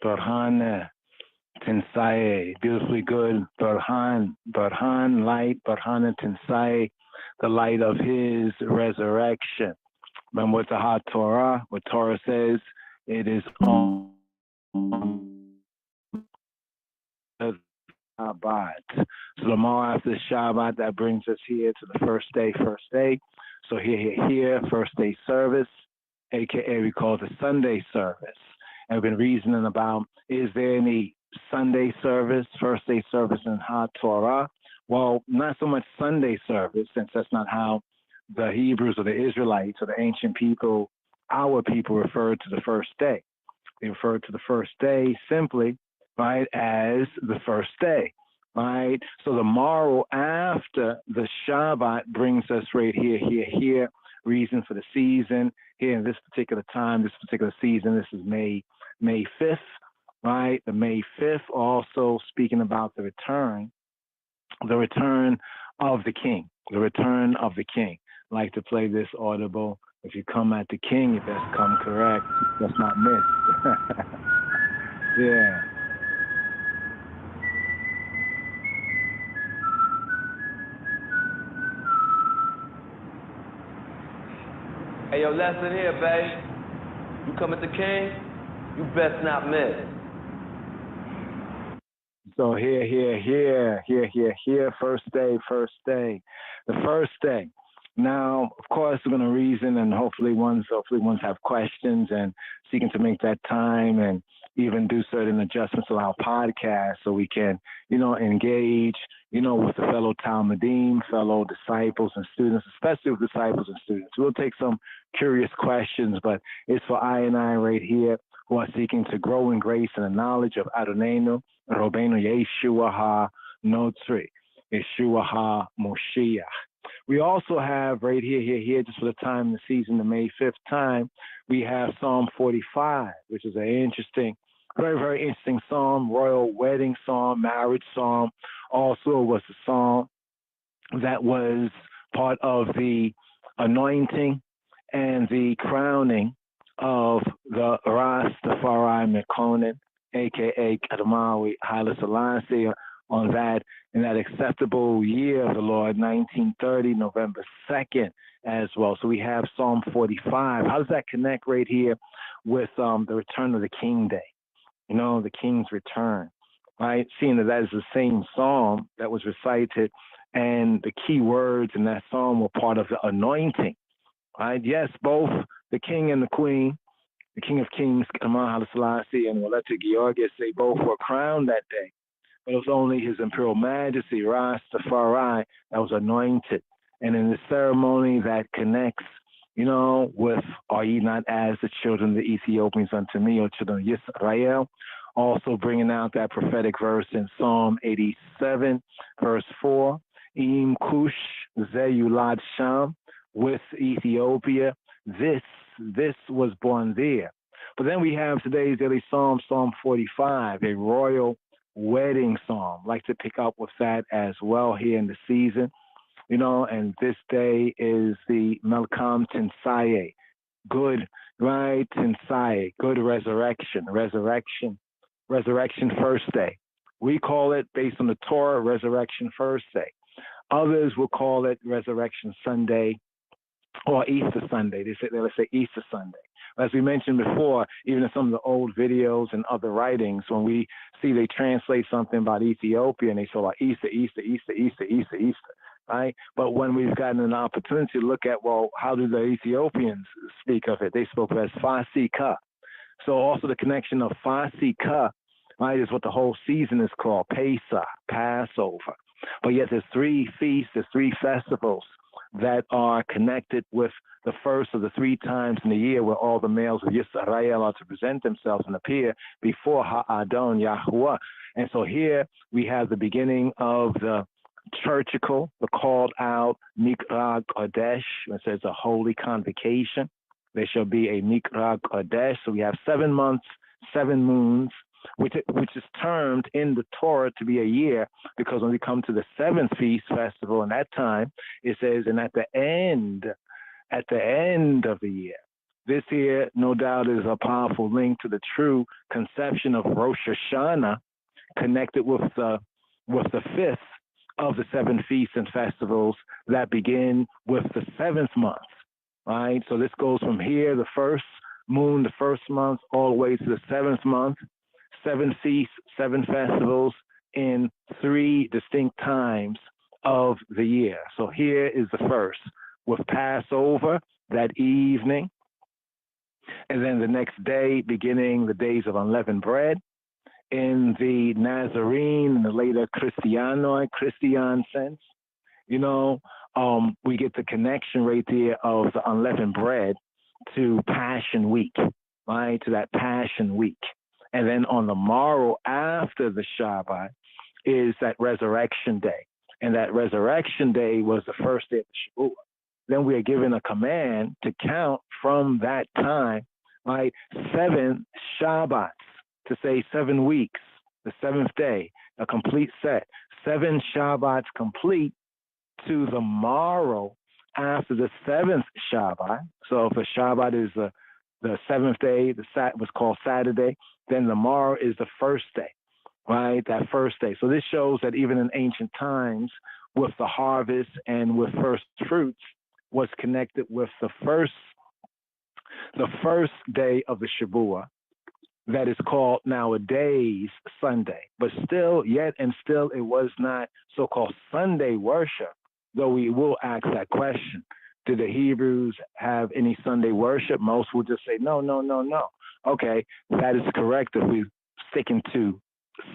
Burhan Tinsaye, beautifully good. Burhan, light, Burhan Tinsaye, the light of his resurrection. Remember what the hot Torah, what Torah says, it is on the Shabbat. So tomorrow after the Shabbat, that brings us here to the first day. So here, first day service, aka we call it the Sunday service. And we've been reasoning about, is there any Sunday service, first day service in Hot Torah? Well, not so much Sunday service, since that's not how the Hebrews or the Israelites or the ancient people, our people, referred to the first day. They referred to the first day simply, right, as the first day, right? So the morrow after the Shabbat brings us right here, reason for the season. Here in this particular time, this particular season, this is May 5th, right? The May 5th, also speaking about the return of the King, the return of the King. I like to play this audible. If you come at the King, you best come correct. Let's not miss. Yeah. Hey, yo, lesson here, babe. You come at the King, you best not miss. So here, first day, the first day. Now, of course, we're going to reason, and hopefully ones have questions and seeking to make that time and even do certain adjustments to our podcast so we can, engage, with the fellow Talmudim, fellow disciples and students, especially with disciples and students. We'll take some curious questions, but it's for I and I right here who are seeking to grow in grace and the knowledge of Adonenu, Robbeinu Yeshua HaNotzri, Yeshua HaMoshiach. We also have right here, just for the time, the season, the May 5th time, we have Psalm 45, which is an interesting, very, very interesting psalm, royal wedding psalm, marriage psalm. Also was a psalm that was part of the anointing and the crowning of the Rastafari Mekonnen, a.k.a. Kadamawi Haile Selassie, on that, in that acceptable year of the Lord, 1930, November 2nd, as well. So we have Psalm 45. How does that connect right here with the return of the King Day? The King's return, right? Seeing that is the same psalm that was recited, and the key words in that psalm were part of the anointing, right? Yes, both the King and the Queen, the King of Kings, Haile Selassie, and Waleta Georges, they both were crowned that day. But it was only His Imperial Majesty, Rastafari, that was anointed. And in the ceremony that connects, with, are ye not as the children of the Ethiopians unto me, or children of Israel? Also bringing out that prophetic verse in Psalm 87, verse 4, Im Kush Zeyulad Sham, with Ethiopia, this was born there. But then we have today's daily psalm, Psalm 45, a royal wedding psalm. I'd like to pick up with that as well here in the season, and this day is the Melkam Tinsaye, good, right? Tinsaye, good resurrection first day. We call it, based on the Torah, resurrection first day. Others will call it Resurrection Sunday or Easter Sunday. They'll say Easter Sunday. As we mentioned before, even in some of the old videos and other writings, when we see they translate something about Ethiopia and they say like Easter, right? But when we've gotten an opportunity to look at, well, how do the Ethiopians speak of it? They spoke of it as Fasika. So also the connection of Fasika, right, is what the whole season is called, Pesach, Passover. But yet there's three feasts, there's three festivals that are connected with the first of the three times in the year where all the males of Yisrael are to present themselves and appear before Ha'adon Yahuwah. And so here we have the beginning of the churchical, the called out Mikra Kodesh. It says a holy convocation. There shall be a Mikra Kodesh. So we have 7 months, 7 moons, which is termed in the Torah to be a year, because when we come to the 7th feast festival in that time, it says, and at the end of the year, This here, no doubt, is a powerful link to the true conception of Rosh Hashanah, connected with the fifth of the seven feasts and festivals that begin with the seventh month. Right? So this goes from here, the first moon, the first month, all the way to the seventh month. 7 feasts, 7 festivals in 3 distinct times of the year. So here is the first, with Passover that evening, and then the next day, beginning the days of unleavened bread. In the Nazarene, in the later Christian sense, you know, we get the connection right there of the unleavened bread to Passion Week, right? To that Passion Week. And then on the morrow after the Shabbat is that Resurrection Day. And that Resurrection Day was the first day of the Shavuot. Then we are given a command to count from that time, right? 7 Shabbats, to say 7 weeks, the 7th day, a complete set. 7 Shabbats complete to the morrow after the 7th Shabbat. So if a Shabbat is the 7th day, was called Saturday, then the morrow is the first day, right? That first day. So this shows that even in ancient times, with the harvest and with first fruits, was connected with the first day of the Shavuot, that is called nowadays Sunday. But still, it was not so-called Sunday worship, though we will ask that question. Did the Hebrews have any Sunday worship? Most will just say, no. Okay, that is correct if we're sticking to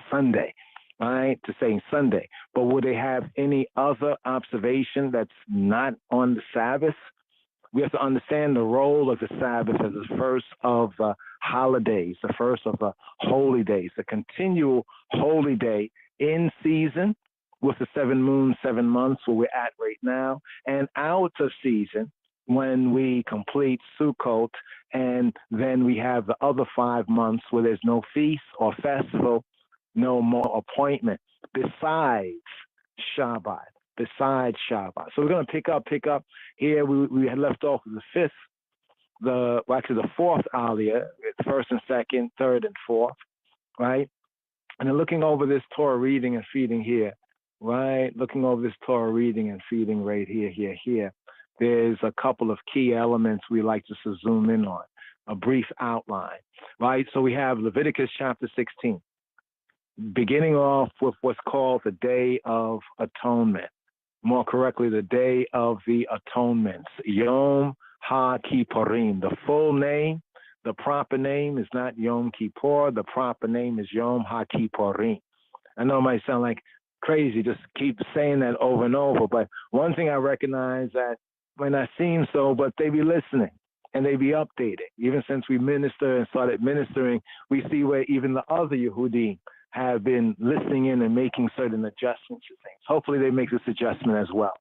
Sunday, right? To saying Sunday. But would they have any other observation that's not on the Sabbath? We have to understand the role of the Sabbath as the first of the holidays, the first of the holy days, the continual holy day in season with the 7 moons, 7 months where we're at right now, and out of season when we complete Sukkot, and then we have the other 5 months where there's no feast or festival, no more appointment, besides Shabbat. So we're going to pick up here. We had left off with the 5th, the 4th aliyah, 1st and 2nd, 3rd and 4th, right? And then looking over this Torah reading and feeding here, right? Looking over this Torah reading and feeding right here. There's a couple of key elements we like to zoom in on, a brief outline, right? So we have Leviticus chapter 16, beginning off with what's called the Day of Atonement. More correctly, the Day of the Atonements, Yom HaKippurim. The full name, the proper name is not Yom Kippur. The proper name is Yom HaKippurim. I know it might sound like crazy, just keep saying that over and over, but one thing I recognize that might not seem so, but they be listening and they be updated. Even since we minister and started ministering, we see where even the other Yehudim have been listening in and making certain adjustments to things. Hopefully they make this adjustment as well.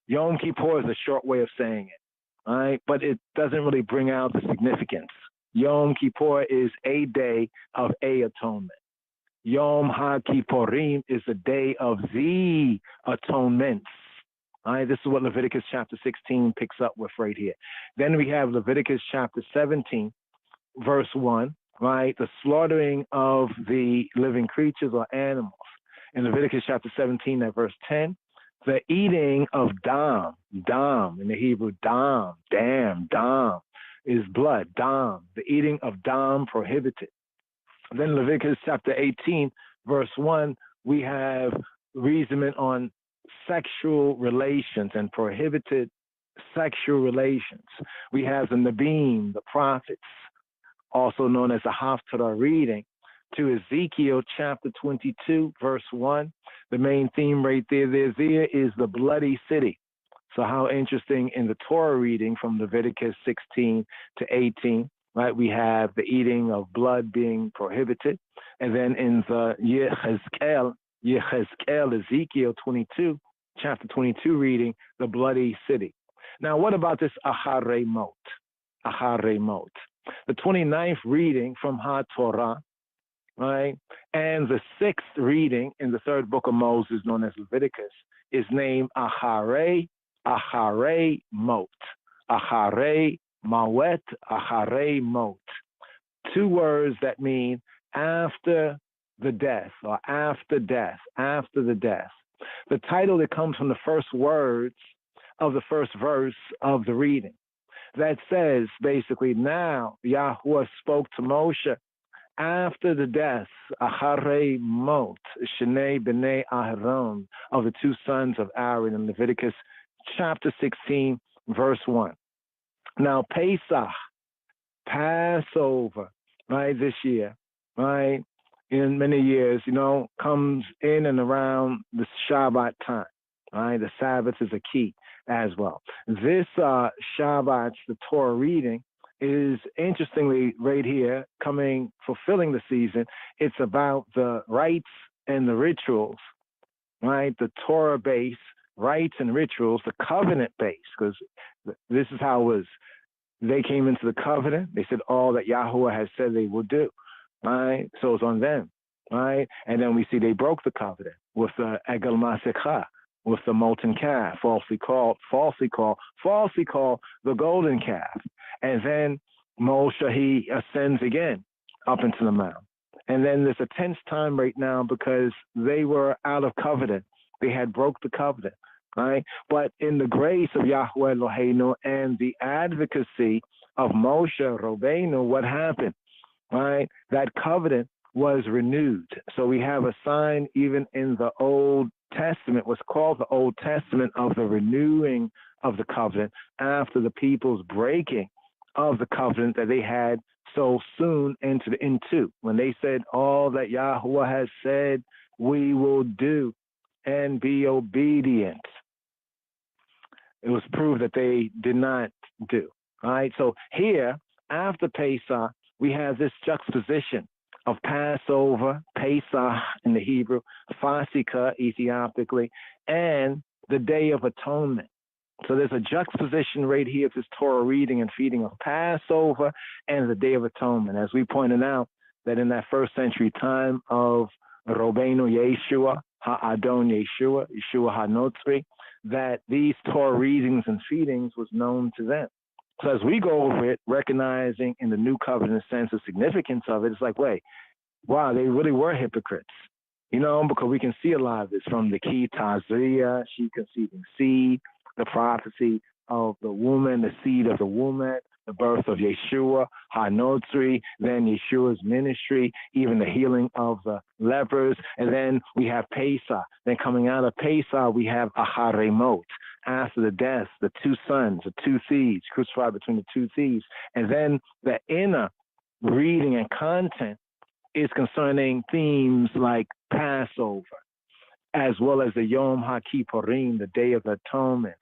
Yom Kippur is a short way of saying it, all right? But it doesn't really bring out the significance. Yom Kippur is a day of a atonement. Yom HaKippurim is the day of the atonements. All right, this is what Leviticus chapter 16 picks up with right here. Then we have Leviticus chapter 17, verse 1, right? The slaughtering of the living creatures or animals. In Leviticus chapter 17 at verse 10, the eating of dam in the Hebrew, dam is blood, dam. The eating of dam prohibited. Then Leviticus chapter 18, verse 1, we have reasoning on sexual relations and prohibited sexual relations. We have the Nabim, the prophets, also known as the Haftarah reading, to Ezekiel chapter 22, verse 1. The main theme right there is the bloody city. So how interesting in the Torah reading from Leviticus 16 to 18, right? We have the eating of blood being prohibited. And then in the Ezekiel 22, chapter 22 reading, the bloody city. Now, what about this Acharemot? The 29th reading from HaTorah, right? And the 6th reading in the 3rd book of Moses, known as Leviticus, is named Acharemot. Mawet Ahare-mot. Two words that mean after the death, or after death, after the death. The title, that comes from the first words of the first verse of the reading. That says, basically, now Yahweh spoke to Moshe after the death, Ahare-mot, Shnei B'nei Aharon, of the two sons of Aaron, in Leviticus chapter 16, verse 1. Now, Pesach, Passover, right, this year, right, in many years, comes in and around the Shabbat time, right? The Sabbath is a key as well. This Shabbat, the Torah reading, is interestingly right here, fulfilling the season. It's about the rites and the rituals, right? The Torah-based rites and rituals, the covenant-based, because this is how it was. They came into the covenant. They said all that Yahweh has said they will do, right? So it's on them, right? And then we see they broke the covenant with the Egel Masekha, with the molten calf, falsely called the golden calf. And then Moshe, he ascends again up into the mount. And then there's a tense time right now because they were out of covenant. They had broke the covenant, right? But in the grace of Yahweh Eloheinu and the advocacy of Moshe Rabbeinu, what happened, right? That covenant was renewed. So we have a sign even in the Old Testament, what's called the Old Testament, of the renewing of the covenant after the people's breaking of the covenant that they had so soon entered into. When they said, all that Yahweh has said, we will do and be obedient. It was proved that they did not do. All right. So here, after Pesach, we have this juxtaposition of Passover, Pesach in the Hebrew, Fasika Ethiopically, and the Day of Atonement. So there's a juxtaposition right here of this Torah reading and feeding of Passover and the Day of Atonement. As we pointed out, that in that first century time of Rabbeinu Yeshua, Ha'adon Yeshua, Yeshua HaNotzri, that these Torah readings and feedings was known to them. So as we go over it, recognizing in the New Covenant sense the significance of it, it's like, wait, wow, they really were hypocrites. Because we can see a lot of this from the key Tazria, she conceiving seed, the prophecy of the woman, the seed of the woman, the birth of Yeshua, HaNotzri, then Yeshua's ministry, even the healing of the lepers. And then we have Pesach. Then coming out of Pesach, we have Ahare-mot. After the death, the two sons, the two thieves, crucified between the two thieves. And then the inner reading and content is concerning themes like Passover, as well as the Yom HaKippurim, the Day of Atonement.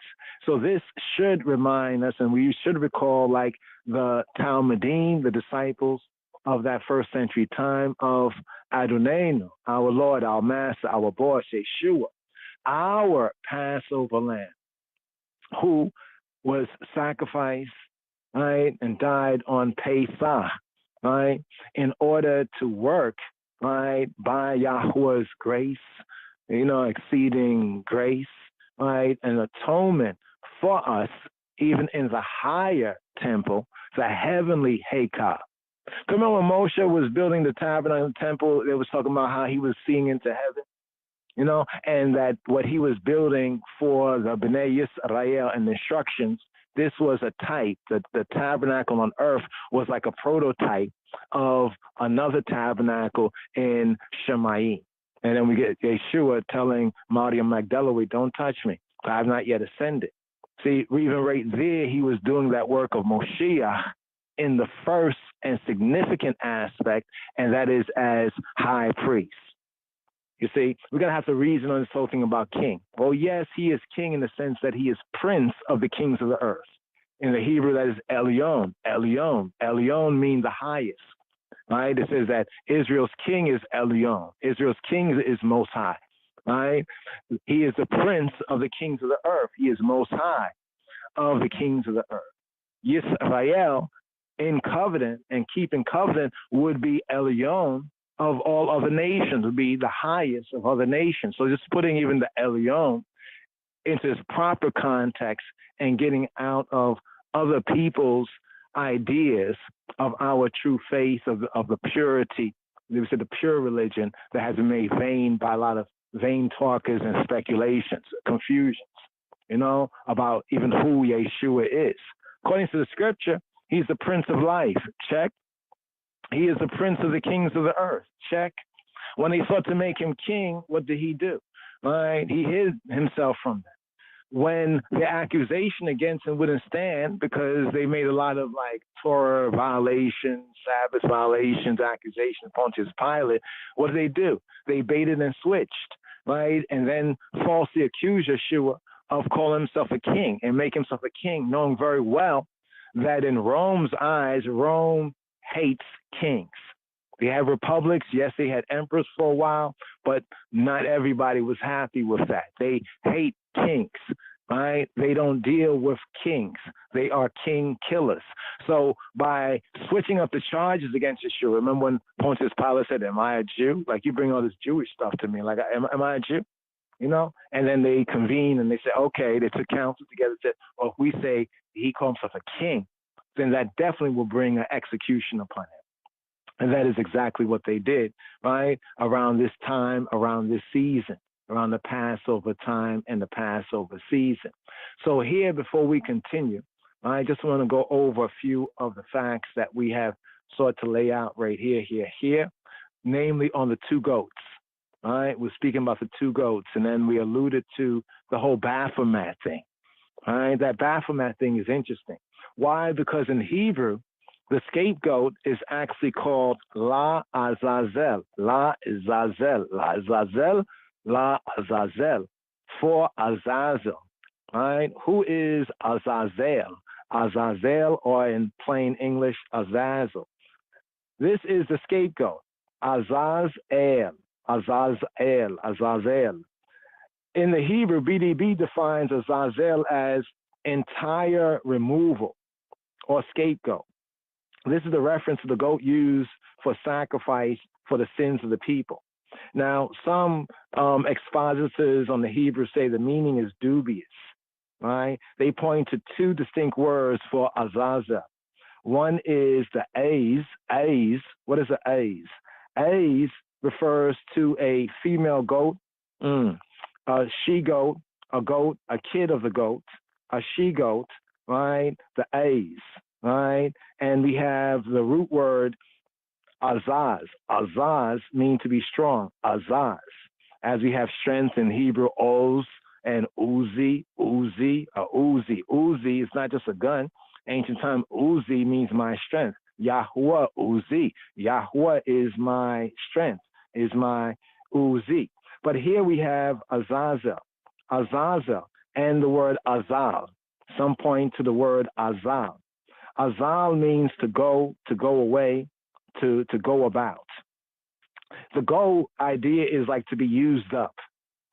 So this should remind us, and we should recall, like the Talmudim, the disciples of that first century time, of Adonai, our Lord, our Master, our boss, Yeshua, our Passover lamb, who was sacrificed, right, and died on Pesach, right, in order to work, right, by Yahweh's grace, exceeding grace, right, and atonement for us, even in the higher temple, the heavenly Hekah. Remember when Moshe was building the tabernacle and temple, they was talking about how he was seeing into heaven, and that what he was building for the B'nai Yisrael and the instructions, this was a type, the tabernacle on earth was like a prototype of another tabernacle in Shemayim. And then we get Yeshua telling Maryam Magdalene, don't touch me, I have not yet ascended. See, even right there, he was doing that work of Moshiach in the first and significant aspect, and that is as high priest. You see, we're going to have to reason on this whole thing about king. Well, yes, he is king in the sense that he is prince of the kings of the earth. In the Hebrew, that is Elyon. Elyon. Elyon means the highest. Right? It says that Israel's king is Elyon. Israel's king is most high. Right? He is the prince of the kings of the earth. He is most high of the kings of the earth. Yisrael, in covenant and keeping covenant, would be Elyon of all other nations, would be the highest of other nations. So just putting even the Elyon into its proper context and getting out of other people's ideas of our true faith, of the purity. They said the pure religion that has been made vain by a lot of vain talkers and speculations, confusions, about even who Yeshua is. According to the scripture, he's the Prince of Life. Check. He is the Prince of the Kings of the earth. Check. When they sought to make him king, what did he do? Right? He hid himself from them. When the accusation against him wouldn't stand because they made a lot of Torah violations, Sabbath violations, accusations, Pontius Pilate, what did they do? They baited and switched, right? And then falsely accused Yeshua of calling himself a king and make himself a king, knowing very well that in Rome's eyes, Rome hates kings. They have republics. Yes, they had emperors for a while, but not everybody was happy with that. They hate kings, right? They don't deal with kings. They are king killers. So by switching up the charges against Yeshua, remember when Pontius Pilate said, am I a Jew? You bring all this Jewish stuff to me. Am I a Jew? And then they convened and they said, okay, they took counsel together and said, well, if we say he calls himself a king, then that definitely will bring an execution upon him. And that is exactly what they did, right? Around this time, around this season, around the Passover time and the Passover season. So here, before we continue, I just want to go over a few of the facts that we have sought to lay out right here, namely on the two goats. All right, we're speaking about the two goats, and then we alluded to the whole Baphomet thing. All right, that Baphomet thing is interesting. Why? Because in Hebrew, the scapegoat is actually called La Azazel. La Azazel. La Azazel. La Azazel. For Azazel. Right? Who is Azazel? Azazel, or in plain English, Azazel. This is the scapegoat. Azazel. Azazel. Azazel. In the Hebrew, BDB defines Azazel as entire removal or scapegoat. This is the reference to the goat used for sacrifice for the sins of the people. Now, some expositors on the Hebrew say the meaning is dubious, right? They point to two distinct words for Azazel. One is the Aiz. What is the Aiz? Aiz refers to a female goat, a she-goat, a kid of the goat, a she-goat, right? The Aiz. Right? And we have the root word azaz. Azaz means to be strong. Azaz. As we have strength in Hebrew, oz and uzi. Uzi is not just a gun. Ancient time, uzi means my strength. Yahuwah uzi. Yahuwah is my strength, is my uzi. But here we have azazel. Azazel and the word azal. Some point to the word azal. Azal means to go away, to go about. The go idea is to be used up,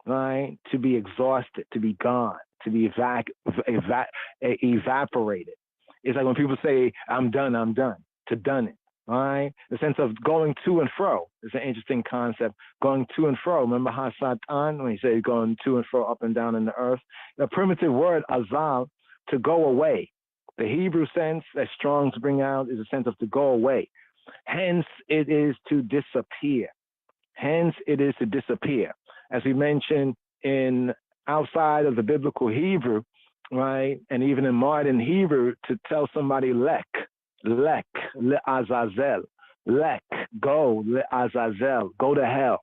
right? To be exhausted, to be gone, to be evaporated. It's like when people say, I'm done, to done it, right? The sense of going to and fro is an interesting concept. Going to and fro. Remember Hasatan, when he said going to and fro, up and down in the earth? The primitive word azal, to go away. The Hebrew sense that Strong's bring out is a sense of to go away. Hence, it is to disappear. Hence, it is to disappear. As we mentioned in outside of the biblical Hebrew, right, and even in modern Hebrew, to tell somebody lek, le azazel, lek, go, le azazel, go to hell.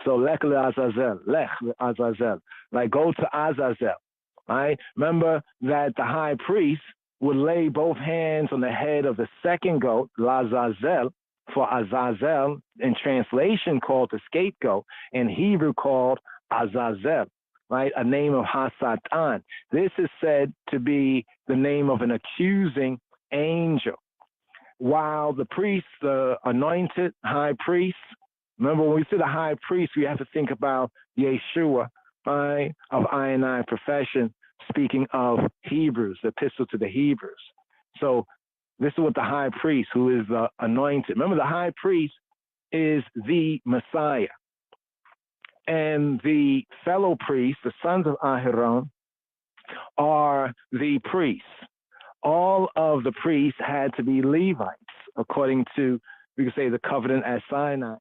So lek le azazel, lech le azazel, go to Azazel, right? Remember that the high priest would lay both hands on the head of the second goat, Lazazel, for Azazel, in translation called the scapegoat, in Hebrew called Azazel, right? A name of Hasatan. This is said to be the name of an accusing angel. While the priest, the anointed high priest, remember when we say the high priest, we have to think about Yeshua, right, of I and I profession, speaking of Hebrews, the epistle to the Hebrews. So this is what the high priest, who is the anointed. Remember, the high priest is the Messiah. And the fellow priests, the sons of Aharon, are the priests. all of the priests had to be Levites, according to, we could say, the covenant at Sinai.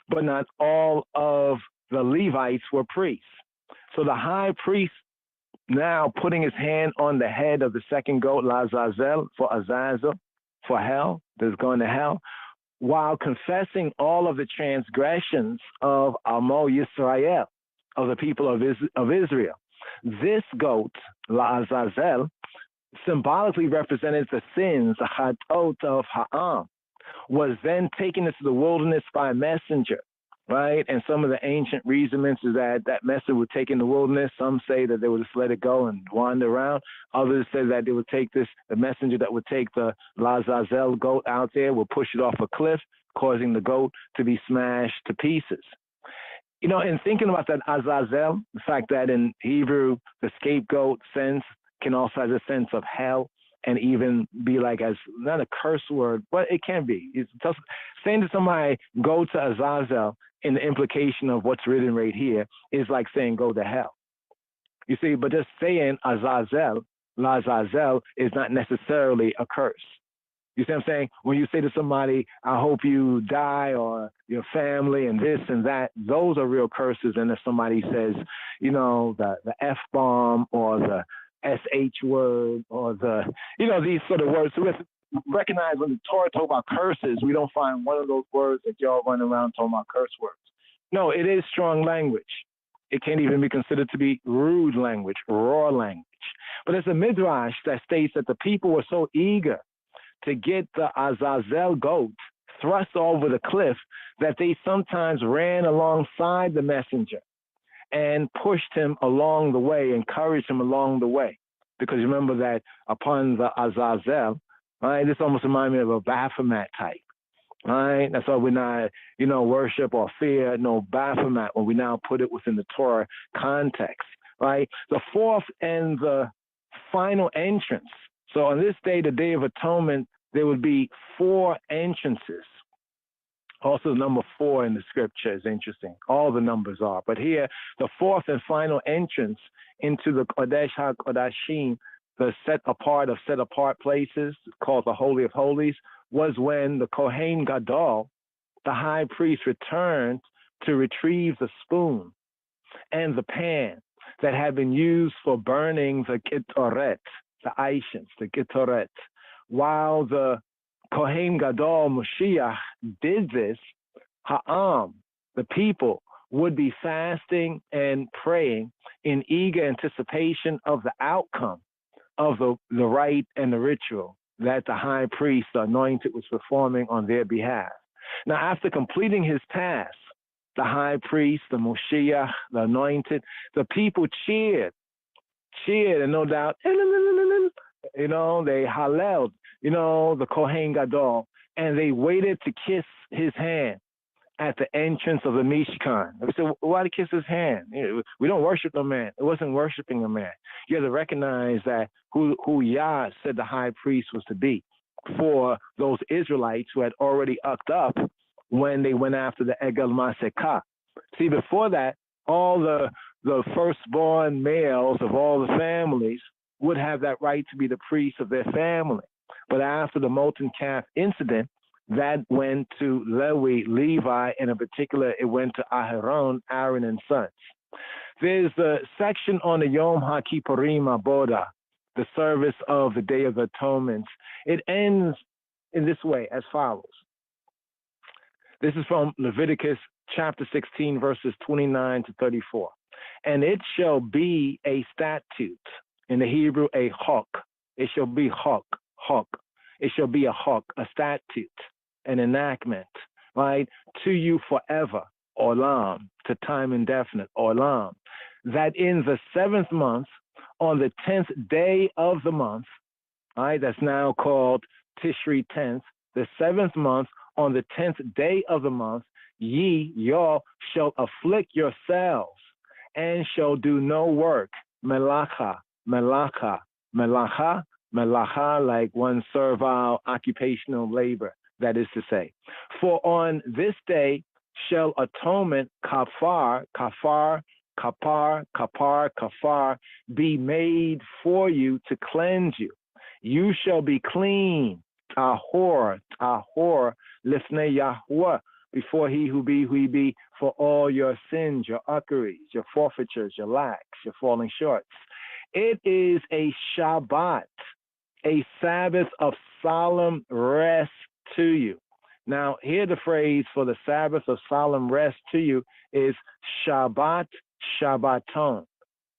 But not all of the Levites were priests. So the high priest, now putting his hand on the head of the second goat, Lazazel, for Azazel, for hell, that's going to hell, while confessing all of the transgressions of Amo Yisrael, of the people of Israel. This goat, Lazazel, symbolically represented the sins, the chatot of Ha'am, was then taken into the wilderness by a messenger, right? And some of the ancient reasonings is that that messenger would take in the wilderness. Some say that they would just let it go and wander around. Others say that they would take the messenger that would take the Lazazel goat out there, would push it off a cliff, causing the goat to be smashed to pieces. You know, in thinking about that Azazel, the fact that in Hebrew, the scapegoat sense can also have a sense of hell, and even be like, as not a curse word, but it can be. It's just saying to somebody, go to Azazel, in the implication of what's written right here, is like saying, go to hell. You see, but just saying Azazel, Lazazel, is not necessarily a curse. You see what I'm saying? When you say to somebody, I hope you die, or your family, and this and that, those are real curses. And if somebody says, you know, the F-bomb, or the SH word, or the, you know, these sort of words. So we have to recognize when the Torah talks about curses, we don't find one of those words that y'all run around talking about curse words. No, it is strong language. It can't even be considered to be rude language, raw language. But it's a midrash that states that the people were so eager to get the Azazel goat thrust over the cliff that they sometimes ran alongside the messenger and pushed him along the way, encouraged him along the way. Because remember that upon the Azazel, right, this almost reminds me of a Baphomet type, right? That's why we not, you know, worship or fear no Baphomet when we now put it within the Torah context, right? The fourth and the final entrance. So on this day, the Day of Atonement, there would be 4 entrances. Also, number 4 in the scripture is interesting. All the numbers are. But here, the fourth and final entrance into the Kodesh HaKodashim, the set apart places, called the Holy of Holies, was when the Kohen Gadol, the high priest, returned to retrieve the spoon and the pan that had been used for burning the Ketoret, the Aishins, the Ketoret. While the Kohen Gadol Moshiach did this, Ha'am, the people, would be fasting and praying in eager anticipation of the outcome of the rite and the ritual that the high priest, the anointed, was performing on their behalf. Now, after completing his task, the high priest, the Moshiach, the anointed, the people cheered, and no doubt, you know, they halleled, you know, the Kohen Gadol, and they waited to kiss his hand at the entrance of the Mishkan. We said, why to kiss his hand? We don't worship a man. It wasn't worshiping a man. You have to recognize that who Yah said the high priest was to be for those Israelites who had already ucked up when they went after the Egel Masekah. See, before that, all the firstborn males of all the families would have that right to be the priest of their family. But after the molten calf incident, that went to Levi, and in particular, it went to Aharon, Aaron and sons. There's a section on the Yom HaKippurim Abodah, the service of the Day of Atonement. It ends in this way, as follows. This is from Leviticus chapter 16, verses 29 to 34. And it shall be a statute, in the Hebrew, a chok. It shall be chok. It shall be a chok, a statute, an enactment, right, to you forever, olam, to time indefinite, olam, that in the 7th month, on the 10th day of the month, right, that's now called Tishri 10th, the 7th month, on the 10th day of the month, y'all shall afflict yourselves and shall do no work, melacha, like one servile occupational labor, that is to say. For on this day shall atonement, kafar, be made for you to cleanse you. You shall be clean, tahor, lifnei Yahweh, before he who be, for all your sins, your uckeries, your forfeitures, your lacks, your falling shorts. It is a Shabbat, a Sabbath of solemn rest to you. Now, here the phrase for the Sabbath of solemn rest to you is Shabbat, Shabbaton,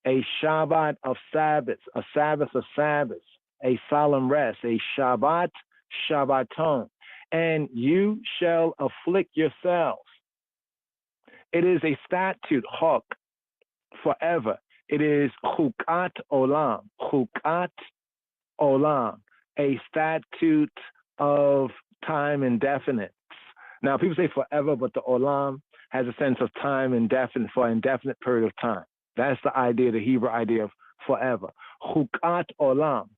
a Shabbat of Sabbaths, a Sabbath of Sabbaths, a solemn rest, a Shabbat, Shabbaton. And you shall afflict yourselves. It is a statute, chok, forever. It is chukat olam, a statute of time indefinite. Now, people say forever, but the olam has a sense of time indefinite, for an indefinite period of time. That's the idea, the Hebrew idea of forever. Chukat olam.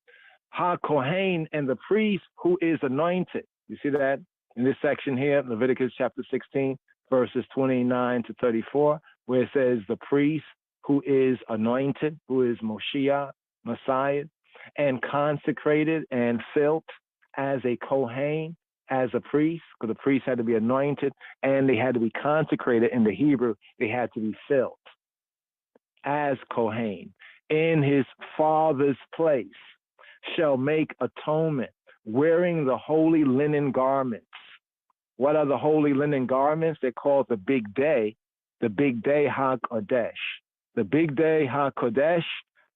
Ha-Kohen, and the priest who is anointed. You see that in this section here, Leviticus chapter 16, verses 29 to 34, where it says the priest who is anointed, who is Moshiach, Messiah, and consecrated and filled as a Kohen, as a priest, because the priest had to be anointed and they had to be consecrated. In the Hebrew, they had to be filled as Kohen in his father's place, shall make atonement, wearing the holy linen garments. What are the holy linen garments? They're called the big day HaKodesh. The big day HaKodesh,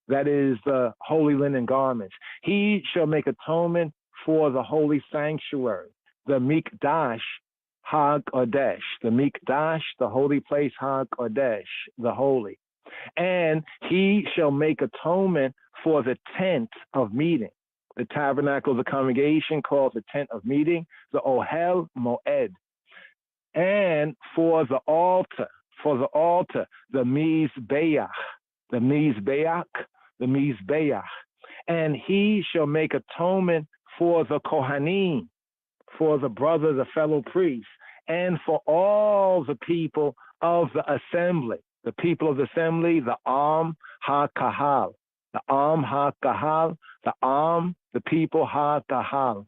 that is the holy linen garments. He shall make atonement for the holy sanctuary, the Mikdash HaKodesh, the Mikdash, the holy place HaKodesh, the holy. And he shall make atonement for the tent of meeting, the tabernacle of the congregation called the tent of meeting, the Ohel Moed. And for the altar, the Mizbeach. And he shall make atonement for the Kohanim, for the brother, the fellow priests, and for all the people of the assembly. The people of the assembly, the Am HaKahal, the people HaKahal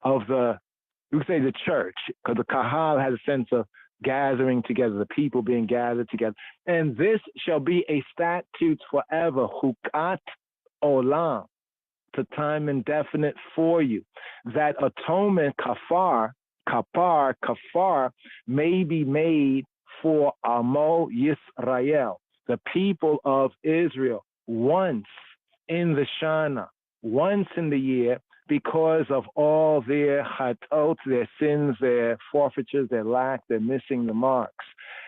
of the, you could say the church, because the Kahal has a sense of gathering together, the people being gathered together. And this shall be a statute forever, Chukat Olam, to time indefinite for you, that atonement, kafar, may be made for Amo Yisrael, the people of Israel, once in the Shana, once in the year, because of all their chatot, their sins, their forfeitures, their lack, their missing the marks.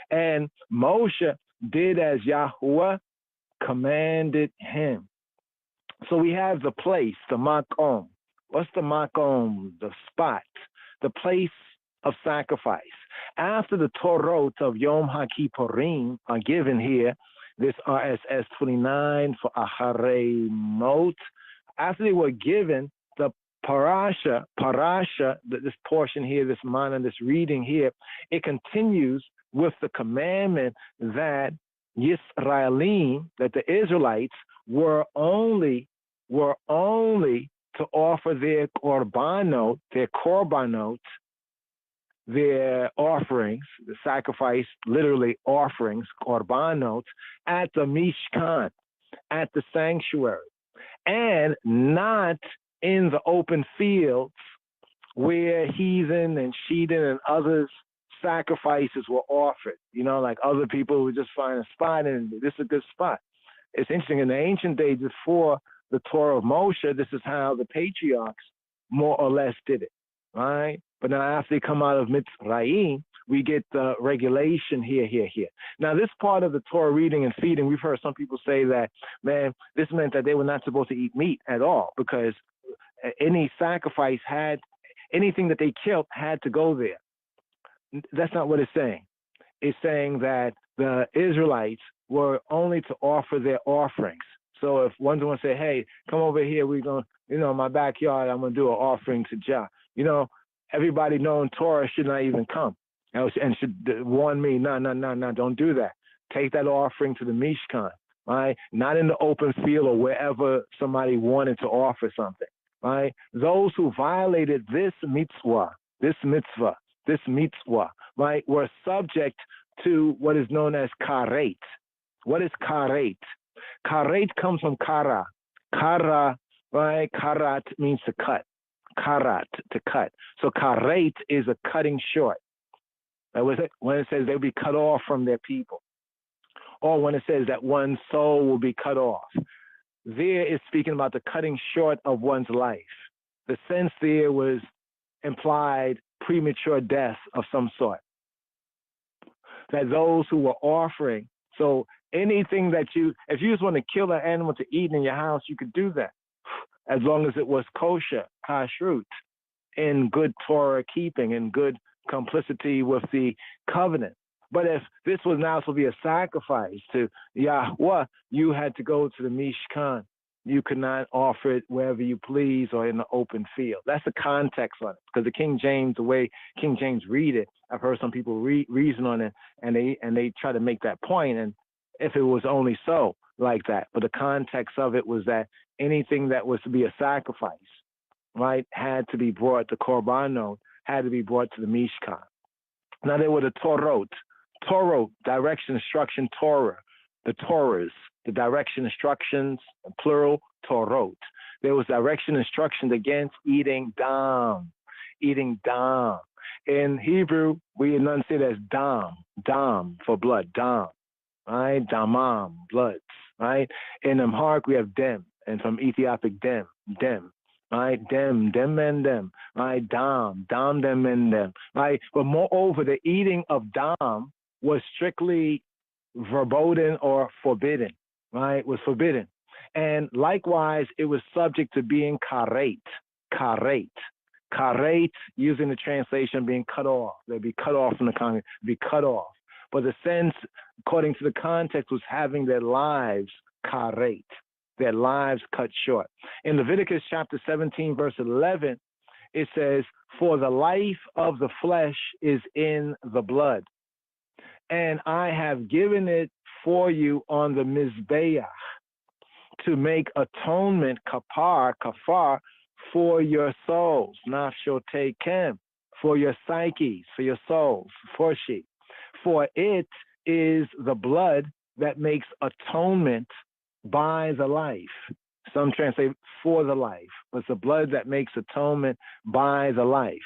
And Moshe did as Yahuwah commanded him. So we have the place, the makom. What's the makom? The spot, the place of sacrifice. After the Torot of Yom HaKippurim are given here, this RSS 29 for Acharemot, after they were given, the parasha, this portion here, this mana, this reading here, it continues with the commandment that Yisraelim, that the Israelites were only to offer their korbanot, their offerings, the sacrifice, literally offerings, korbanot, at the Mishkan, at the sanctuary, and not in the open fields where heathen and Shedon and others sacrifices were offered. You know, like other people would just find a spot and this is a good spot. It's interesting, in the ancient days before the Torah of Moshe, this is how the patriarchs more or less did it, right? But now after they come out of Mitzrayim, we get the regulation here. Now this part of the Torah reading and feeding, we've heard some people say that, man, this meant that they were not supposed to eat meat at all because any sacrifice anything that they killed had to go there. That's not what it's saying. It's saying that the Israelites were only to offer their offerings. So if one's going to say, hey, come over here, we're going to, in my backyard, I'm going to do an offering to Jah. Everybody knowing Torah should not even come and should warn me, no, don't do that. Take that offering to the Mishkan, right? Not in the open field or wherever somebody wanted to offer something. right? Those who violated this mitzvah, right, were subject to what is known as karet. What is karet? Karet comes from kara. Kara, right? Karat means to cut. Karat, to cut. So karet is a cutting short. When it says they'll be cut off from their people, or when it says that one's soul will be cut off, there is speaking about the cutting short of one's life. The sense there was implied premature death of some sort. That those who were offering, so anything that if you just want to kill an animal to eat in your house, you could do that, as long as it was kosher, kashrut, in good Torah keeping, in good complicity with the covenant. But if this was now to be a sacrifice to Yahweh, you had to go to the Mishkan. You could not offer it wherever you please or in the open field. That's the context on it. Because the way King James read it, I've heard some people reason on it, and they try to make that point. And if it was only so like that, but the context of it was that anything that was to be a sacrifice, right, had to be brought, the korbanot had to be brought to the Mishkan. Now there were the Torot, direction, instruction, Torah, the Torahs, the direction, instructions, plural, Torot. There was direction, instructions against eating dam. In Hebrew, we enunciate as dam for blood, dam, right? Damam, bloods, right? In Amharic, we have dem, and from Ethiopic, dem, right? Dem and dem, right? Dam, dem and dem, right? But moreover, the eating of dam was strictly verboten or forbidden, right? Was forbidden. And likewise, it was subject to being karet, using the translation being cut off. They'd be cut off from the congregation, be cut off. But the sense, according to the context, was having their lives karet, their lives cut short. In Leviticus chapter 17, verse 11, it says, "For the life of the flesh is in the blood, and I have given it for you on the Mizbeach to make atonement, kafar, for your souls, nafshotekem, for your psyches, for your souls, for she. For it is the blood that makes atonement by the life." Some translate for the life, but it's the blood that makes atonement by the life.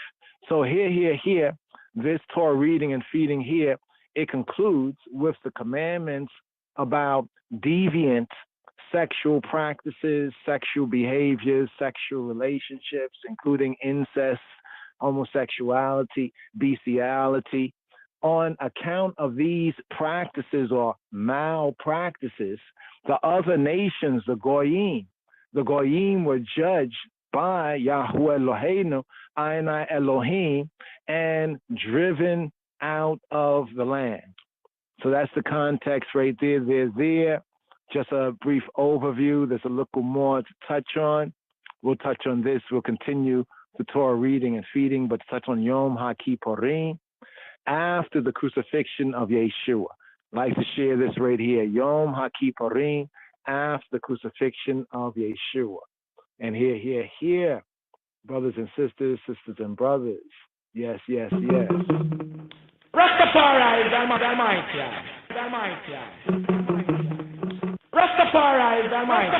So here, this Torah reading and feeding here, it concludes with the commandments about deviant sexual practices, sexual behaviors, sexual relationships, including incest, homosexuality, bestiality. On account of these practices or malpractices, the other nations, the Goyim were judged by Yahweh Eloheinu, Adonai Elohim, and driven out of the land. So that's the context right there. Just a brief overview. There's a little more to touch on. We'll touch on this. We'll continue the Torah reading and feeding, but touch on Yom HaKippurim, after the crucifixion of Yeshua. I'd like to share this right here. Yom HaKippurim, after the crucifixion of Yeshua. And here, brothers and sisters and brothers. Yes. Rastafari is Almighty. Rastafari is Almighty.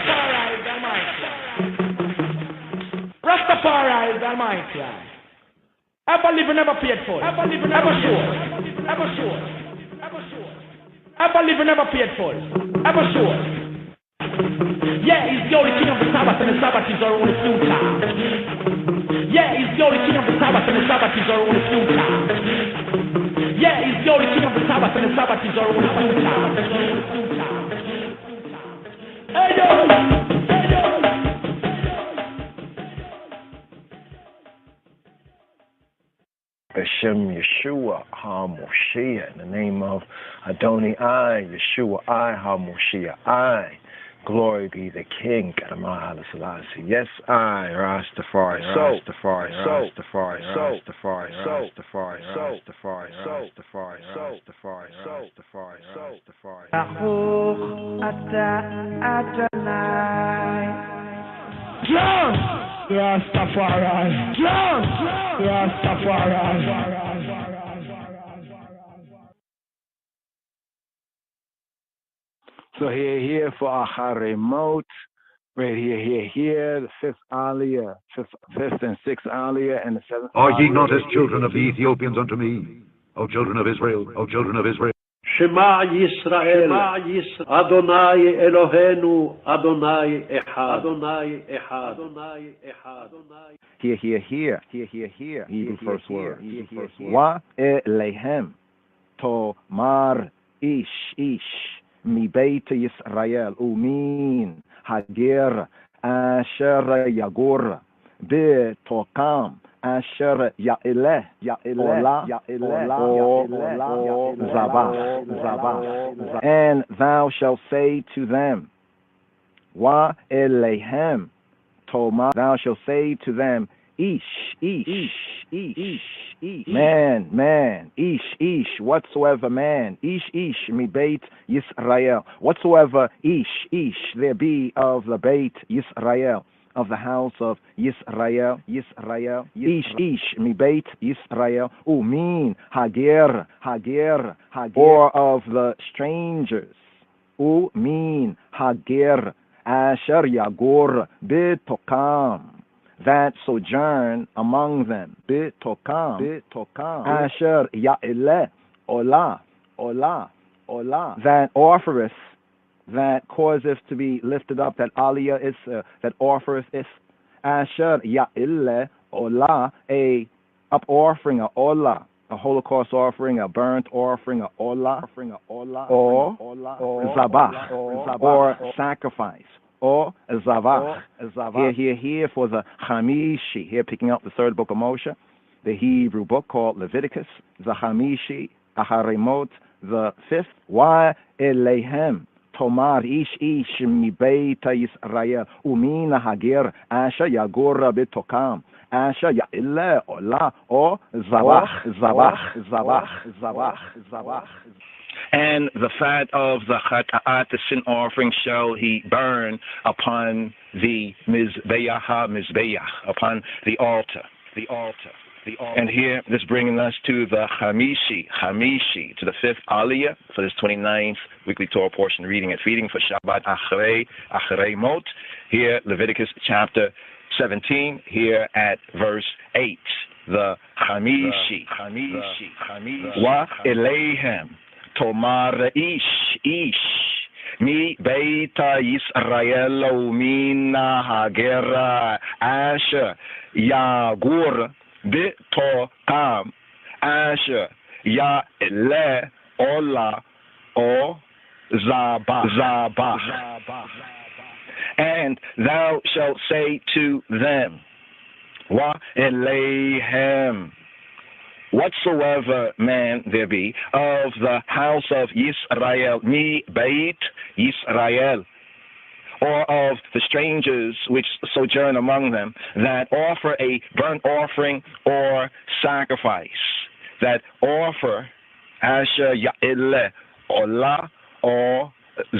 Rastafari is Almighty. Ever live and never paid for. Ever sure. Ever live and never paid for. Ever sure. Yeah, he's the only king of the Sabbath, and the Sabbath is our only future. Yeah, he's the only king of the Sabbath, and the Sabbath is our only future. Yeah, he's the only king of the Sabbath, and the Sabbath is our only future. Hey yo! Hashem Yeshua HaMoshiach, in the name of Adonai, Yeshua, HaMoshiach, glory be the King, Kadamah Selassie. Yes, Rastafari. Rastafari. Rastafari. So here for Ahariemot, right here, the fifth aliyah, fifth and sixth aliyah, and the seventh. Are ye not as children of the Ethiopians unto me, O children of Israel, O children of Israel? Shema Yisrael, Adonai Eloheinu, Adonai Echad, Adonai Echad, Adonai Echad. Here. Hebrew first word. Wa Elohem, Tomar Ish. Mi Beit Yisrael, Umin, Hager, Asher Yagur, Be Tokam, Asher Ya'ileh, Ola, Zabach. And thou shalt say to them, Wa Elohem, Toma, thou shalt say to them, Ish, man, Ish, whatsoever man, Ish, mi Beit Yisrael, whatsoever Ish, there be of the Beit Yisrael, of the house of Yisrael, Ish, mi Beit Yisrael, Umin, Hager, or of the strangers, Umin, Hager, Asher Yagur, Bitokam, that sojourn among them, Bitokam, Asher Ya'ileh, Ola, that offereth, that causeth to be lifted up, that aliyah is, that offereth is, Asher Ya'ileh, Ola, a up offering, a Ola, a Holocaust offering, a burnt offering, a Ola, or Zabach, or sacrifice, or Zavach. Here for the Hamishi, here picking up the third book of Moshe, the Hebrew book called Leviticus, the Hamishi, Ahariemot, the fifth, Wa Elohem, Tomar Ish mi Beit Yisrael, Umina Hager, Asher Yagor Bitokam, Asher Ya'ileh Ola, or Zabach. And the fat of the chata'at, the sin offering, shall he burn upon the mizbeach, upon the altar. And here, this bringing us to the Hamishi, to the fifth aliyah for this 29th weekly Torah portion reading and feeding for Shabbat Ahariemot. Here, Leviticus chapter 17, here at verse 8. The Hamishi. Wa Elohem, Tomar Ish, Mi Beita Yisrael, Umina Hagera, Asher Yagur, Bitokam, Asher Ya'ileh Ola, O Zabach. And thou shalt say to them, Wa Elohem, whatsoever man there be of the house of Yisrael, Mi Beit Yisrael, or of the strangers which sojourn among them, that offer a burnt offering or sacrifice, that offer Asher Ya'ileh Ola or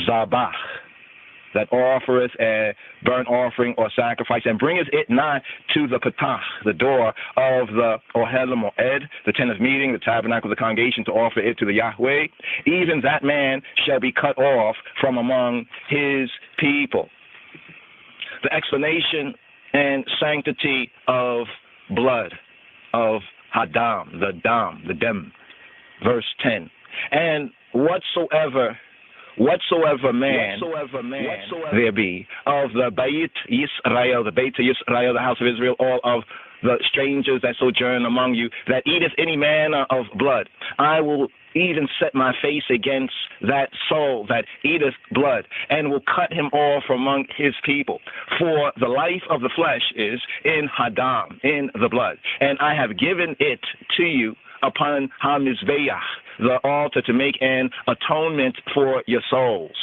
Zabach, that offereth a burnt offering or sacrifice, and bringeth it nigh to the Patach, the door of the Ohel Moed, the tent of meeting, the tabernacle of the congregation, to offer it to the Yahweh, even that man shall be cut off from among his people. The explanation and sanctity of blood, of Hadam, the Dem, verse 10. And whatsoever man there be of the Beit Yisrael, the house of Israel, all of the strangers that sojourn among you, that eateth any manner of blood, I will even set my face against that soul that eateth blood, and will cut him off from among his people. For the life of the flesh is in Hadam, in the blood, and I have given it to you upon HaMizbeach, the altar, to make an atonement for your souls.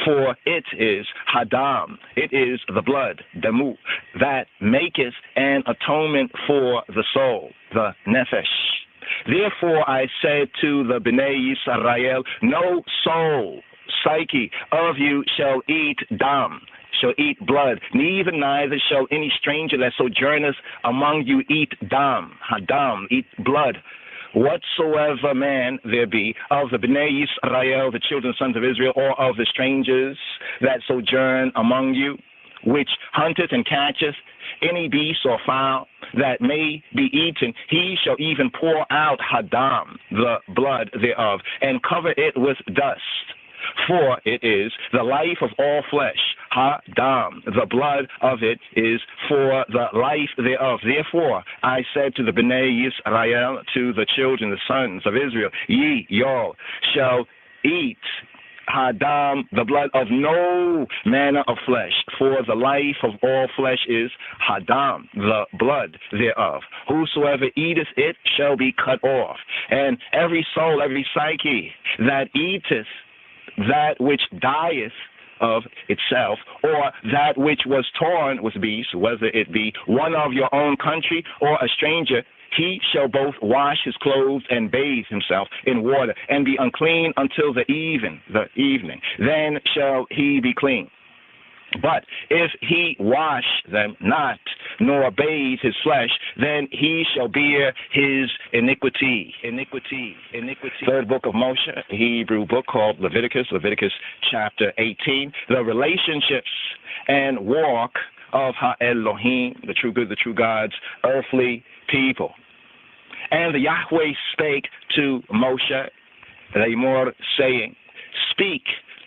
For it is Hadam, it is the blood, Damu, that maketh an atonement for the soul, the Nefesh. Therefore I said to the Bnei Yisrael, no soul, psyche of you shall eat dam, shall eat blood, neither shall any stranger that sojourneth among you eat hadam, eat blood. Whatsoever man there be of the Bnei Israel, the children, sons of Israel, or of the strangers that sojourn among you, which hunteth and catcheth any beast or fowl that may be eaten, he shall even pour out hadam, the blood thereof, and cover it with dust. For it is the life of all flesh. Hadam, the blood of it is for the life thereof. Therefore, I said to the Bnei Israel, to the children, the sons of Israel, ye, y'all, shall eat hadam, the blood of no manner of flesh, for the life of all flesh is hadam, the blood thereof. Whosoever eateth it shall be cut off. And every soul, every psyche that eateth that which dieth of itself, or that which was torn with beasts, whether it be one of your own country or a stranger, he shall both wash his clothes and bathe himself in water, and be unclean until the evening. Then shall he be clean. But if he wash them not, nor bathe his flesh, then he shall bear his iniquity. Third book of Moshe, a Hebrew book called Leviticus chapter 18. The relationships and walk of Ha-Elohim, the true good, the true God's earthly people. And the Yahweh spake to Moshe, Lamor, saying, speak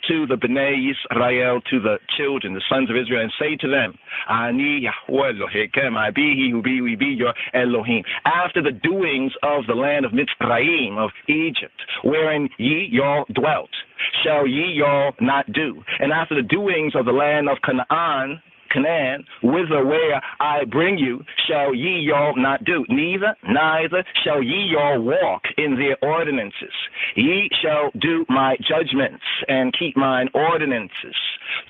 to the Bnei Israel, to the children, the sons of Israel, and say to them, Ani Yahweh Elohim, I be he who be, we be your Elohim. After the doings of the land of Mitzrayim, of Egypt, wherein ye y'all dwelt, shall ye y'all not do. And after the doings of the land of Canaan, whither where I bring you, shall ye y'all not do, neither shall ye y'all walk in their ordinances. Ye shall do my judgments and keep mine ordinances,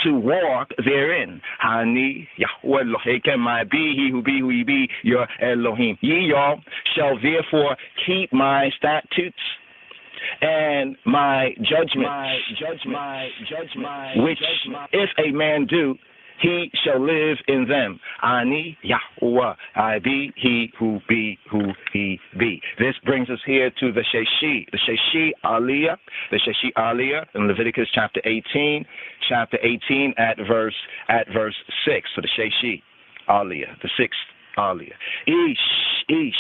to walk therein. Hani Yahweh Elohim, I be he who we be your Elohim. Ye y'all shall therefore keep my statutes and my judgments, which if a man do, he shall live in them. Ani Yahweh, I be he who he be. This brings us here to the Sheshi Aliyah in Leviticus chapter 18 at verse 6. So the Sheshi Aliyah, the sixth Aliyah. Ish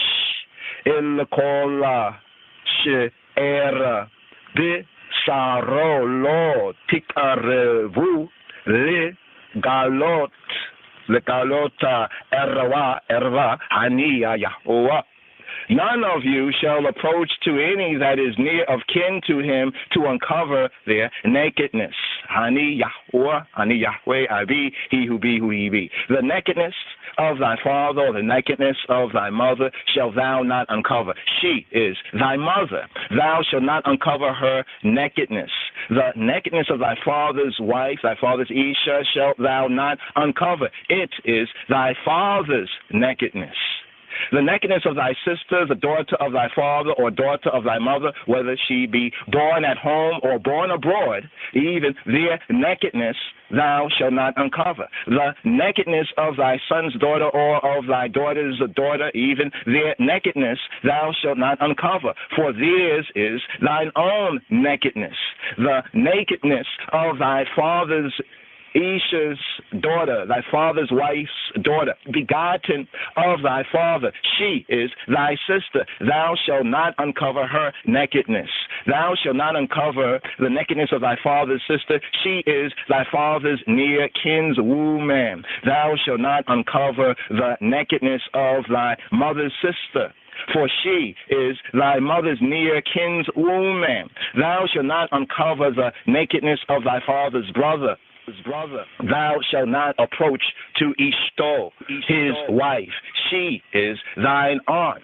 il kola she'era bisaro lo tikarevu le galot erwa haniya Yahweh. None of you shall approach to any that is near of kin to him to uncover their nakedness. Hani Yahweh, I be he who he be. The nakedness of thy father or the nakedness of thy mother shalt thou not uncover. She is thy mother. Thou shalt not uncover her nakedness. The nakedness of thy father's wife, thy father's Isha, shalt thou not uncover. It is thy father's nakedness. The nakedness of thy sister, the daughter of thy father or daughter of thy mother, whether she be born at home or born abroad, even their nakedness thou shalt not uncover. The nakedness of thy son's daughter or of thy daughter's daughter, even their nakedness thou shalt not uncover, for theirs is thine own nakedness. The nakedness of thy father's Isha's daughter, thy father's wife's daughter, begotten of thy father, she is thy sister. Thou shalt not uncover her nakedness. Thou shalt not uncover the nakedness of thy father's sister. She is thy father's near kinswoman. Thou shalt not uncover the nakedness of thy mother's sister, for she is thy mother's near kinswoman. Thou shalt not uncover the nakedness of thy father's brother. Thou shalt not approach to Ishto, his wife. She is thine aunt.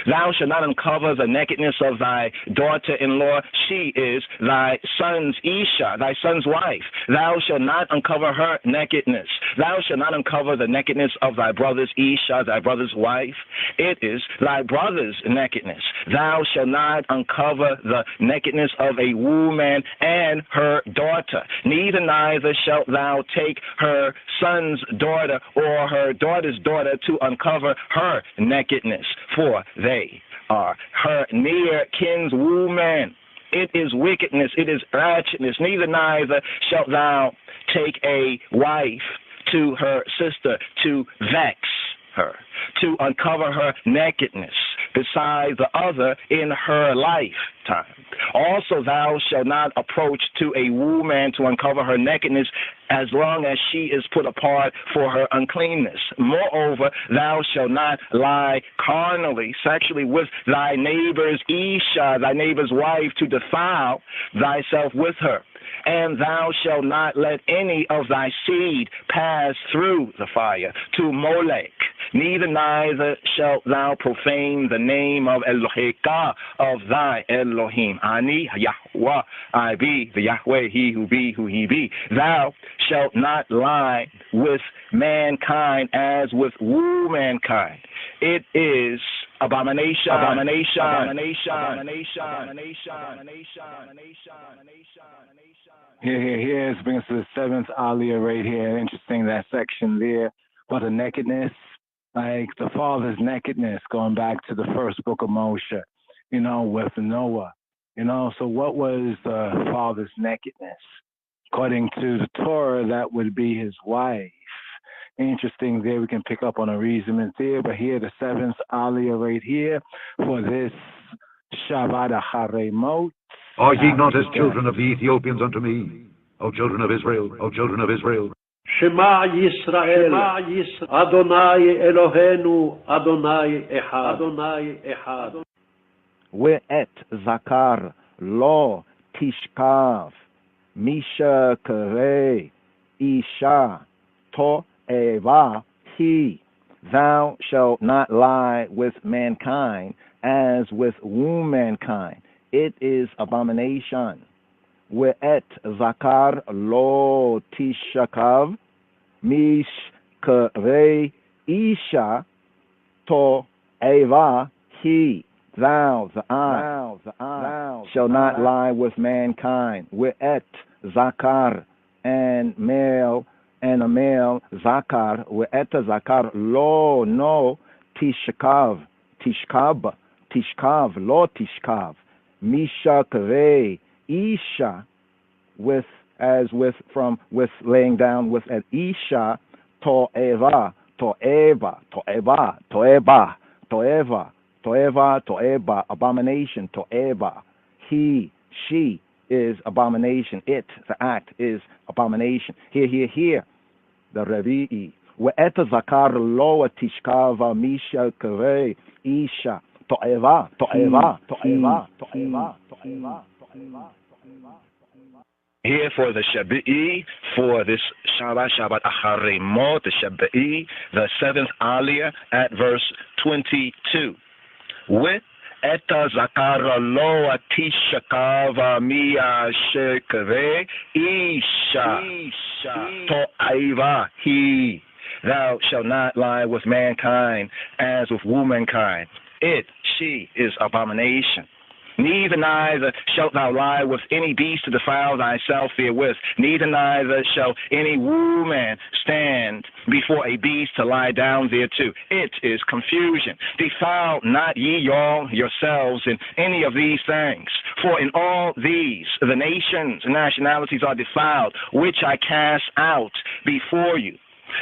Thou shalt not uncover the nakedness of thy daughter-in-law. She is thy son's Isha, thy son's wife. Thou shalt not uncover her nakedness. Thou shalt not uncover the nakedness of thy brother's Isha, thy brother's wife. It is thy brother's nakedness. Thou shalt not uncover the nakedness of a woman and her daughter. Neither shalt thou take her son's daughter or her daughter's daughter to uncover her nakedness, for they are her near kinswoman. It is wickedness, it is ratchetness. Neither shalt thou take a wife to her sister to vex her, to uncover her nakedness, beside the other in her lifetime. Also, thou shalt not approach to a woman to uncover her nakedness as long as she is put apart for her uncleanness. Moreover, thou shalt not lie carnally, sexually with thy neighbor's Isha, thy neighbor's wife, to defile thyself with her. And thou shalt not let any of thy seed pass through the fire to Molech. Neither shalt thou profane the name of Eloheka, of thy Elohim. Ani Yahweh, I be the Yahweh, he who be who he be. Thou shalt not lie with mankind as with womankind. It is abomination, abomination, abomination, abomination, abomination, abomination, abomination. Here. It brings us to the seventh aliyah right here. Interesting, that section there. About the nakedness, like the father's nakedness, going back to the first book of Moshe, with Noah. So what was the father's nakedness? According to the Torah, that would be his wife. Interesting there, we can pick up on a reason there, but here the seventh aliyah right here for this Shabbat Achariimot. Are ye not as children of the Ethiopians unto me, O children of Israel, O children of Israel? Shema Yisrael, Adonai Eloheinu, Adonai Echad, Adonai Echad. Ve'et zakar lo tishkav, misha kere isha to eva he. Thou shalt not lie with mankind as with womankind. It is abomination. Ve'et zakar lo tishkav, mishkare isha to eva he. Thou shall not lie with mankind. Ve'et zakar, and male and a male zakar. Ve'et zakar lo no tishkav, tishkav lo tishkav. Misha kare isha, with laying down with an isha, toeva, abomination, toeva. He, she is abomination. It, the act, is abomination. Here. The Revi'i. Ve'et zakar lo tishkava misha kare isha. To'eva. Here for the Shabi'i, for this Shabbat Achariimot, the Shabi'i, the seventh aliyah at verse 22. With Eta zakara lo atishakava miya shekare isha to'aiva he. Thou shalt not lie with mankind as with womankind. It, she, is abomination. Neither shalt thou lie with any beast to defile thyself therewith. Neither shall any woman stand before a beast to lie down thereto. It is confusion. Defile not ye all yourselves in any of these things. For in all these the nations and nationalities are defiled, which I cast out before you.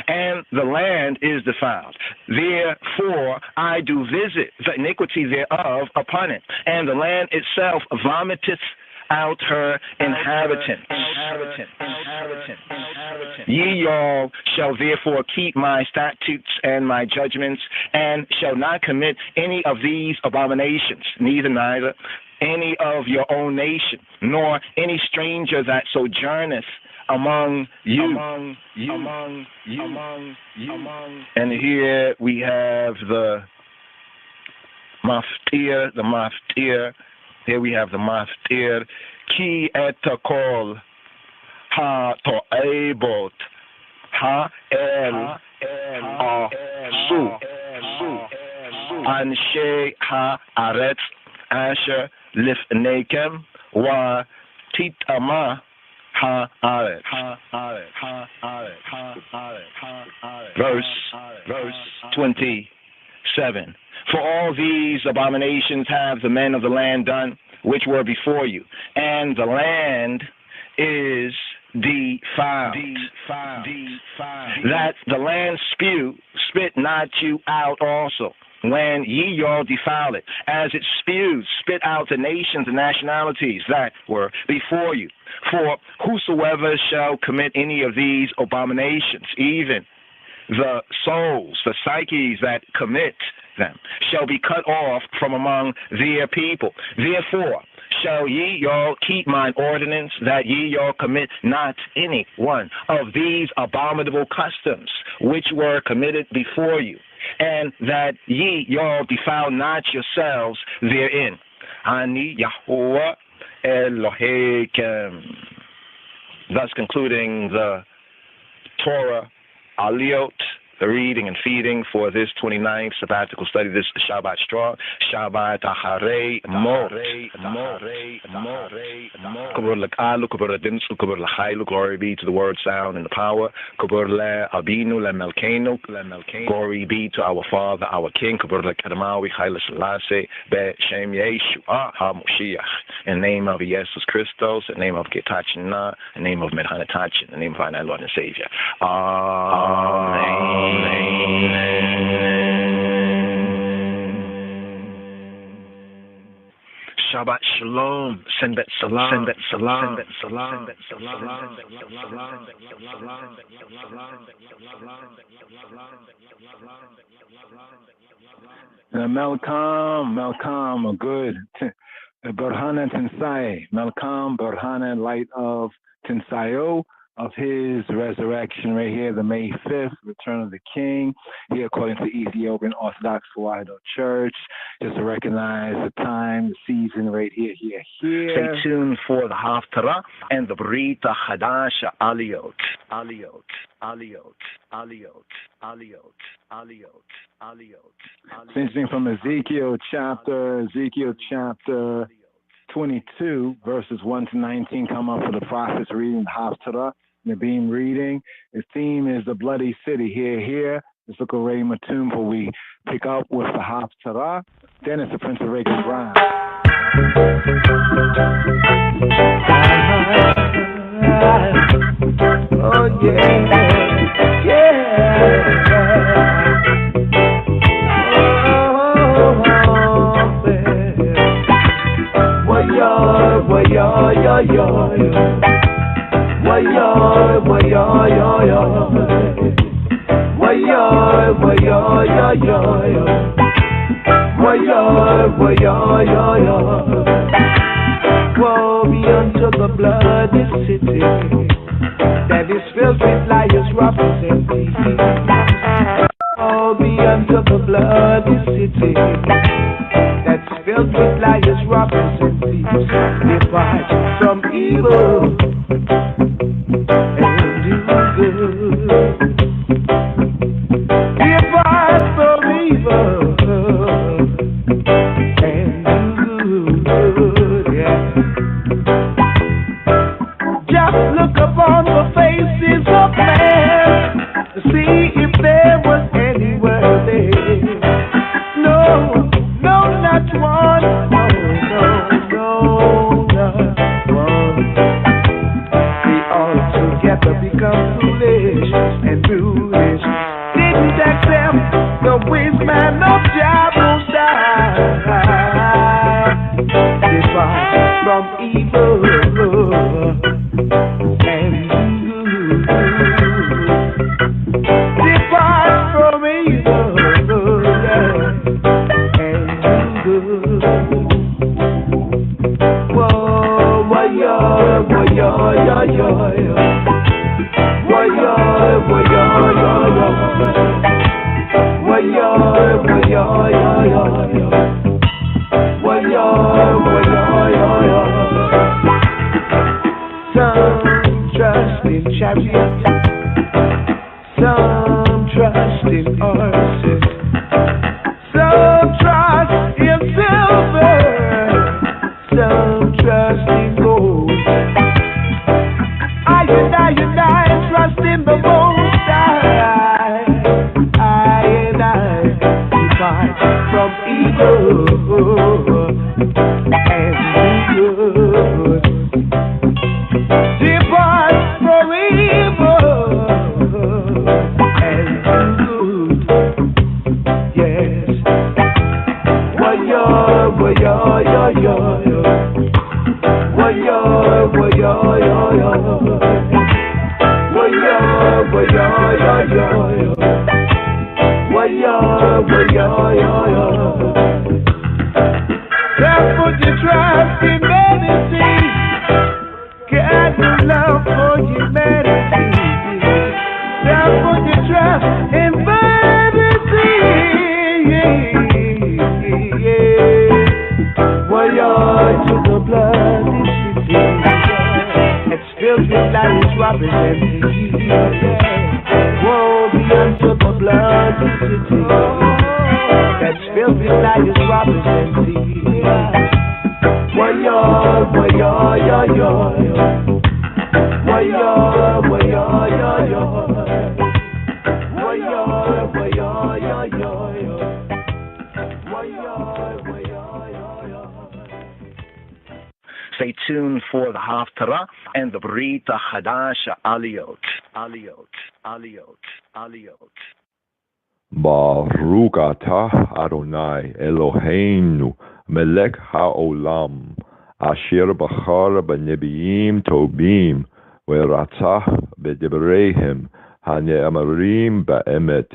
And the land is defiled. Therefore I do visit the iniquity thereof upon it, and the land itself vomiteth out her inhabitants. Ye all shall therefore keep my statutes and my judgments, and shall not commit any of these abominations, neither any of your own nation, nor any stranger that sojourneth among you. And here we have the Maftir, the Maftir. Here we have the Maftir. Ki etakol ha to'ebot ha el su anshe ha aretz asher lifnekem wa titama ha aretz. Verse 27. For all these abominations have the men of the land done, which were before you, and the land is defiled. That the land spit not you out also, when ye all defile it, as it spewed, spit out the nations and nationalities that were before you. For whosoever shall commit any of these abominations, even the souls, the psyches that commit them, shall be cut off from among their people. Therefore shall ye all keep mine ordinance, that ye all commit not any one of these abominable customs which were committed before you, and that ye all defile not yourselves therein. Ani Yahuwah Elohim. Thus concluding the Torah Aliyot, the reading and feeding for this 29th sabbatical study, this Shabbat strong, Shabbat Ahare-mot. Kubur l'kalu, kubur l'dimsu, kubur l'chaylu, glory be to the word, sound, and the power. Kubur le'abinu, le'melkenu, glory be to our Father, our King. Kubur le'kedamawi, Haile Selassie, Be'Shem Yeshua HaMoshiach. In the name of Jesus Christos, in the name of Getachina, in the name of Medhanatachin, in the name of our Lord and Savior. Amen. Shabbat Shalom. Send salam. Send salam. Send salam. Malcolm, a good Burhana Tensai. Malcolm Burhana, light of Tensayo, of his resurrection right here, the May 5th, return of the King, here according to Ethiopian Orthodox Tewahedo Church, just to recognize the time, the season right here. Stay tuned for the Haftarah and the Brita Hadasha Aliyot. Finishing from Ezekiel chapter 22, verses 1 to 19, come up for the prophets reading the Haftarah. Nabeem reading. His theme is the bloody city. Here. Let's look at Ray Matum before we pick up with the Haftarah. Then it's the Prince of Reagan's Rhyme. Oh yeah. Woe be unto the bloody city that is filled with liars, robbers, and thieves. Woe be unto the bloody city that's filled with liars, robbers, and thieves. Depart from evil and do good. Depart from evil and do good. Yeah. Just look upon the faces of man to see if there was anywhere there. No, not one. No, not one. We all together become foolish and foolish. Didn't accept the wisdom of Jehovah. Depart from evil and good. Depart from evil and good. Whoa, yeah. Some trust in chariots, some trust in horses, some trust in silver, some trust in gold. I trust in the Most High. I depart from evil and do good. Depart from evil and do good. Yes. Wa-yo, wa-yo, yo-yo. Wa-yo, wa-yo, yo-yo. Wa-yo, wa-yo, yo-yo. Wa-yo, wa-yo, yo-yo. Don't put your trust in medicine. Get the love for humanity. Don't put your trust in medicine. Wa-yo, to the bloody city. It's filled with lies, robbers, and thieves. Woe be unto the bloody city. That's filled with liars, robbers, and thieves. Wa-yo, wa-yo, yo-yo. Wa-yo, wa-yo, yo-yo. Wa-yo, wa-yo, yo-yo. Wa-yo, wa-yo, yo-yo. Stay tuned for the Haftarah and the Brita Hadasha Aliyot. Baruch atah Adonai Eloheinu melech haolam asher bachar b'nebiim tobim v'ratzah b'debreihem hane'amarim ba'emet.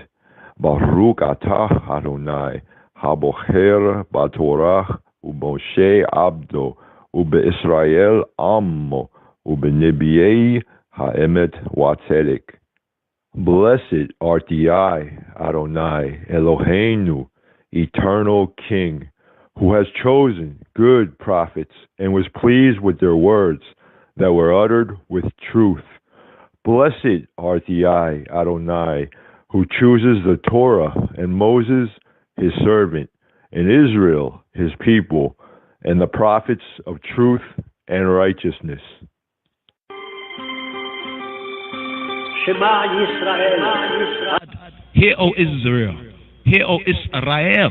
Baruch atah Adonai habocher b'torah u'Moshe abdo u'be'Israel ammo u'b'nebiei ha'emet wa'tzedek. Blessed art I, Adonai, Eloheinu, eternal King, who has chosen good prophets and was pleased with their words that were uttered with truth. Blessed art I, Adonai, who chooses the Torah and Moses, his servant, and Israel, his people, and the prophets of truth and righteousness. Shema Yisrael. Hear, O Israel. Hear, O Israel.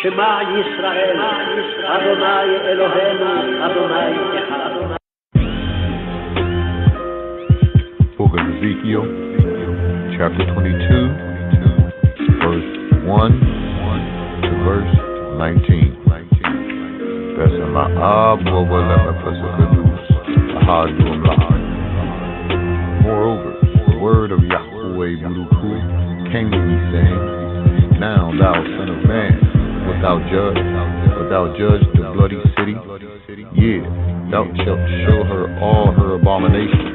Shema Yisrael. Adonai Eloheinu, Adonai Echad. Book of Ezekiel, chapter 22, verse 1 to verse 19. Moreover, the word of Yahweh Baruch came to me, saying, Now, thou son of man, wilt thou judge the bloody city? Yea, thou shalt show her all her abominations.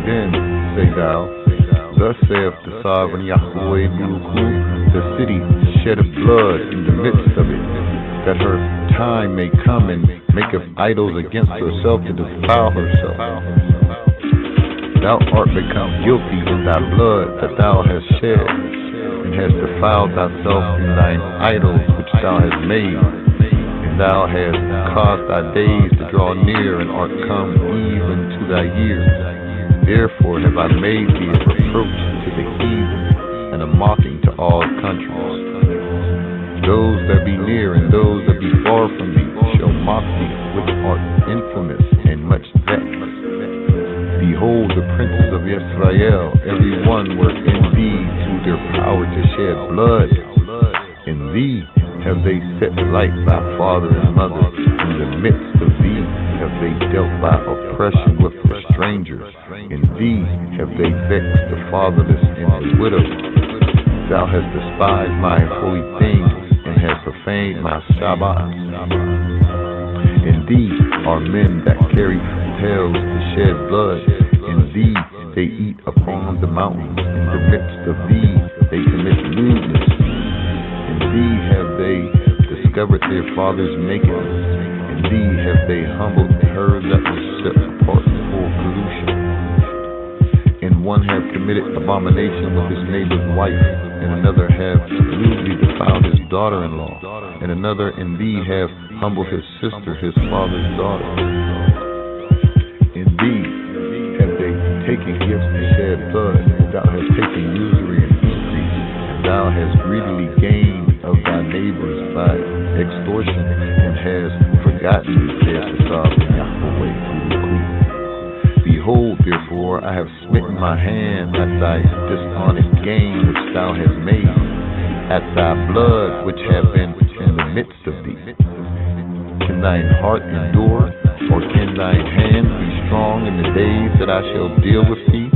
Then say thou, Thus saith the sovereign Yahweh Baruch, the city sheddeth blood in the midst of it, that her time may come and maketh idols against herself to defile herself. Thou art become guilty in thy blood that thou hast shed, and hast defiled thyself in thine idols which thou hast made, and thou hast caused thy days to draw near, and art come even to thy years. Therefore have I made thee a reproach to the heathen, and a mocking to all countries. Those that be near and those that be far from thee shall mock thee, which art infamous and much vexed. Behold, the princes of Israel, every one were indeed to their power to shed blood. In thee have they set light by father and mother. In the midst of thee have they dealt by oppression with the strangers. In thee have they vexed the fatherless and the widow. Thou hast despised my holy things, and hast profaned my Shabbat. In thee are men that carry tails to shed blood. In thee they eat upon the mountains. In the midst of thee they commit lewdness. In thee have they discovered their father's nakedness. In thee have they humbled her that was set apart for pollution. And one have committed abomination with his neighbor's wife, and another have lewdly defiled his daughter-in-law, and another in thee have humbled his sister, his father's daughter. In thee have they taken gifts and shed blood, and thou hast taken usury and increase, and thou hast greedily gained of thy neighbors by extortion, and hast forgotten their sovereign Yahweh. Behold, therefore, I have smitten my hand at thy dishonest gain which thou hast made, at thy blood which have been in the midst of thee. Can thine heart endure, or can thine hand be strong in the days that I shall deal with thee?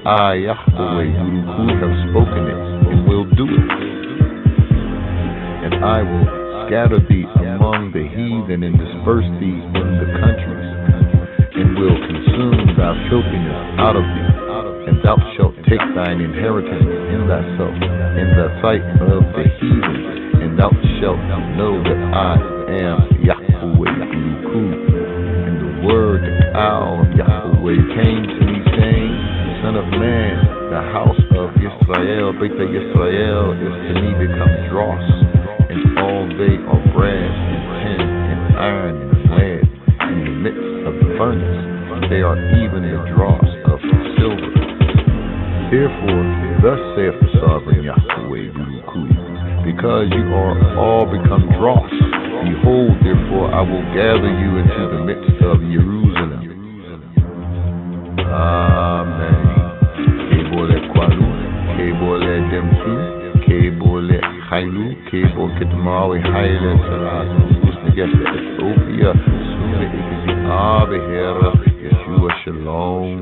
I, Yahweh, who have spoken it, and will do it. And I will scatter thee among the heathen, and disperse thee in the countries, and will consume thy filthiness out of thee, and thou shalt take thine inheritance in thyself, in the sight of the heathen, and thou shalt know that I am Yahweh. And the word of Yahweh came to me, saying, Son of man, the house of Israel, Beit Yisrael, is to me become dross, and all they are brass and tin and iron and lead in the midst of the furnace. They are even the dross of silver. Therefore, thus saith the sovereign Yahweh, because you are all become dross, behold, therefore, I will gather you into the midst of Jerusalem. Amen. Kebole kwalu, kebole demtu, kebole khailu, kebole kitmawi haile salatu, usnegese Ethiopia, sune ikizi abehera, Yeshua shalom.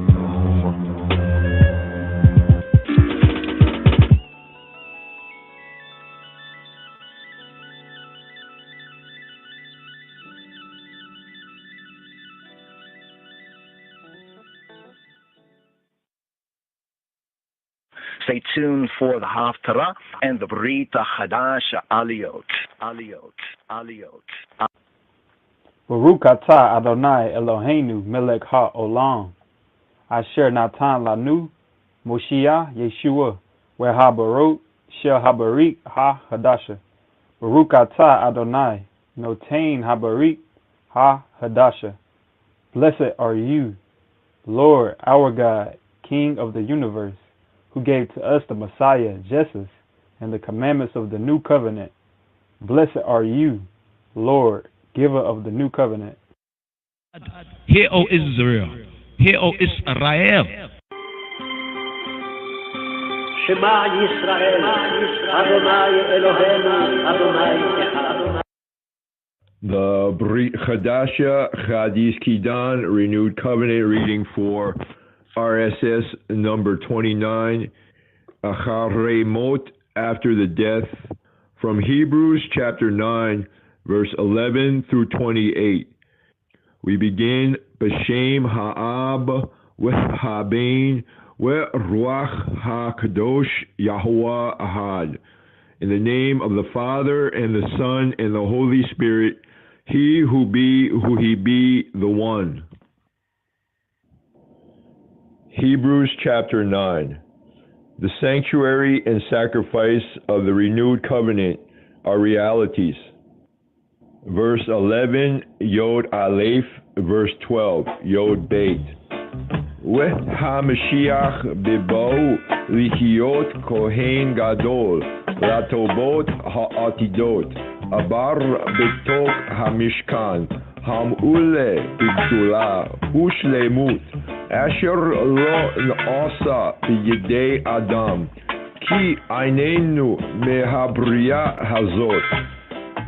Stay tuned for the Haftarah and the Brit Chadash Aliyot. Baruch atah Adonai Eloheinu melech ha'olam. Asher natan lanu Moshiach Yeshua ve'habarot shel habarit ha-hadasha. Baruch atah Adonai notain habarit ha-hadasha. Blessed are you, Lord, our God, King of the universe, who gave to us the Messiah, Jesus, and the commandments of the new covenant. Blessed are you, Lord, giver of the new covenant. Hear, O Israel. Hear, O Israel. Shema Yisrael, Adonai Eloheinu, Adonai Echad. The Brit Chadasha Chadis Kidan Renewed Covenant reading for RSS number 29, אחרימות, after the death, from Hebrews chapter 9, verse 11 through 28. We begin B'Shem Ha'ab V'Habein V'Ruach HaKadosh Yahuwah Ahad. In the name of the Father and the Son and the Holy Spirit, He who He be, the One. Hebrews chapter 9. The sanctuary and sacrifice of the renewed covenant are realities. Verse 11, Yod Aleph, verse 12, Yod Beit. HaMashiach beba'u lichiyot kohen gadol, latobot ha'atidot, abar betok hamishkan, hamule b'gdula, ushlemut, asher lo na'asa b'yedei adam, ki einenu mehabriya hazot,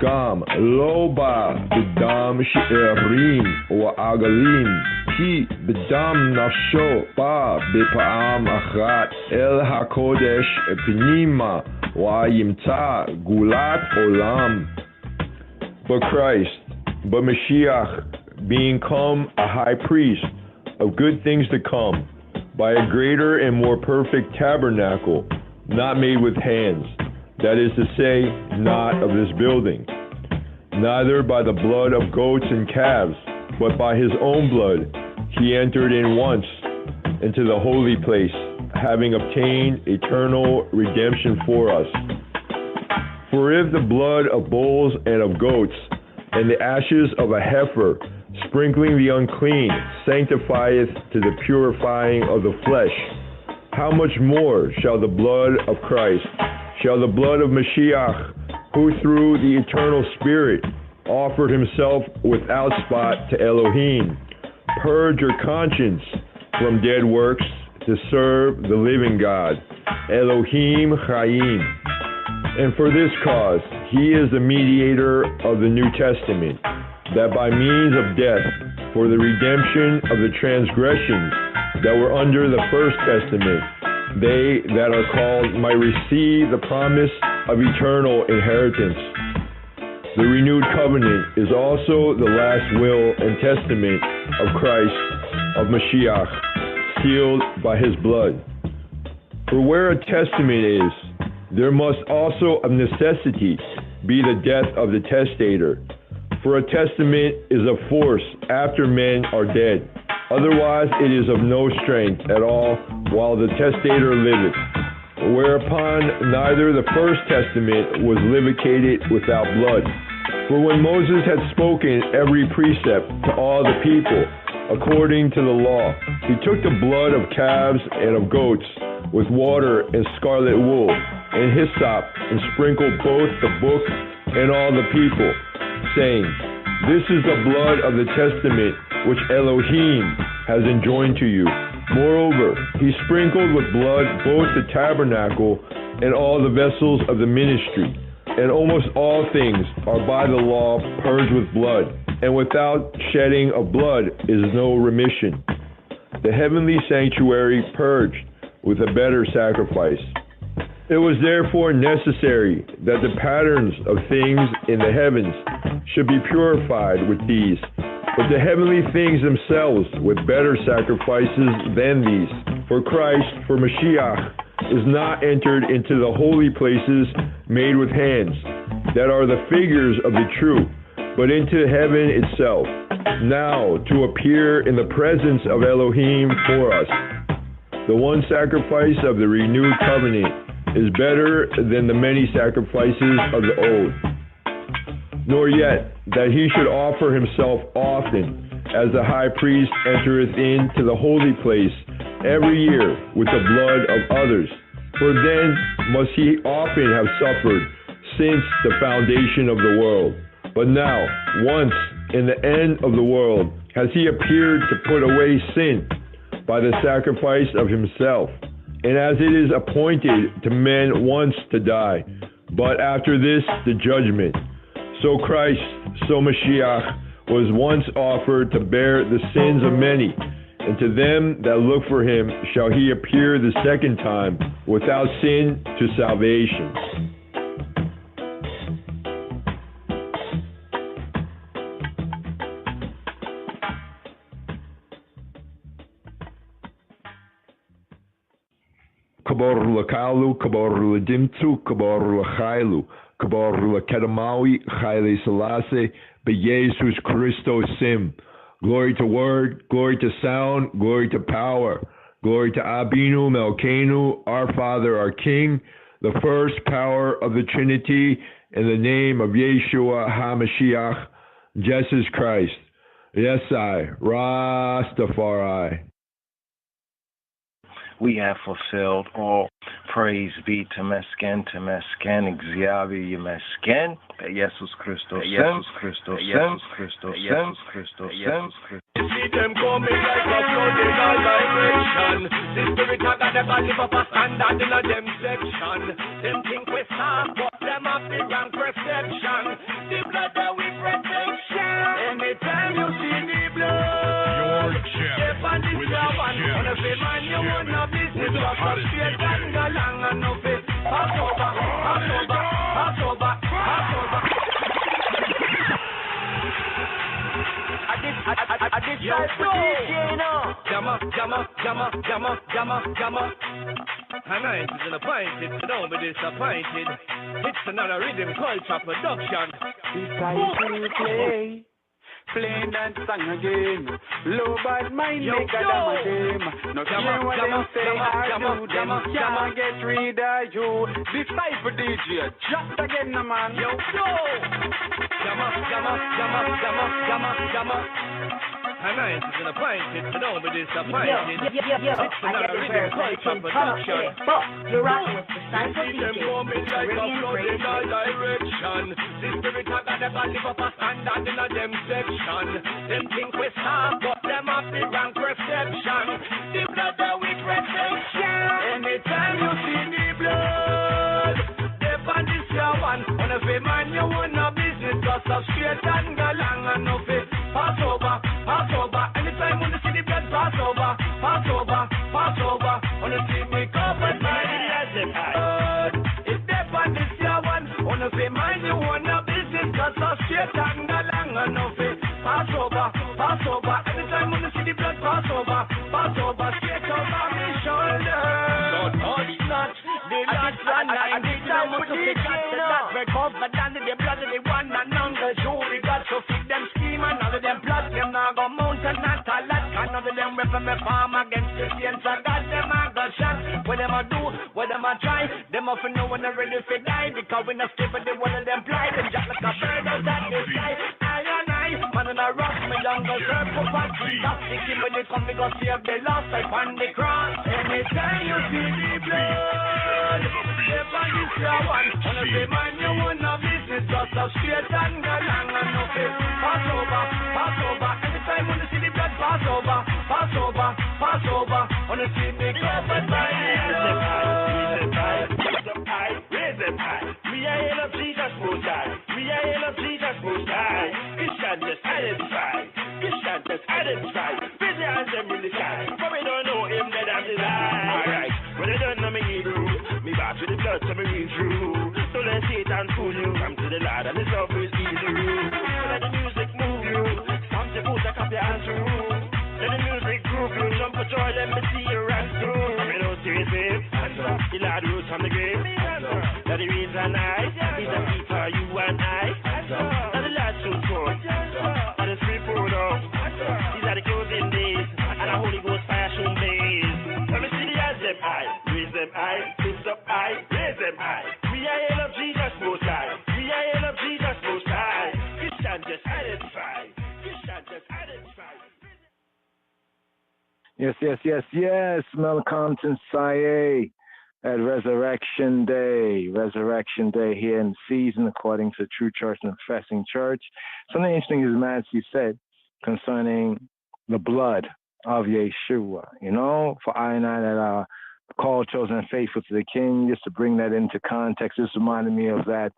gam lo ba b'dam she'erim u'agalim, ki b'dam nafsho ba b'pa'am achat el hakodesh pnima wa'yimta gulat olam. But Christ, but Mashiach, being come a high priest of good things to come, by a greater and more perfect tabernacle, not made with hands, that is to say, not of this building. Neither by the blood of goats and calves, but by his own blood he entered in once into the holy place, having obtained eternal redemption for us. For if the blood of bulls and of goats, and the ashes of a heifer, sprinkling the unclean, sanctifieth to the purifying of the flesh, how much more shall the blood of Christ, shall the blood of Mashiach, who through the eternal Spirit offered himself without spot to Elohim, purge your conscience from dead works to serve the living God, Elohim Chaim. And for this cause, he is the mediator of the New Testament, that by means of death, for the redemption of the transgressions that were under the first testament, they that are called might receive the promise of eternal inheritance. The renewed covenant is also the last will and testament of Christ, of Mashiach, sealed by his blood. For where a testament is, there must also of necessity be the death of the testator. For a testament is of force after men are dead. Otherwise it is of no strength at all while the testator liveth. Whereupon neither the first testament was livicated without blood. For when Moses had spoken every precept to all the people according to the law, he took the blood of calves and of goats with water and scarlet wool and hyssop, and sprinkled both the book and all the people, saying, This is the blood of the testament which Elohim has enjoined to you. Moreover, he sprinkled with blood both the tabernacle and all the vessels of the ministry. And almost all things are by the law purged with blood, and without shedding of blood is no remission. The heavenly sanctuary purged with a better sacrifice. It was therefore necessary that the patterns of things in the heavens should be purified with these, but the heavenly things themselves with better sacrifices than these. For Christ, for Mashiach, is not entered into the holy places made with hands, that are the figures of the true, but into heaven itself, now to appear in the presence of Elohim for us. The one sacrifice of the renewed covenant is better than the many sacrifices of the old. Nor yet that he should offer himself often, as the high priest entereth into the holy place every year with the blood of others. For then must he often have suffered since the foundation of the world. But now, once in the end of the world, has he appeared to put away sin by the sacrifice of himself. And as it is appointed to men once to die, but after this the judgment, so Christ, so Mashiach, was once offered to bear the sins of many, and to them that look for him shall he appear the second time without sin to salvation. Kabor lakalu, kabor ladimtu, kabor lachailu, kabor lakedamawi, chayle selassie, beyesus Christos sim. Glory to word, glory to sound, glory to power, glory to Abinu Melkenu, our Father, our King, the first power of the Trinity, in the name of Yeshua HaMashiach, Jesus Christ. Yes, I, Rastafari. We have fulfilled all. Praise be to Mesken, Xavier Mesken, Jesus Christos, Jesus Christos, Jesus Christos, Jesus Christos, Jesus Christos. See them coming like a flood in all direction. The spirit of God never live up a standard in a them section. Them think we start, but them have the wrong perception. The blood that we protection. Anytime you see the blood, step on the job and on a man you want no business. Walk up straight and go long and no fit. Pass over, pass over, pass over, pass over. I did try to you know. Jammer. Anointed and appointed, so don't be disappointed. It's another rhythm culture production. It's time to play. Play that song again. Low bad mind make a damn a them. No care what them say or do, them can't get rid of you. Disciple DJ, just again, no man. Yo, Gamma. Anointed and appointed, so don't be disappointed. It's another rhythm culture production. You're rocking with Disciple DJ. Them coming like a flood in all direction. The spirit of God never live up a standard in a them section. Them think we soft, but them have the wrong perception. The blood that with reception. Anytime you see the blood, they find this your one. Wanna be man, you want no business, cause of straight and galang and no fit. Pass over. Anytime when you see the blood, pass over. Wanna see me covered by the blood. If they find this your one, wanna be man, you want no business, cause of straight and galang and no fit. Pass over. Anytime when you see the blood, pass over. Straight over my shoulder. Don't touch not the last one. I did not want to be got to that red cover down to the blood of the one and none. The jury got to feed them scheme and all of them blood. Them now go mountain not a lot. None of them weapon me farm against Christians. I got them I got shot. What them I do, what them I try. Them often know when they're ready to die. Because when I skip it, they one of them fly. Them just like a bird out at the sky. Man and I rock me younger circle but stop thinking when they come because save the lost life on the cross. Anytime you see the blood, step on this your one. Wanna say man you want no business, just up straight and go long and no fit. Pass over. Anytime when you see the blood, pass over. Wanna see me covered by the blood. Raise them high. We are in of Jesus Most High. Christian just identify. Busy hands them in the sky. But we don't know him dead as he died. Alright, when they don't know me Hebrew, me back to the blood so me read through. So let Satan fool you. Come to the Lord and his love will see the rule. So let the music move you. Some to put a copy and through. Let the music groove you. Jump for joy, let me see you run through. We don't see it, babe. The Lord rose from the grave. That the reason I is a key for you and I. Now the Lord soon forth. And the Spirit poured out. These are the closing days. And the Holy Ghost fire soon blaze. Let me see the hands them high. Raise them high. Lift up high. Raise them high. We are in of Jesus Most High. Christian just identify. Yes. Melcompton Saye at Resurrection Day here in season, according to True Church and Confessing Church. Something interesting is Matthew said concerning the blood of Yeshua. You know, for I and I that are called, chosen, and faithful to the King, just to bring that into context, this reminded me of that,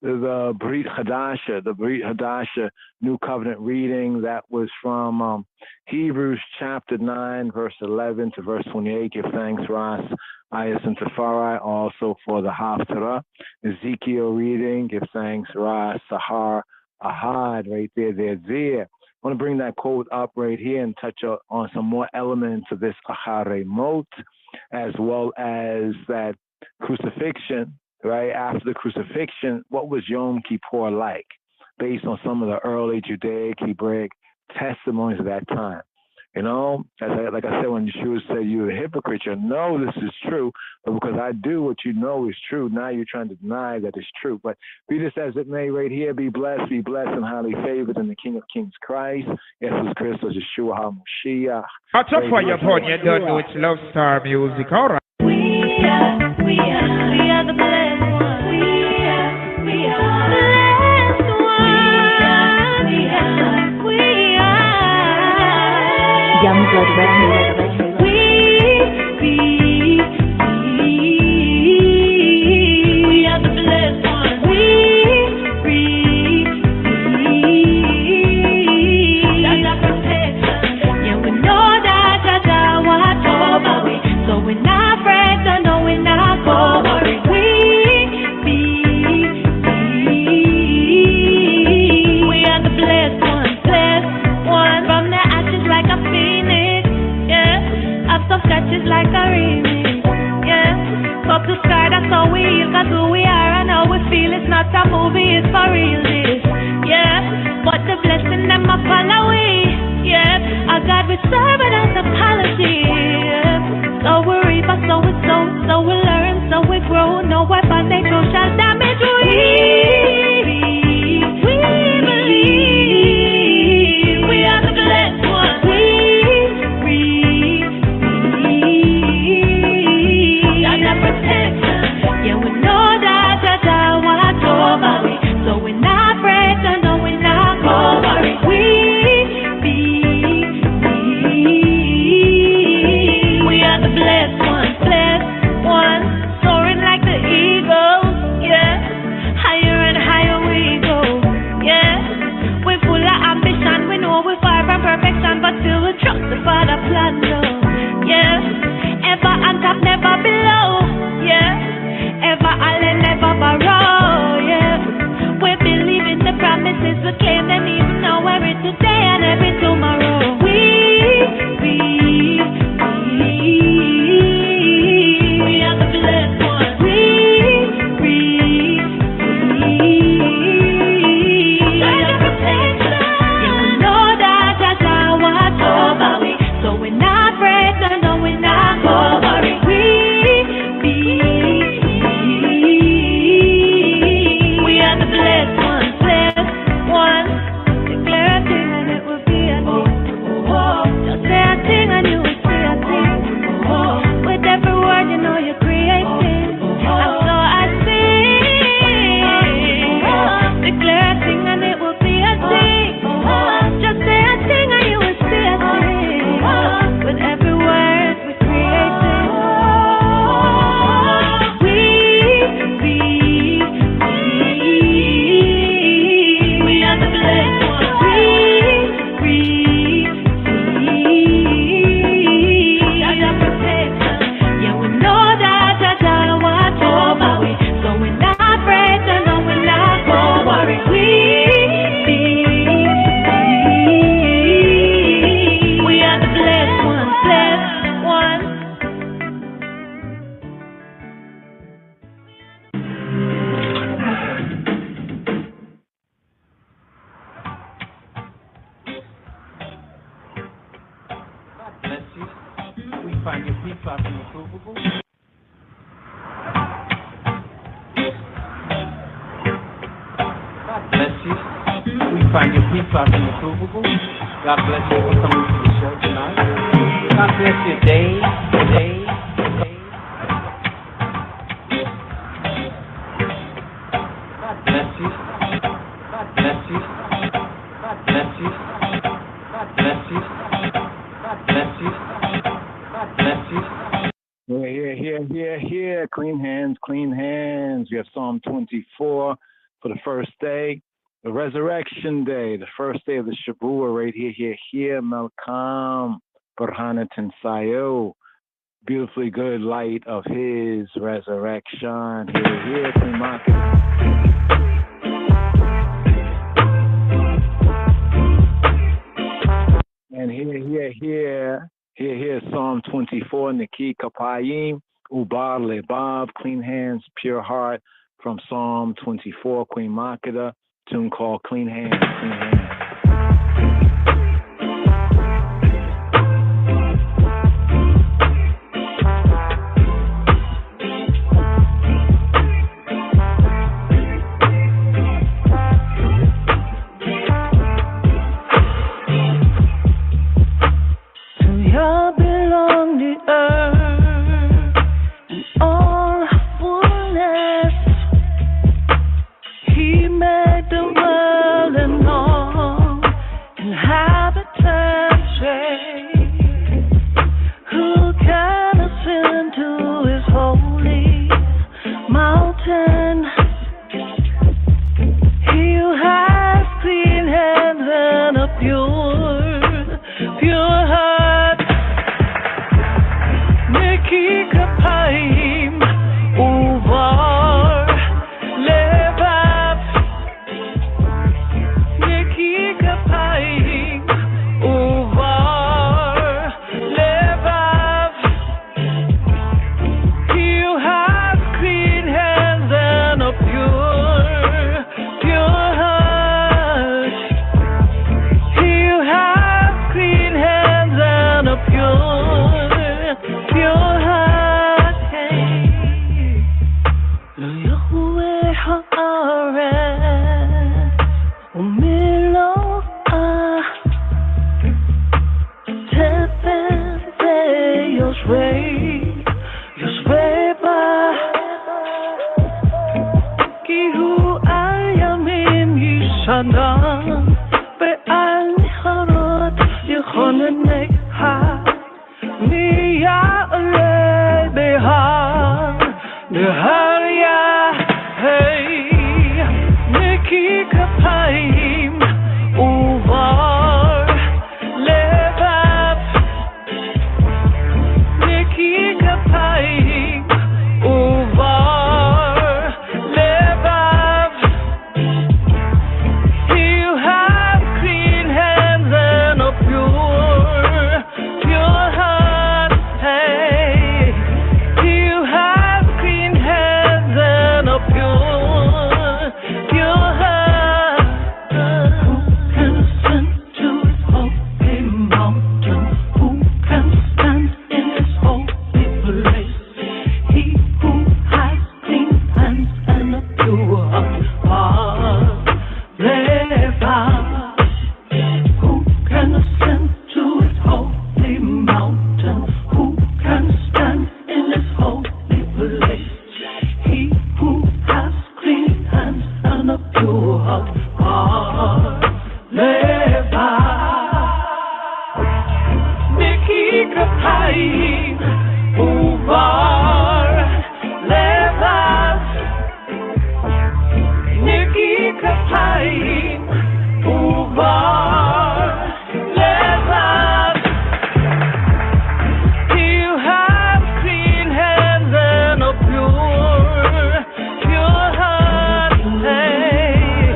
the Brit Hadasha New Covenant reading that was from Hebrews chapter 9, verse 11 to verse 28. Give thanks, Ras, Ayas, and Tafari, also for the Haftarah. Ezekiel reading, give thanks, Ras, Sahar, Ahad, right there. I want to bring that quote up right here and touch on some more elements of this Achariimot, as well as that crucifixion. Right after the crucifixion, what was Yom Kippur like, based on some of the early Judaic, Hebraic testimonies of that time? You know, like I said, when Yeshua said you're a hypocrite, you know this is true, but because I do what you know is true, now you're trying to deny that it's true. But be this as it may, right here, be blessed and highly favored in the King of Kings Christ, Jesus Christus, Yeshua HaMashiach. Watch out for your phone, you don't know it's Love Star Music, all right. We are the blessed ones. We are blessed ones. We are Youngblood Records. We are the blessed ones. That's our protection. Yeah, we know that Jaja watch over we, so we're not afraid to know we're not covered. We are the blessed ones from the ashes like a phoenix. Yeah. what a movie is for real this. Yeah, but the blessing them a follow we. Yeah, I got we serve it as a policy. Yeah. So we reap, so we sow, so we learn, so we grow. No weapon they throw shall damage we. We believe we are the blessed ones. We got that protection. Yeah, we know that Jah watch over we, so we're not afraid, so no, we're not gonna worry. We are the blessed ones, soaring like the eagle. Yeah, higher and higher we go. Yeah, we're full of ambition. We know we're far from perfection, but still we trust the Father plan. Yeah, ever on top, never below. Yeah, ever island, never borrow. Yeah, we believe in the promises we claim them, even though every today and every tomorrow. We are the blessed ones. We got the protection. Yeah, we know that Jah watch over we, so we're not afraid, no, we're not gonna worry. We are the blessed ones. Declare a thing and it will be a thing. Just say a thing and you will see a thing. With every word you know you're creating. And so I sing. Declare a thing and it will be a thing. Just say a thing and you will see a thing. With every word we're creating. We are the blessed ones. Got that protection. Yeah, we know that Jah watch over we, so we're not afraid, no, we're not gonna worry. We are the blessed ones, Bless you. We find your peace far from approvable. God bless you. We find your peace far from approvable. God bless you for coming to the show tonight. God bless your day. God bless you. God bless you. God bless you. God bless you. God bless you. God bless you. Here. Clean hands, clean hands. We have Psalm 24 for the first day, the resurrection day, the first day of the Shabua right here. Malcolm Burhanatan Sayo. Beautifully good light of his resurrection. Here, Clean Market. And here, Psalm 24, Niki Kapayim, Ubar Lebav, clean hands, pure heart, from Psalm 24, Queen Makeda, tune called Clean Hands, Clean Hands. Pure כפיים ובר לבב נקי כפיים ובר לבב You have clean hands and a pure heart hey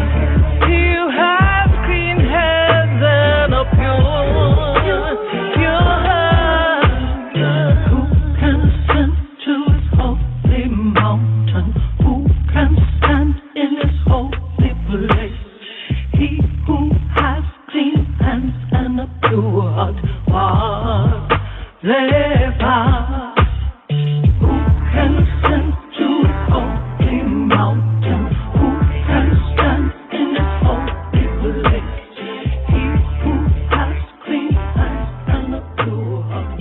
You have clean hands and a pure heart Who can ascend to his holy mountain Who can stand in his holy place He who has clean hands and a pure heart Leva Who can ascend to his holy mountain Who can stand in his holy place He who has clean hands and a pure heart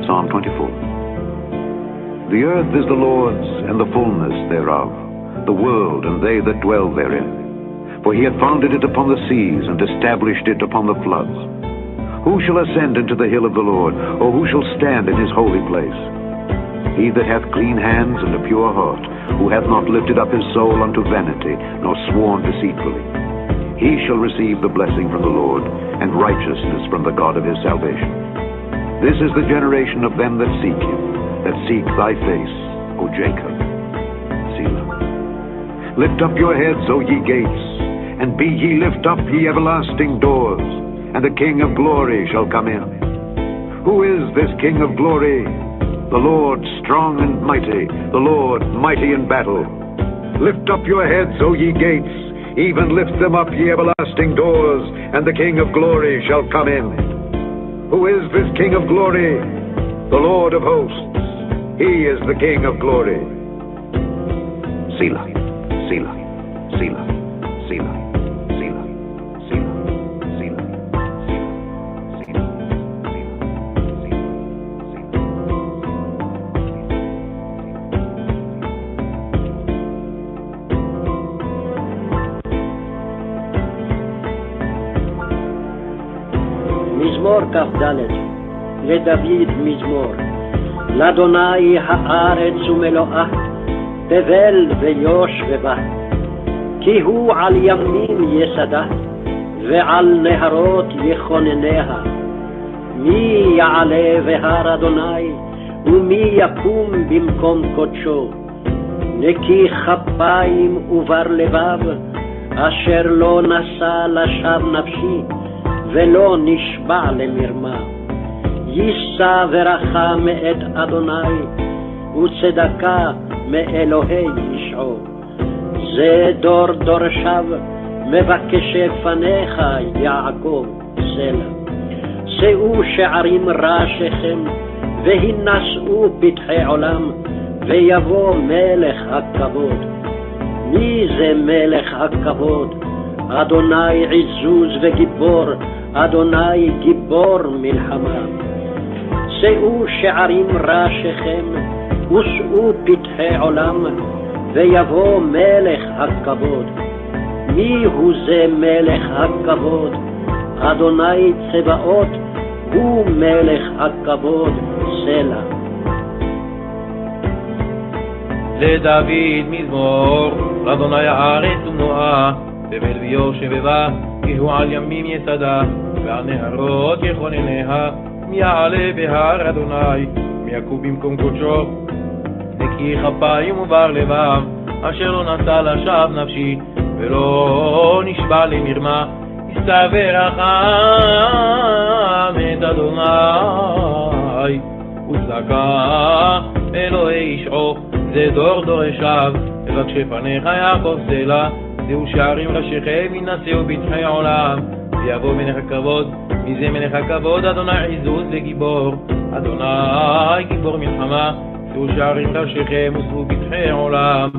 Psalm 24. The earth is the Lord's, and the fullness thereof, the world and they that dwell therein. For he hath founded it upon the seas, and established it upon the floods. Who shall ascend into the hill of the Lord, or who shall stand in his holy place? He that hath clean hands and a pure heart, who hath not lifted up his soul unto vanity, nor sworn deceitfully. He shall receive the blessing from the Lord, and righteousness from the God of his salvation. This is the generation of them that seek you, that seek thy face, O Jacob. Selah. Lift up your heads, O ye gates, and be ye lift up, ye everlasting doors, and the King of glory shall come in. Who is this King of glory? The Lord strong and mighty, the Lord mighty in battle. Lift up your heads, O ye gates, even lift them up, ye everlasting doors, and the King of glory shall come in. Who is this King of glory? The Lord of hosts. He is the King of glory. Selah, Selah, Selah, Selah, Selah, Selah, Selah, Selah, מזמור כ"ד לדוד מזמור לאדוני הארץ ומלואה תבל ויושבבה כי הוא על ימים יסדה ועל נהרות יכונניה מי יעלה בהר אדוני ומי יקום במקום קודשו נקי כפיים ובר לבב אשר לא נשא לשווא נפשי ולא נשבע למרמה יישא ורחם את אדוני וצדקה מאלוהי ישעו זה דור דורשיו מבקשי פניך יעקב סלע שאו שערים ראשיכם והינשאו פתחי עולם ויבוא מלך הכבוד מי זה מלך הכבוד? אדוני עזוז וגיבור אדוני גיבור מלחמה שאו שערים ראשיכם ושאו פתחי עולם ויבוא מלך הכבוד מי הוא זה מלך הכבוד? אדוני צבאות הוא מלך הכבוד סלע לדוד מזמור לאדוני הארץ ומלואה תבל ויושבבה כי הוא על ימים יסדה ועל נהרות יכונניה מי יעלה בהר אדוני מי יקום במקום קודשו נקי כפיים ובר לבב אשר לא נשא לשווא נפשי ולא נשבע למרמה יישא ורחם את אדוני וצדקה אלוהי ישעו זה דור דורשיו מבקשי פניך יעקב סלע זהו שערים ראשיכם ינשאו פתחי עולם ויבוא מלך הכבוד מי זה מלך הכבוד? אדוני עזוז וגיבור אדוני גיבור מלחמה זהו שערים ראשיכם ושאו פתחי עולם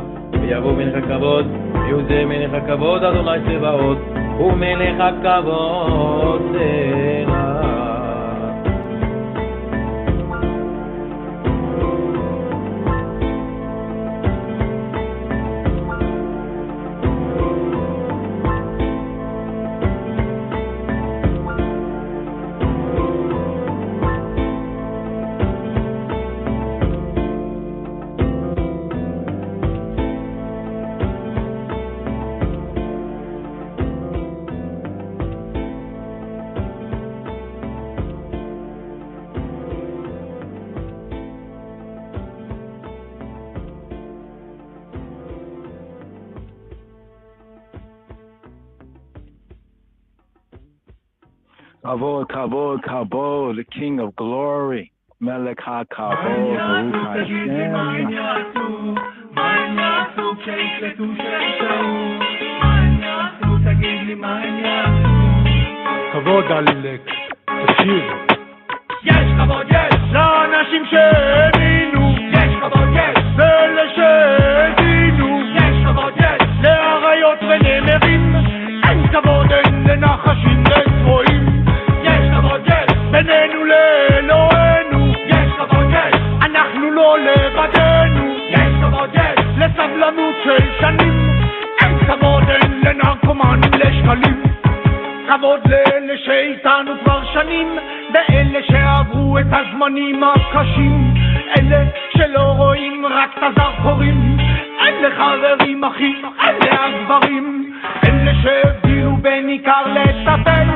ויבוא מלך הכבוד, ויודה מלך הכבוד, אדוני צבאות, ומלך הכבוד סלה. Kavod, Kavod, Kavod, the King of Glory. Melech HaKavod, Baruch Hashem. כבוד עלק, תשיר. יש כבוד, יש! לאנשים שהאמינו, יש כבוד, יש! ואלה שהאזינו, יש כבוד, יש! לאריות ונמרים, אין כבוד, אין לנחשים לצבועים, יש כבוד, יש! בינינו לאלוהינו, יש כבוד, יש! אנחנו לא לבדנו, יש כבוד, יש! לסבלנות של שנים, אין כבוד, אין לנרקומנים לשקלים, כבוד לאלה שאיתנו כבר שנים, ואלה שעברו את הזמנים הקשים, אלה שלא רואים רק את הזרקורים, אלה חברים אחי, אלה הגברים, אלה שהבדילו בין עיקר לטפל,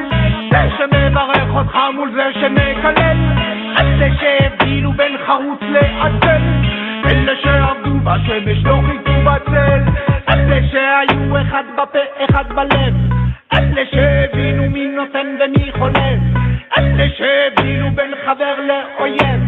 זה שמברך אותך מול זה שמקלל, אלה שהבדילו בין חרוץ לעצל, אלה שעבדו בשמש לא חיכו בצל, אלה שהיו אחד בפה אחד בלב, אלה שהבינו מי נותן ומי חולב, אלה שהבדילו בין חבר לאויב,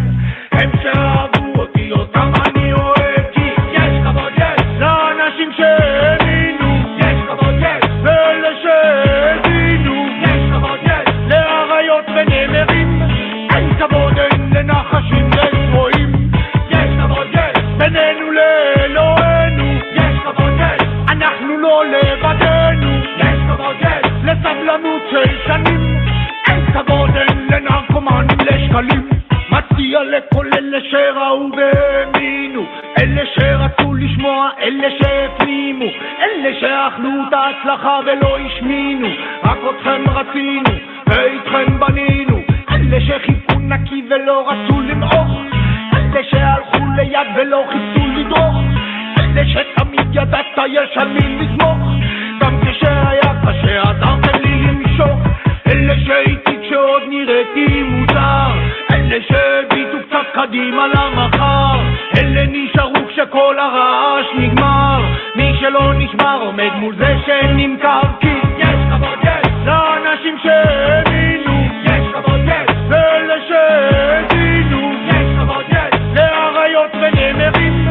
הם שאהבו אותי אותם אני אוהב, כי יש כבוד, יש! לאנשים שהאמינו, יש כבוד, יש! ואלה שהאזינו, יש כבוד, יש! לאריות ונמרים, אין כבוד, אין לנחשים לצבועים, יש כבוד, יש! בינינו לאלוהינו, יש כבוד, יש! אנחנו לא לבדנו, יש כבוד, יש! לסבלנות של שנים, אין כבוד, אין לנרקומנים לשקלים, מציע לכל אלה שראו והאמינו, אלה שרצו לשמוע, אלה שהפנימו, אלה שאכלו את ההצלחה ולא השמינו, רק אתכם רצינו ואיתכם בנינו, אלה שחיכו נקי ולא רצו למעוך, אלה שהלכו ליד ולא חיפשו לדרוך, אלה שתמיד ידעת יש על מי לסמוך, גם כשהיה קשה עזרתם לי למשוך, אלה שהייתי כשעוד נראיתי מוזר, אלה שהביטו קצת קדימה למחר, אלה נשארו כשכל הרעש נגמר, מי שלא נשבר עומד מול זה שנמכר, כי יש כבוד, יש! לאנשים שהאמינו, יש כבוד, יש! ואלה שהאזינו, יש כבוד, יש! לאריות ונמרים,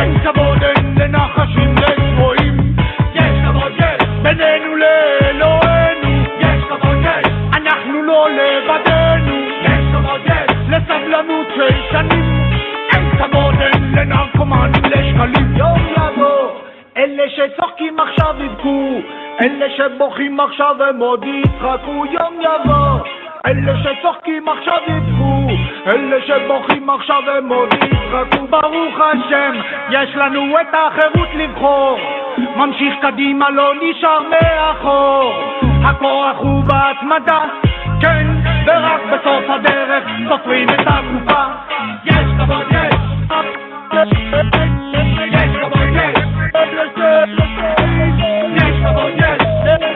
אין כבוד, אין לנחשים לצבועים, יש כבוד, יש! בינינו לאלוהינו, יש כבוד, יש! אנחנו לא לבדנו, יש כבוד, יש! לסבלנות של שנים, אין כבוד, אין לנרקומנים לשקלים, יום יבוא אלה שצוחקים עכשיו יבכו, אלה שבוכים עכשיו הם עוד יצחקו, יום יבוא אלה שצוחקים עכשיו יבכו, אלה שבוכים עכשיו הם עוד יצחקו, ברוך השם יש לנו את האחרות לבחור, ממשיך קדימה לא נשאר מאחור, הכוח הוא בהתמדה, כן, ורק בסוף הדרך סופרים את הקופה, יש כבוד, יש! יש כבוד, יש! יש כבוד, יש! יש כבוד, יש! יש כבוד, יש! יש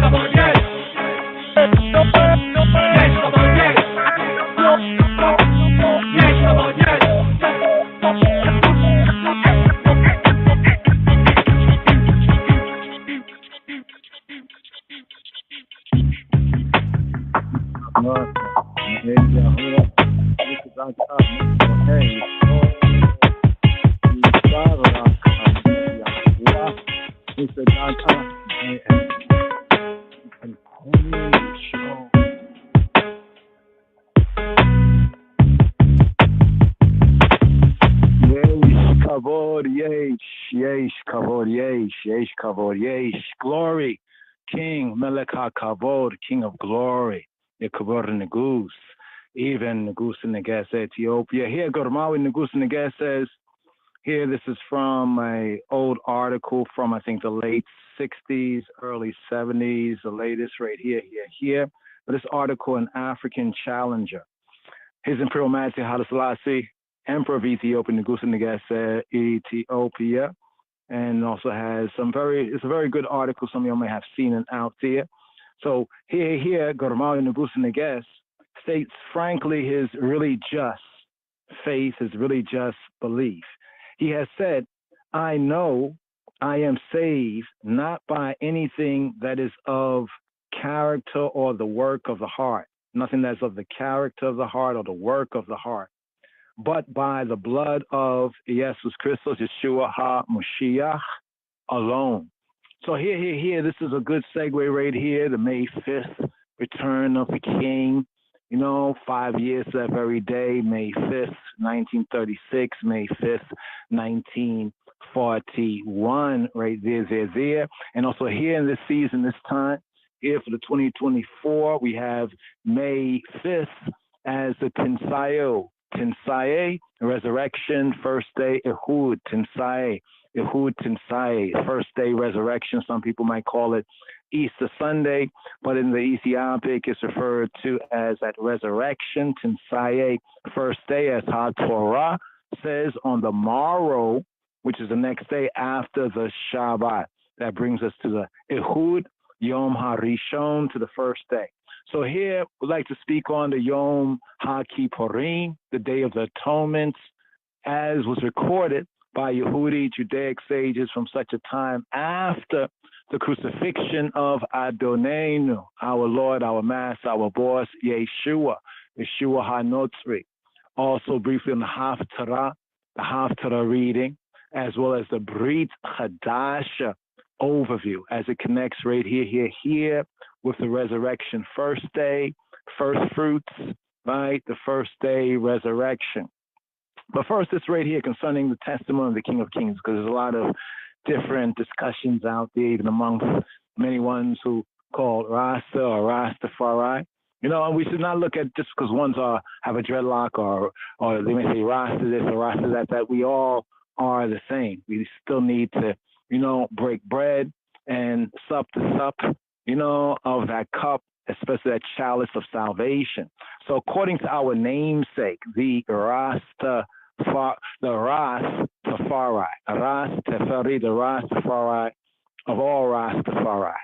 כבוד, יש! Glory, King, Melech HaKavod, King of Glory, the Kavod Negus, even Negus Neges Ethiopia. Here, Gormawi Negus Neges says, here, this is from an old article from, I think, the late 60s, early 70s, the latest right here. But this article in African Challenger. His Imperial Majesty Haile Selassie, Emperor of Ethiopia, Negus Neges Ethiopia, and also has it's a very good article. Some of you may have seen it out there. So here, Gormawi Negus Neges states frankly his really just faith, his really just belief. He has said, I know I am saved not by anything that is of character or the work of the heart, nothing that's of the character of the heart or the work of the heart, but by the blood of Jesus Christus, Yeshua HaMashiach alone. So here, this is a good segue right here, the May 5th return of the King. 5 years that very day, May 5th, 1936, May 5th, 1941, right there. And also here in this season, this time, here for the 2024, we have May 5th as the Tinsaye, resurrection, first day, Ehud, Tinsaye, first day resurrection. Some people might call it Easter Sunday, but in the Ethiopic, it's referred to as that resurrection, Tinsaye, first day, as HaTorah says on the morrow, which is the next day after the Shabbat. That brings us to the Ehud, Yom HaRishon, to the first day. So here, we'd like to speak on the Yom HaKippurim, the Day of the Atonement, as was recorded by Yehudi Judaic sages from such a time after the crucifixion of Adonenu, our Lord, our Master, our boss, Yeshua HaNotzri. Also briefly on the Haftarah reading, as well as the Brit Chadasha overview as it connects right here with the resurrection first day, first fruits, right? The first day resurrection. But first, it's right here concerning the testimony of the King of Kings, because there's a lot of different discussions out there, even among many ones who call Rasta or Rastafari. And we should not look at just because ones have a dreadlock or they may say Rasta this or Rasta that we all are the same. We still need to, break bread and sup the sup, of that cup, especially that chalice of salvation. So according to our namesake, the Rastafari, the Rastafari of all Rastafari.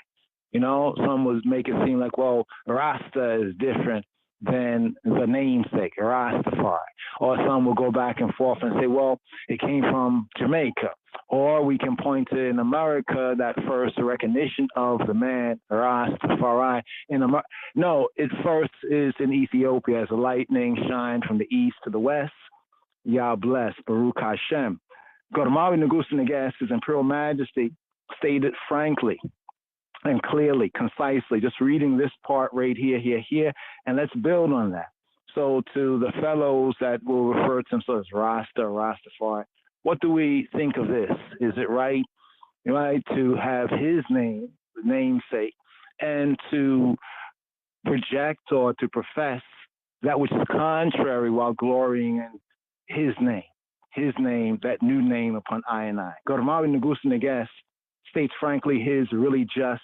Some would make it seem like, well, Rasta is different than the namesake, Rastafari. Or some will go back and forth and say, well, it came from Jamaica. Or we can point to in America that first recognition of the man Rastafari in America. No, it first is in Ethiopia as a lightning shine from the east to the west. Yah bless, Baruch Hashem. Gormawi Negus Neges, His Imperial Majesty, stated frankly and clearly, concisely, just reading this part right here, and let's build on that. So to the fellows that will refer to themselves as Rasta, Rastafari, what do we think of this? Is it right to have his name, the namesake, and to project or to profess that which is contrary while glorying in his name, that new name upon I and I? Gormawi Negus Neges states frankly his really just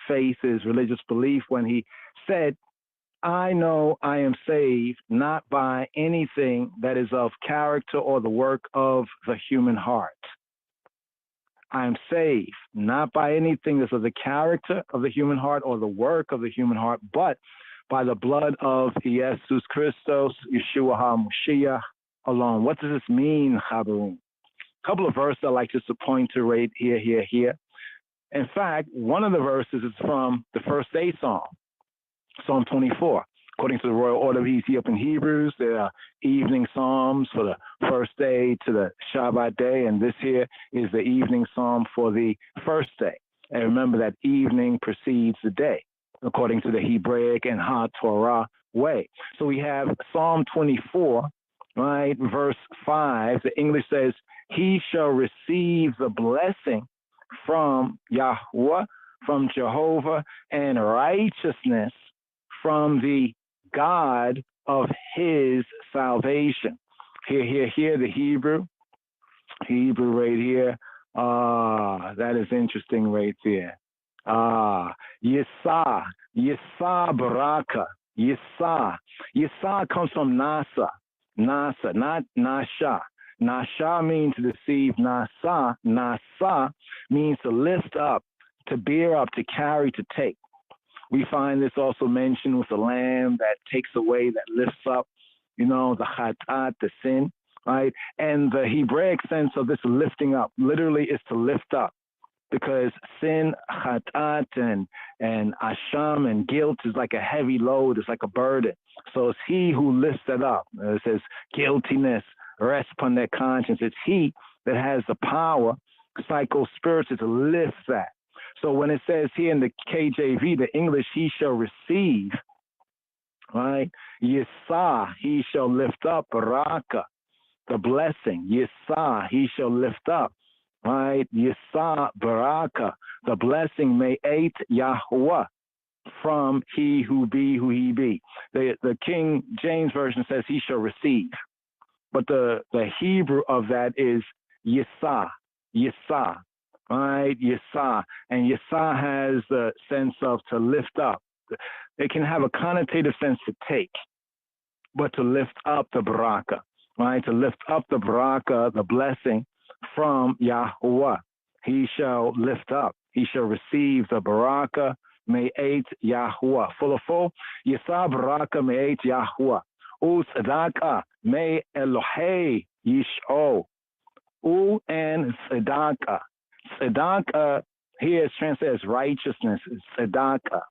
faith, his religious belief when he said, I know I am saved not by anything that is of character or the work of the human heart. I am saved not by anything that's of the character of the human heart or the work of the human heart, but by the blood of Jesus Christus, Yeshua HaMashiach alone. What does this mean, Chabarim? A couple of verses I'd like just to point to right here. In fact, one of the verses is from the first day Psalm, Psalm 24. According to the Royal Order of Ethiopian Hebrews, there are evening psalms for the first day to the Shabbat day, and this here is the evening psalm for the first day. And remember that evening precedes the day, according to the Hebraic and HaTorah way. So we have Psalm 24, right? Verse 5, the English says, he shall receive the blessing from Yahweh, from Jehovah, and righteousness from the God of his salvation. Here, the Hebrew right here. That is interesting right there. Yisah Baraka. Yisah comes from Nasa, not Nasha. Nasha means to deceive. Nasa means to lift up, to bear up, to carry, to take. We find this also mentioned with the lamb that takes away, that lifts up, the chatat, the sin, right? And the Hebraic sense of this lifting up literally is to lift up, because sin, chatat, and asham and guilt is like a heavy load. It's like a burden. So it's he who lifts it up. It says guiltiness rests upon their conscience. It's he that has the power, psycho-spiritual, to lift that. So when it says here in the KJV, the English, he shall receive, right? Yisah, he shall lift up, baraka, the blessing. Yisah, he shall lift up, right? Yisah, baraka, the blessing, may ate Yahweh, from he who be who he be. The King James Version says he shall receive. But the Hebrew of that is Yisah, right? Yisah. And Yisah has the sense of to lift up. It can have a connotative sense to take, but to lift up the baraka, right? To lift up the baraka, the blessing from Yahweh. He shall lift up. He shall receive the baraka, me'et Yahweh. Full. Yisah baraka me'et Yahweh. U'tzedakah me Elohei yish'o. U and tzedakah. Tzedakah here is translated as righteousness. Tzedakah,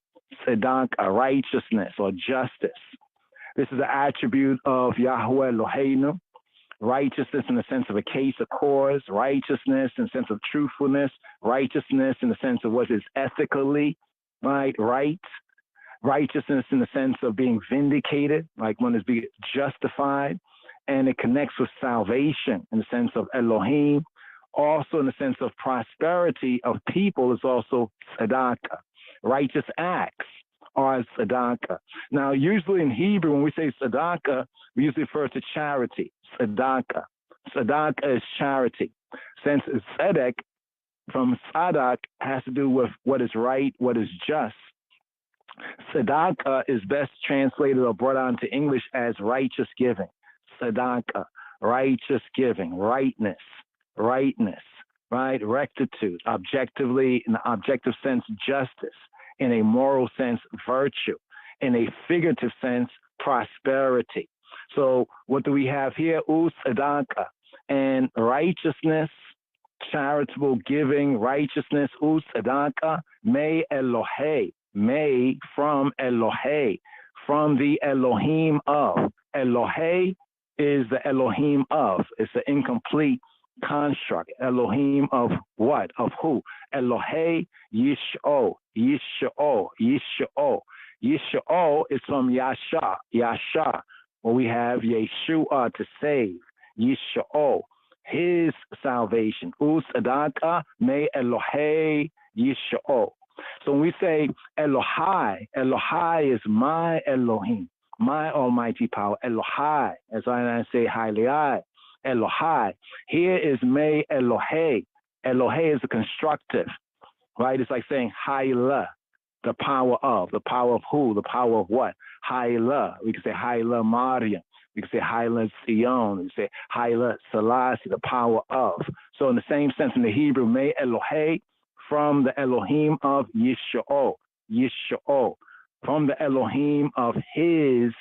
righteousness or justice. This is an attribute of Yahweh Eloheinu. Righteousness in the sense of a case, a cause. Righteousness in the sense of truthfulness. Righteousness in the sense of what is ethically right. Righteousness in the sense of being vindicated, like one is being justified. And it connects with salvation in the sense of Elohim. Also in the sense of prosperity of people is also tzedakah. Righteous acts are tzedakah. Now, usually in Hebrew, when we say tzedakah, we usually refer to charity. Tzedakah. Tzedakah is charity. Since tzedek from tzadak has to do with what is right, what is just. Tzedakah is best translated or brought on to English as righteous giving. Tzedakah, righteous giving, rightness, right? Rectitude, objectively, in the objective sense, justice, in a moral sense, virtue, in a figurative sense, prosperity. So what do we have here? Tzedakah, and righteousness, charitable giving, righteousness, tzedakah, me Elohei, me from Elohei, from the Elohim of. Elohei is the Elohim of. It's an incomplete construct. Elohim of what? Of who? Elohei Yish'o. Yish'o is from Yasha. Well, we have Yeshua, to save. Yish'o, his salvation. Tzedakah me Elohei Yish'o. So when we say Elohai is my Elohim, my almighty power. Elohai, as I say, Highliai. Elohai. Here is me Elohei. Elohei is a constructive, right? It's like saying Haila, the power of. The power of who? The power of what? Haila. We can say Haila Mariam. We can say Haila Zion. We can say Haila Selassie, the power of. So in the same sense, in the Hebrew, me Elohei, from the Elohim of Yish'o. From the Elohim of his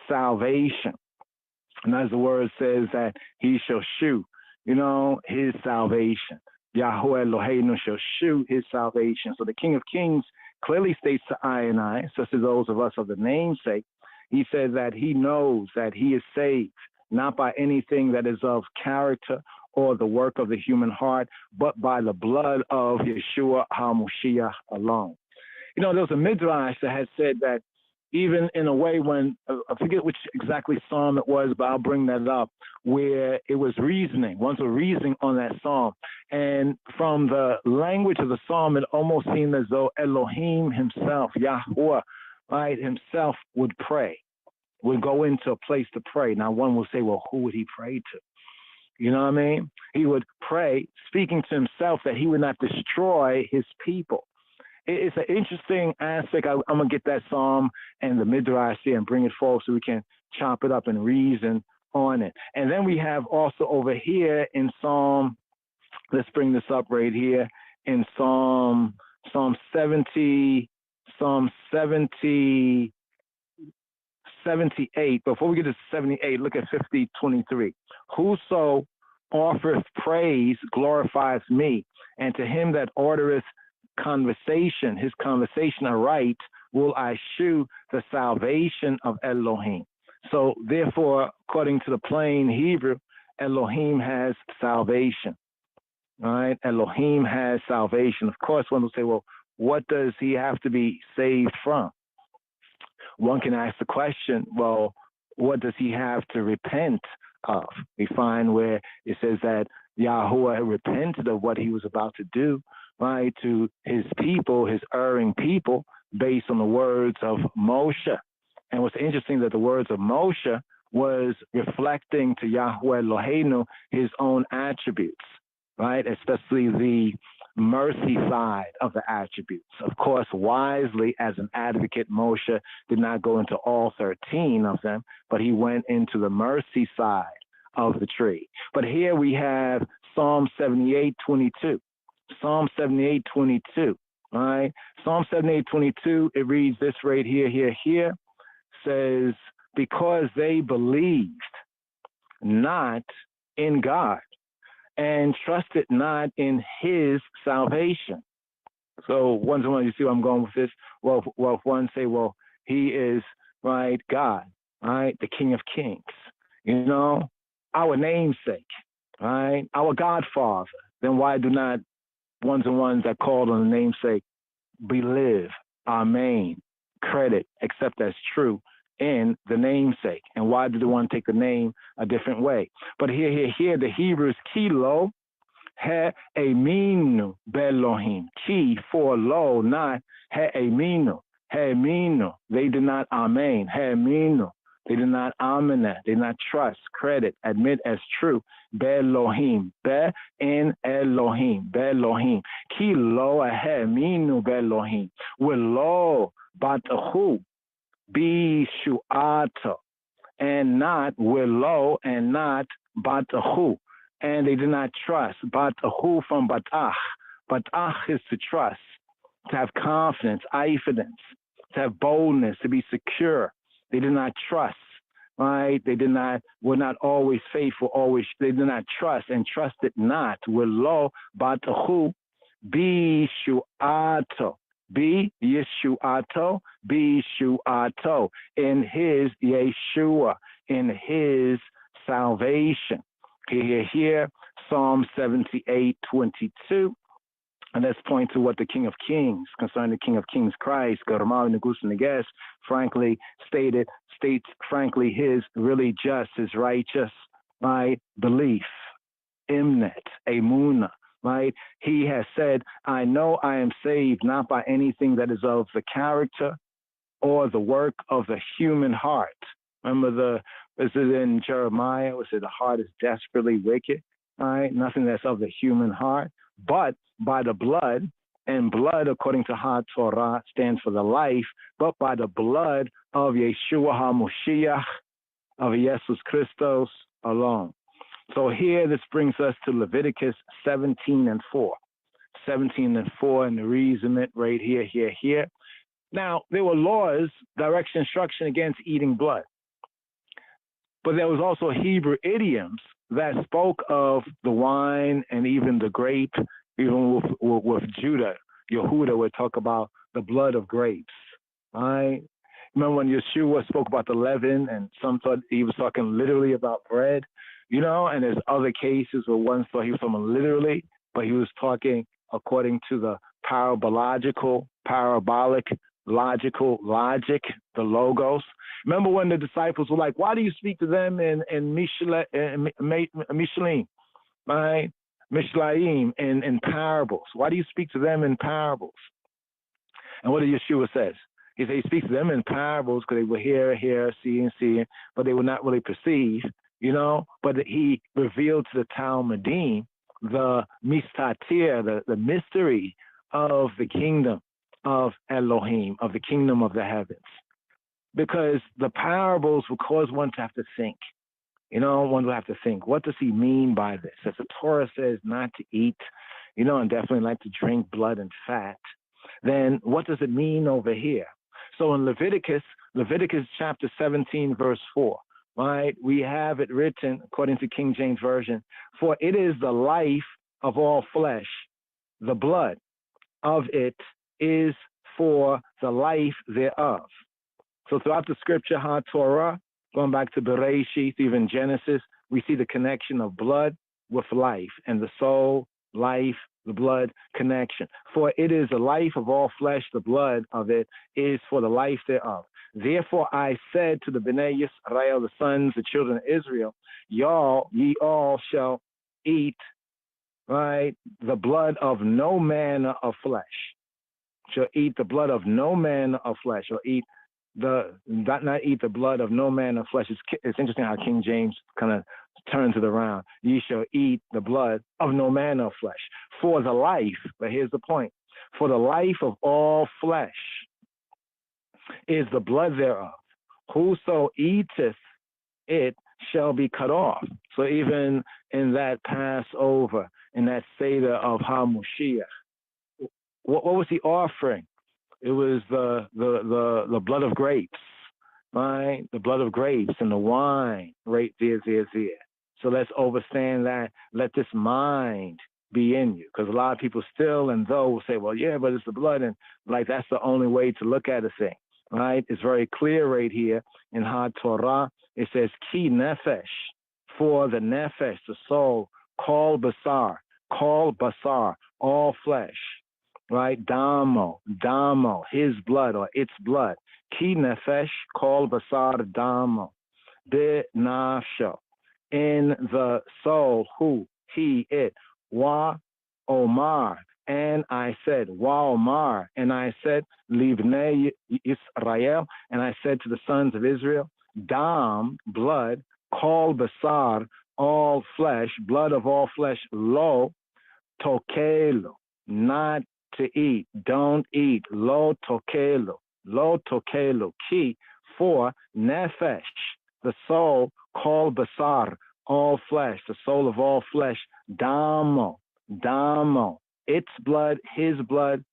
salvation. And as the word says that he shall shew, his salvation. Yahweh Eloheinu shall shew his salvation. So the King of Kings clearly states to I and I, such as those of us of the namesake, he says that he knows that he is saved, not by anything that is of character or the work of the human heart, but by the blood of Yeshua HaMashiach alone. There was a midrash that had said that even in a way when, I forget which exactly psalm it was, but I'll bring that up, where it was reasoning. Ones were reasoning on that psalm. And from the language of the psalm, it almost seemed as though Elohim himself, Yahweh, right, himself would pray, would go into a place to pray. Now, one will say, well, who would he pray to? You know what I mean? He would pray, speaking to himself that he would not destroy his people. It's an interesting aspect. I'm going to get that psalm and the Midrash here and bring it forward so we can chop it up and reason on it. And then we have also over here in Psalm, let's bring this up right here, in Psalm 78. Before we get to 78, look at 50:23. Whoso offereth praise glorifies me, and to him that ordereth his conversation aright, will I shew the salvation of Elohim. So therefore, according to the plain Hebrew, Elohim has salvation. All right? Elohim has salvation. Of course, one will say, well, what does he have to be saved from? One can ask the question, well, what does he have to repent of? We find where it says that Yahweh repented of what he was about to do, right, to his people, his erring people, based on the words of Moshe. And what's interesting that the words of Moshe was reflecting to Yahweh Eloheinu his own attributes, right, especially the mercy side of the attributes. Of course, wisely, as an advocate, Moshe did not go into all 13 of them, but he went into the mercy side of the tree. But here we have Psalm 78:22. Psalm 78:22. All right. Psalm 78:22, it reads this right here, says, because they believed not in God and trusted not in his salvation. So once you see where I'm going with this? Well, if one say, well, he is, right, God, right, the King of Kings, you know, our namesake, right, our Godfather, then why do not ones that called on the namesake believe, amen, credit, accept as true in the namesake? And why did the one take the name a different way? But here, the Hebrew is kilo, he eminu belohim. Ki for lo, not he eminu. He eminu. They did not amen. He eminu. They did not amen. They did not trust, credit, admit as true. Belohim. Be in Elohim. Belohim. Ki lo he eminu belohim. Willo batahu. Be shu'ato, and not willow, and not batahu, and they did not trust. Batahu from batach. Batach is to trust, to have confidence, eifidence, to have boldness, to be secure. They did not trust, right? They were not always faithful, they did not trust and trusted not. Willow batahu, be shu'ato. Be Yeshuato, be Shuato, in his Yeshua, in his salvation. Here, Psalm 78:22. And let's point to what the King of Kings, concerning the King of Kings Christ, Garamari Nagus Nages, frankly states frankly his really just, his righteous, right, belief, imnet, emuna. Right? He has said, I know I am saved not by anything that is of the character or the work of the human heart. Remember is it in Jeremiah? Was it the heart is desperately wicked? Right? Nothing that's of the human heart, but by the blood, and blood, according to HaTorah, stands for the life, but by the blood of Yeshua HaMoshiach, of Jesus Christos alone. So here, this brings us to Leviticus 17:4. 17:4, and the reason it right here. Now, there were laws, direct instruction against eating blood. But there was also Hebrew idioms that spoke of the wine and even the grape, even with Judah. Yehuda would talk about the blood of grapes. Right? Remember when Yeshua spoke about the leaven, and some thought he was talking literally about bread? You know, and there's other cases where one thought he was talking literally, but he was talking according to the parabolic, logic, the logos. Remember when the disciples were like, why do you speak to them in Mishlaim, right? Mishlaim in parables. Why do you speak to them in parables? And what did Yeshua says? He says he speaks to them in parables because they will hear, see, but they will not really perceive, But he revealed to the Talmudim the mistatir, the mystery of the kingdom of Elohim, of the kingdom of the heavens. Because the parables will cause one to have to think. One will have to think, what does he mean by this? As the Torah says not to eat, and definitely like to drink blood and fat, then what does it mean over here? So in Leviticus chapter 17, verse 4, right, we have it written, according to King James Version, for it is the life of all flesh, the blood of it is for the life thereof. So throughout the scripture, HaTorah, going back to Bereshith, even Genesis, we see the connection of blood with life and the soul, life, the blood connection. For it is the life of all flesh, the blood of it is for the life thereof. Therefore I said to the Bnei Yisrael, the sons, the children of Israel, ye all shall eat, right, the blood of no manner of flesh. Shall eat the blood of no manner of flesh, or eat not eat the blood of no man of flesh. It's interesting how King James kind of turns it around. Ye shall eat the blood of no man of flesh. For the life, but here's the point, for the life of all flesh is the blood thereof. Whoso eateth it shall be cut off. So even in that Passover, in that Seder of HaMoshiach, what was he offering? It was the blood of grapes, right? The blood of grapes and the wine, right there. So let's understand that. Let this mind be in you, because a lot of people still and though will say, well, yeah, but it's the blood, and like that's the only way to look at a thing, right? It's very clear right here in HaTorah. It says ki nefesh, for the nefesh, the soul, kol basar, all flesh. Right, damo, his blood or its blood. Ki nefesh kol basar damo, be nafsho, in the soul, who, he, it. Wa omar, and I said, wa omar, and I said, livnei Yisrael, and I said to the sons of Israel, dam, blood, kol basar, all flesh, blood of all flesh, lo tokelo, not to eat, don't eat, lo tokelo, ki, for nefesh, the soul, kol basar, all flesh, the soul of all flesh, damo, its blood, his blood,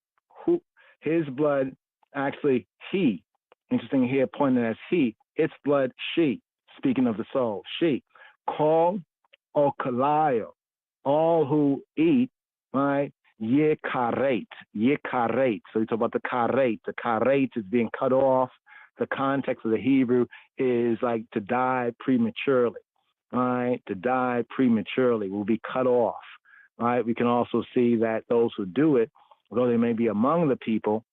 actually he, interesting here, pointed as he, its blood, she, speaking of the soul, she, kol okalayo, all who eat, right, Yekaret. So we talk about the karet. The karet is being cut off. The context of the Hebrew is like to die prematurely, right? To die prematurely will be cut off, right? We can also see that those who do it, although they may be among the people,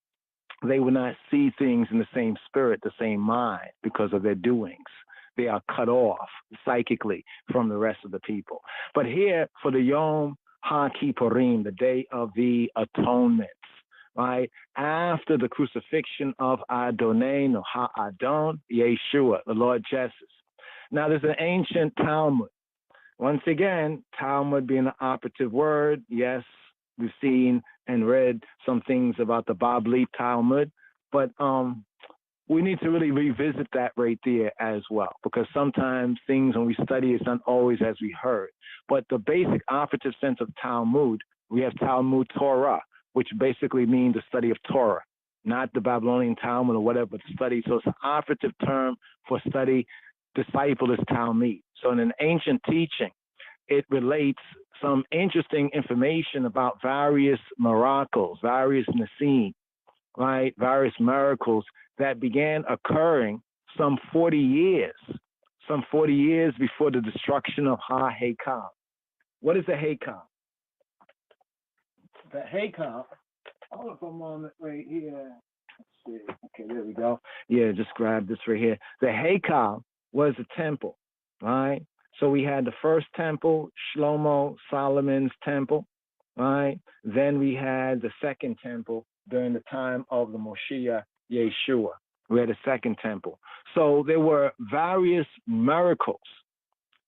they will not see things in the same spirit, the same mind, because of their doings. They are cut off psychically from the rest of the people. But here, for the Yom HaKippurim, the Day of the Atonements, right? After the crucifixion of Adonai, Ha'adon, Yeshua, the Lord Jesus. Now, there's an ancient Talmud. Once again, Talmud being an operative word. Yes, we've seen and read some things about the Babli Talmud, but we need to really revisit that right there as well, because sometimes things when we study, it's not always as we heard. But the basic operative sense of Talmud, we have Talmud Torah, which basically means the study of Torah, not the Babylonian Talmud or whatever, but study. So it's an operative term for study. Disciple is Talmud. So in an ancient teaching, it relates some interesting information about various miracles, various Nassim, right? Various miracles that began occurring some 40 years before the destruction of Ha-Haykal. What is the Haykal? The Haykal, hold up a moment right here. Let's see. Okay, there we go. Yeah, just grab this right here. The Heikal was the temple, right? So we had the first temple, Shlomo, Solomon's temple, right? Then we had the second temple during the time of the Moshiach Yeshua. We had a second temple. So there were various miracles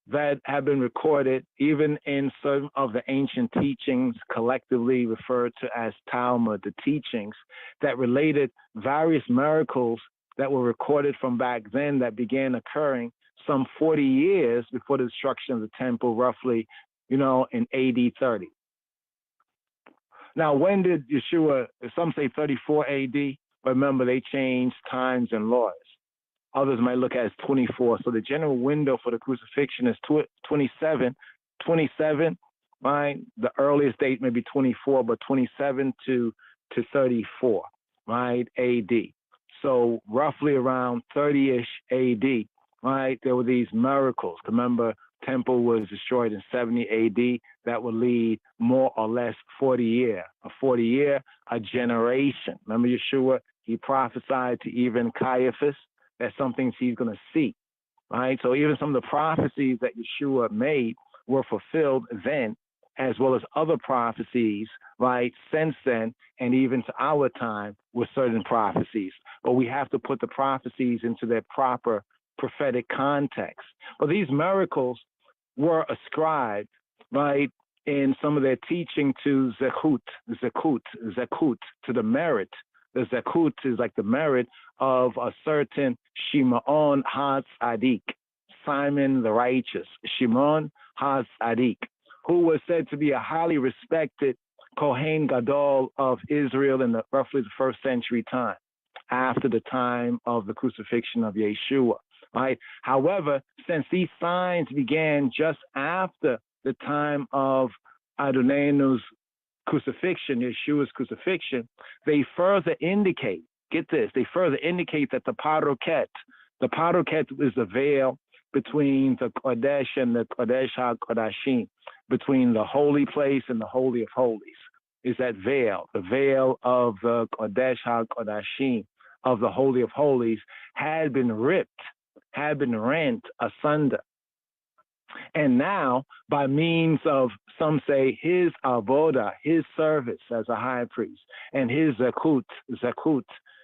that have been recorded even in certain of the ancient teachings collectively referred to as Talmud, the teachings that related various miracles that were recorded from back then that began occurring some 40 years before the destruction of the temple, roughly, in AD 30. Now, when did Yeshua, some say 34 AD, but remember they changed times and laws. Others might look at it as 24. So the general window for the crucifixion is 27, right? The earliest date may be 24, but 27 to 34, right? AD. So roughly around 30-ish AD, right? There were these miracles. Remember, temple was destroyed in 70 AD. That would lead more or less 40 year. A 40 year, a generation. Remember Yeshua, he prophesied to even Caiaphas that some things he's going to see, right? So even some of the prophecies that Yeshua made were fulfilled then, as well as other prophecies, right, since then, and even to our time with certain prophecies. But we have to put the prophecies into their proper prophetic context. But these miracles were ascribed, right, in some of their teaching to Zekut, to the merit. The Zekut is like the merit of a certain Shimon HaTzadik, Simon the Righteous, Shimon HaTzadik, who was said to be a highly respected Kohen Gadol of Israel in roughly the first century time, after the time of the crucifixion of Yeshua. Right? However, since these signs began just after the time of Adonainu's crucifixion, Yeshua's crucifixion, they further indicate, get this, they further indicate that the Paroket is the veil between the Kodesh and the Kodesh HaKodashim, between the holy place and the Holy of Holies, is that veil, the veil of the Kodesh HaKodashim, of the Holy of Holies, had been ripped, had been rent asunder. And now, by means of, some say, his avoda, his service as a high priest, and his zakut,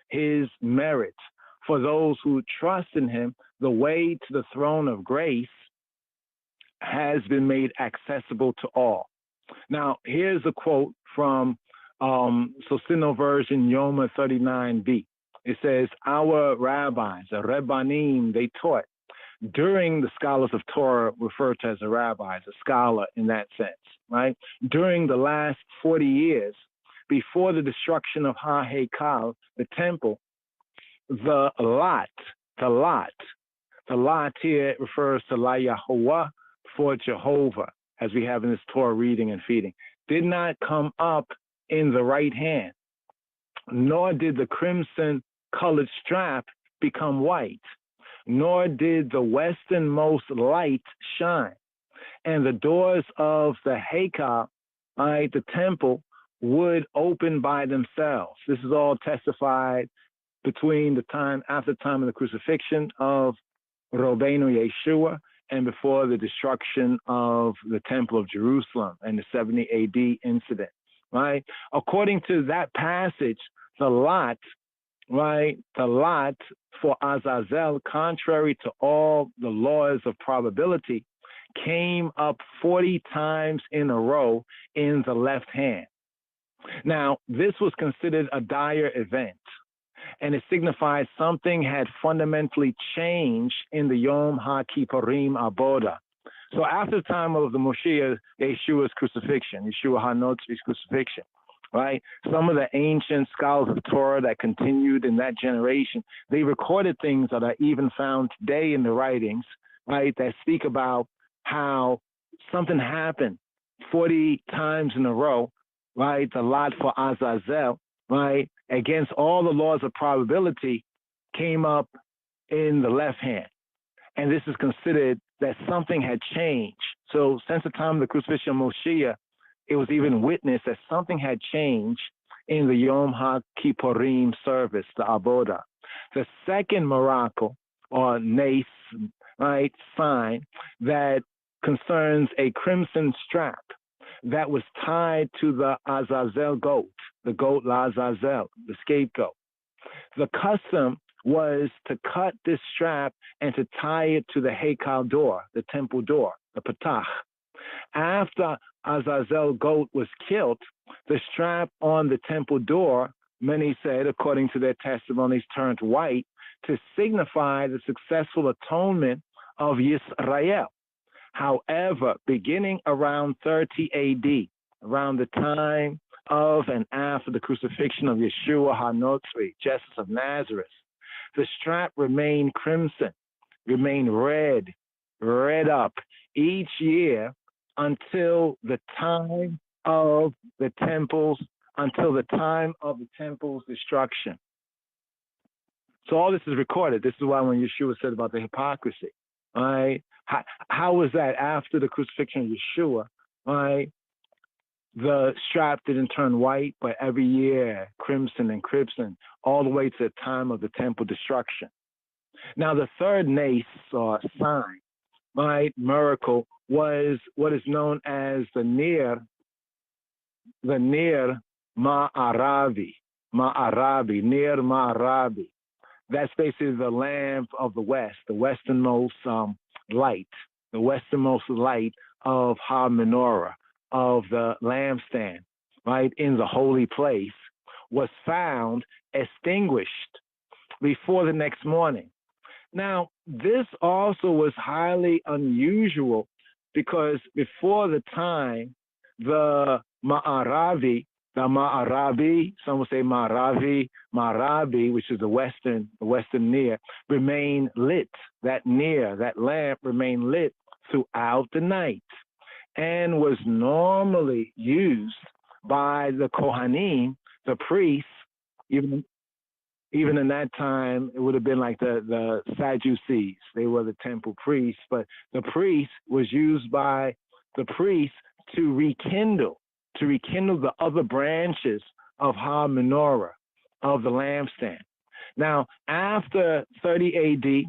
his merit, for those who trust in him, the way to the throne of grace has been made accessible to all. Now, here's a quote from Socino version Yoma 39b. It says, our rabbis, the Rebbanim, they taught, during the scholars of Torah referred to as a rabbi, as a scholar in that sense, right? During the last 40 years, before the destruction of Ha-Heikal, the temple, the lot here refers to La Yahuwah, for Jehovah, as we have in this Torah reading and feeding, did not come up in the right hand, nor did the crimson colored strap become white, nor did the westernmost light shine. And the doors of the Heikal, the temple, would open by themselves. This is all testified between the time, after the time of the crucifixion of Rabbeinu Yeshua and before the destruction of the Temple of Jerusalem and the 70 AD incident, right? According to that passage, the lot for Azazel, contrary to all the laws of probability, came up 40 times in a row in the left hand. Now, this was considered a dire event, and it signifies something had fundamentally changed in the Yom HaKippurim Aboda. So after the time of the Moshiach, Yeshua's crucifixion, Yeshua HaNotzri's crucifixion, right? Some of the ancient scholars of Torah that continued in that generation, they recorded things that are even found today in the writings, right, that speak about how something happened 40 times in a row, right, the lot for Azazel, right, against all the laws of probability, came up in the left hand. And this is considered that something had changed. So since the time of the crucifixion of Moshiach, it was even witnessed that something had changed in the Yom HaKippurim service, the Avodah. The second miracle, or nace, right, sign, that concerns a crimson strap that was tied to the Azazel goat, the goat Lazazel, the scapegoat. The custom was to cut this strap and to tie it to the Heikal door, the temple door, the Patach. After Azazel goat was killed, the strap on the temple door, many said, according to their testimonies, turned white to signify the successful atonement of Yisrael. However, beginning around 30 AD, around the time of and after the crucifixion of Yeshua HaNotzri, Jesus of Nazareth, the strap remained crimson, remained red up each year until the time of the temple's destruction. So all this is recorded. This is why when Yeshua said about the hypocrisy, right? How was that after the crucifixion of Yeshua, right? The strap didn't turn white, but every year crimson and crimson, all the way to the time of the temple destruction. Now the third nace or sign, right, miracle, was what is known as the Nir Ma'aravi, Nir Ma'aravi. That's basically the lamp of the west, the westernmost light of Ha Menorah, of the lampstand, right, in the holy place, was found extinguished before the next morning. Now, this also was highly unusual because before the time, the Ma'arabi, some will say Ma'arabi, which is the western Nir, remained lit. That lamp remained lit throughout the night and was normally used by the Kohanim, the priests. Even in that time, it would have been like the Sadducees. They were the temple priests, but the priest was used by the priests to rekindle the other branches of Ha Menorah, of the lampstand. Now, after 30 AD,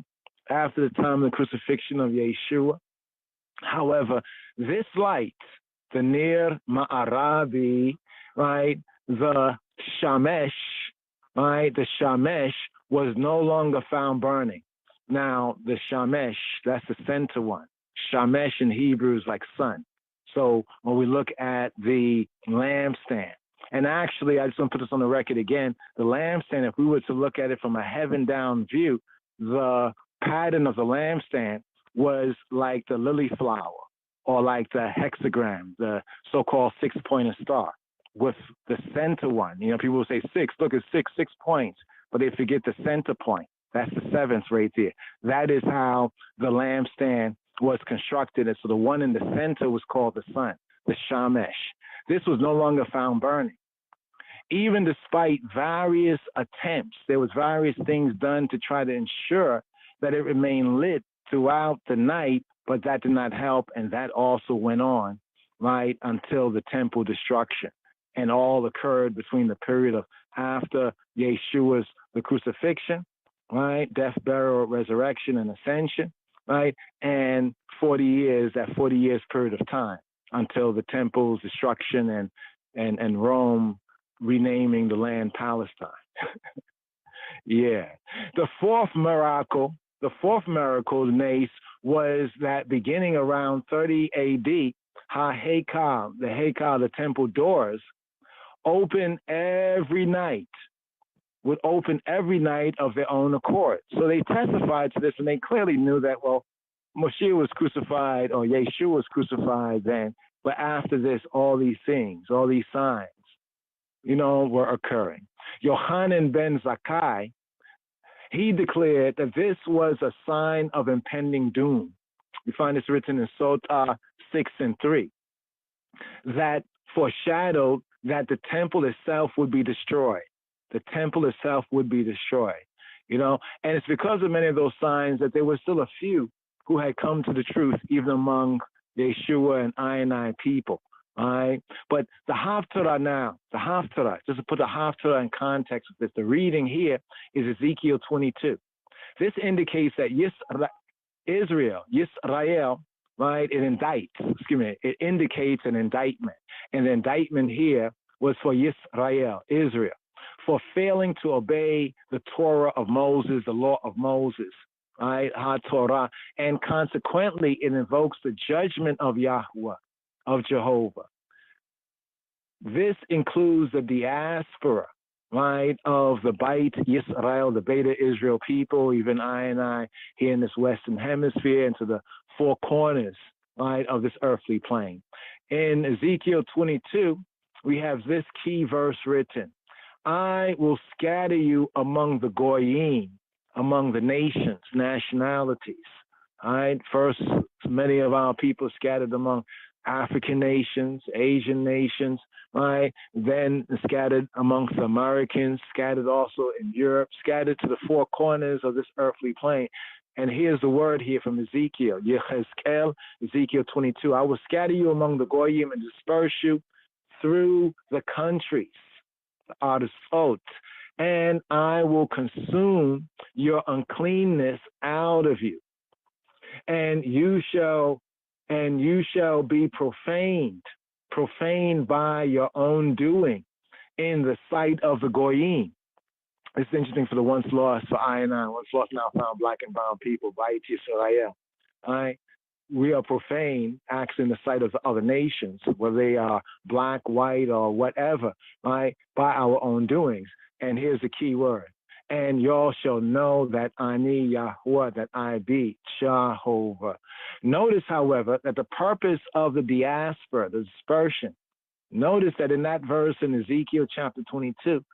after the time of the crucifixion of Yeshua, however, this light, the Nir Ma'arabi, right, the Shamesh, right, the Shamesh was no longer found burning. Now, the Shamesh, that's the center one. Shamesh in Hebrew is like sun. So when we look at the lampstand, and actually, I just want to put this on the record again, the lampstand, if we were to look at it from a heaven-down view, the pattern of the lampstand was like the lily flower or like the hexagram, the so-called six-pointer star, with the center one. You know, people will say six, look, it's six points, but they forget the center point. That's the seventh right there. That is how the lampstand was constructed. And so the one in the center was called the sun, the Shamesh. This was no longer found burning. Even despite various attempts, there was various things done to try to ensure that it remained lit throughout the night, but that did not help. And that also went on, right, until the temple destruction. And all occurred between the period of after Yeshua's, the crucifixion, right, death, burial, resurrection, and ascension, right, and 40 years, that 40 years period of time until the temple's destruction and Rome renaming the land Palestine. Yeah. The fourth miracle, the nace, was that beginning around 30 AD, Ha-Heikal, the temple doors, would open every night of their own accord. So they testified to this, and they clearly knew that, well, Moshe was crucified, or Yeshua was crucified then, but after this, all these things, all these signs, were occurring. Yohanan ben Zakkai, he declared that this was a sign of impending doom. You find this written in Sotah 6:3, that foreshadowed that the temple itself would be destroyed. The temple itself would be destroyed, and it's because of many of those signs that there were still a few who had come to the truth, even among Yeshua and I people. All right, but the Haftarah now, just to put the Haftarah in context with this, the reading here is Ezekiel 22. This indicates that Israel, right, it indicates an indictment. And the indictment here was for Israel, for failing to obey the Torah of Moses, the law of Moses, right, HaTorah, and consequently it invokes the judgment of Yahweh, of Jehovah. This includes the diaspora, right, of the Beit Yisrael, the Beta Israel people, even I here in this Western Hemisphere, and to the four corners, right, of this earthly plane. In Ezekiel 22, we have this key verse written: I will scatter you among the Goyim, among the nations, nationalities. All right, first, many of our people scattered among African nations, Asian nations, right? Then scattered amongst Americans, scattered also in Europe, scattered to the four corners of this earthly plane. And here's the word here from Ezekiel, Yechezkel, Ezekiel 22. I will scatter you among the Goyim and disperse you through the countries, the Artisot, and I will consume your uncleanness out of you. And you shall be profaned by your own doing in the sight of the Goyim. It's interesting for the once lost, for I and I, once lost now found black and brown people, Beit Yisrael. Right? We are profane, actually, in the sight of the other nations, whether they are black, white, or whatever, right, by our own doings. And here's the key word: and y'all shall know that Ani Yahweh, that I be Jehovah. Notice, however, that the purpose of the diaspora, the dispersion, notice that in that verse in Ezekiel chapter 22,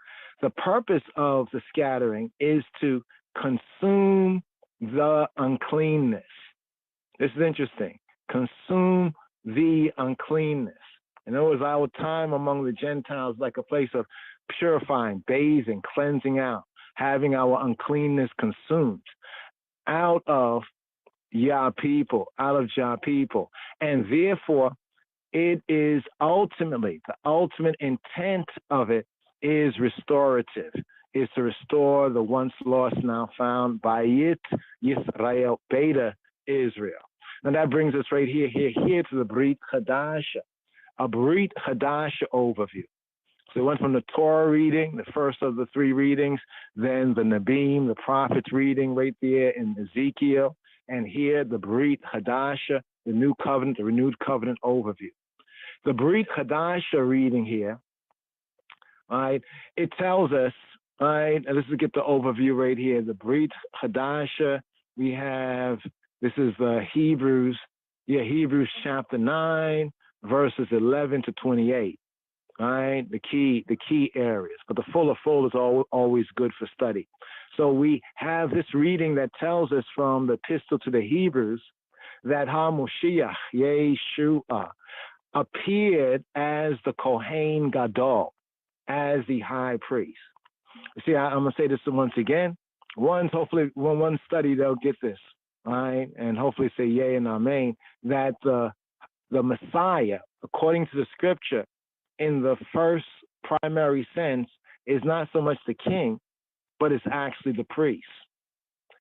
the purpose of the scattering is to consume the uncleanness. This is interesting. Consume the uncleanness. In other words, our time among the Gentiles like a place of purifying, bathing, cleansing out, having our uncleanness consumed out of Yah people, And therefore, it is ultimately, the ultimate intent of it is restorative, is to restore the once lost, now found, Bayit Yisrael, Beta Israel. And that brings us right here to the Brit Hadasha, a Brit Hadasha overview. So we went from the Torah reading, the first of the three readings, then the Nabim, the prophets reading right there in Ezekiel, and here the Brit Hadasha, the new covenant, the renewed covenant overview. The Brit Hadasha reading here, right, it tells us, right, and let's get the overview right here. The Brit Hadasha, we have, this is the Hebrews chapter 9, verses 11 to 28. Right, the key areas, but the full is always good for study. So we have this reading that tells us from the epistle to the Hebrews that HaMoshiach, Yeshua, appeared as the Kohen Gadol, as the high priest. You see, I'm going to say this once again. Hopefully, when one study, they'll get this, right? And hopefully say yay and amen, that the Messiah, according to the scripture, in the first primary sense, is not so much the king, but it's actually the priest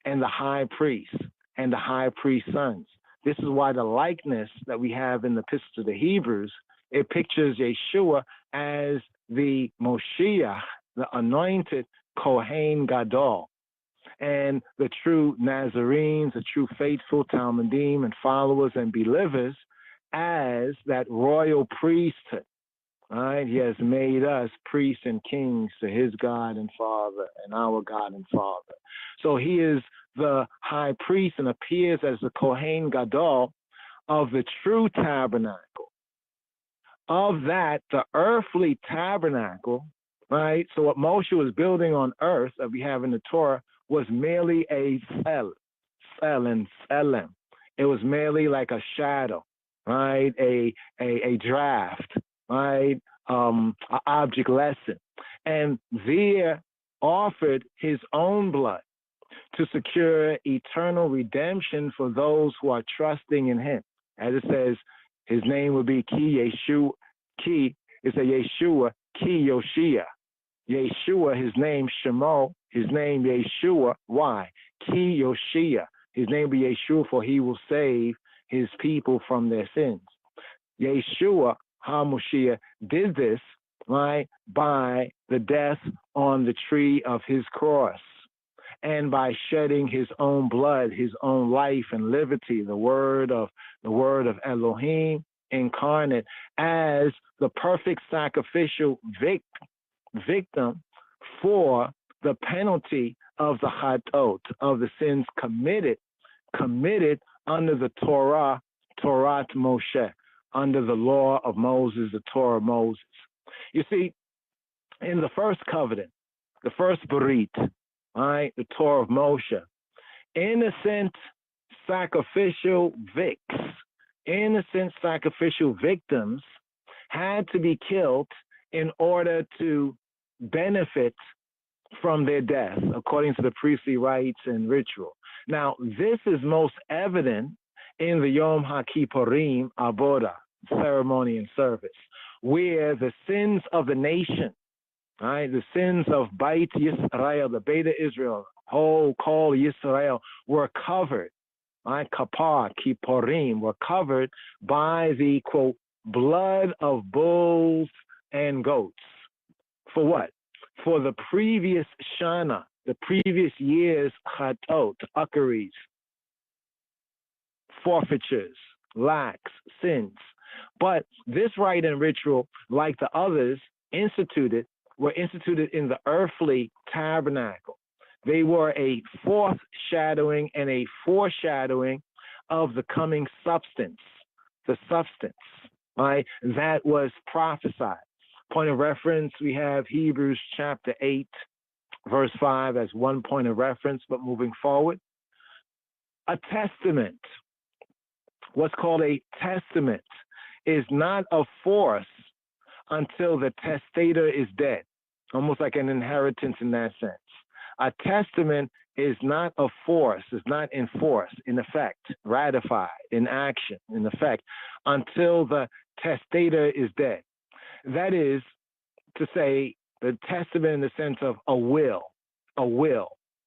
and the high priest and the high priest's sons. This is why the likeness that we have in the epistle to the Hebrews, it pictures Yeshua as the Moshiach, the anointed Kohen Gadol, and the true Nazarenes, the true faithful Talmudim and followers and believers as that royal priesthood. Right? He has made us priests and kings to his God and Father and our God and Father. So he is the high priest and appears as the Kohen Gadol of the true tabernacle. Of that, the earthly tabernacle, right? So what Moshe was building on earth, that we have in the Torah, was merely a cell and tselem. It was merely like a shadow, right? A draft. Right, an object lesson, and there offered his own blood to secure eternal redemption for those who are trusting in him. As it says, his name will be Ki Yeshu Ki is a Yeshua, Ki Yoshia. Yeshua, his name Shemo, his name Yeshua. Why? Ki Yoshia. His name be Yeshua, for he will save his people from their sins. Yeshua HaMoshiach did this, right, by the death on the tree of his cross, and by shedding his own blood, his own life and liberty, the word of Elohim incarnate, as the perfect sacrificial victim for the penalty of the chatot, of the sins committed under the Torah, Torat Moshe, under the law of Moses, the Torah of Moses. You see, in the first covenant, the first Berit, right, the Torah of Moshe, innocent sacrificial victims had to be killed in order to benefit from their death, according to the priestly rites and ritual. Now, this is most evident in the Yom HaKippurim Avodah, ceremony and service, where the sins of the nation, right, the sins of Beit Yisrael, the Beta Israel, whole Kol Yisrael, were covered, right, Kapar, Kippurim, were covered by the, quote, blood of bulls and goats. For what? For the previous Shana, the previous year's chatot, uckeries, forfeitures, lacks, sins. But this rite and ritual, like the others were instituted in the earthly tabernacle. They were a foreshadowing and a foreshadowing of the coming substance, the substance, right, that was prophesied. Point of reference, we have Hebrews chapter 8, verse 5 as one point of reference, but moving forward. A testament, what's called a testament, is not of force until the testator is dead, almost like an inheritance in that sense. A testament is not of force, is not in force, in effect, ratified, in action, in effect, until the testator is dead. That is to say, the testament in the sense of a will,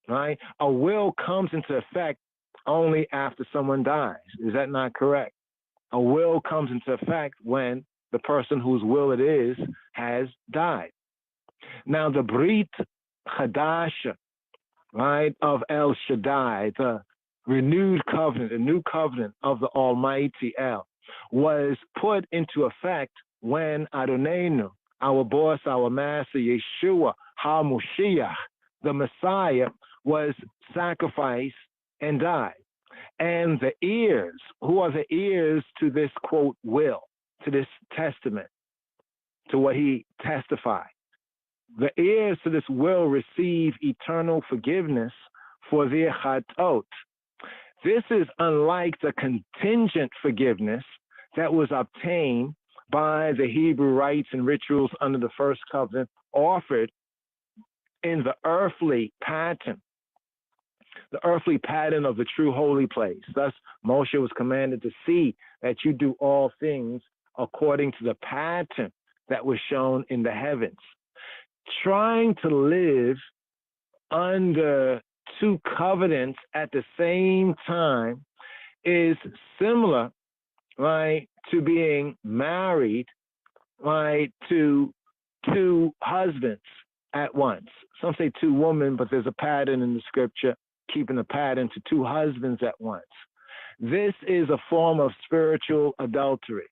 right? A will comes into effect only after someone dies. Is that not correct? A will comes into effect when the person whose will it is has died. Now, the Brit Chadasha, right, of El Shaddai, the renewed covenant, the new covenant of the Almighty El, was put into effect when Adonenu, our boss, our master, Yeshua HaMoshiach, the Messiah, was sacrificed and died. And the heirs, who are the heirs to this, quote, will, to this testament, to what he testified. The heirs to this will receive eternal forgiveness for their chatot. This is unlike the contingent forgiveness that was obtained by the Hebrew rites and rituals under the first covenant, offered in the earthly pattern of the true holy place. Thus, Moshe was commanded to see that you do all things according to the pattern that was shown in the heavens. Trying to live under two covenants at the same time is similar, right, to being married, right, to two husbands at once. Some say two women, but there's a pattern in the scripture, keeping a pattern to two husbands at once. This is a form of spiritual adultery.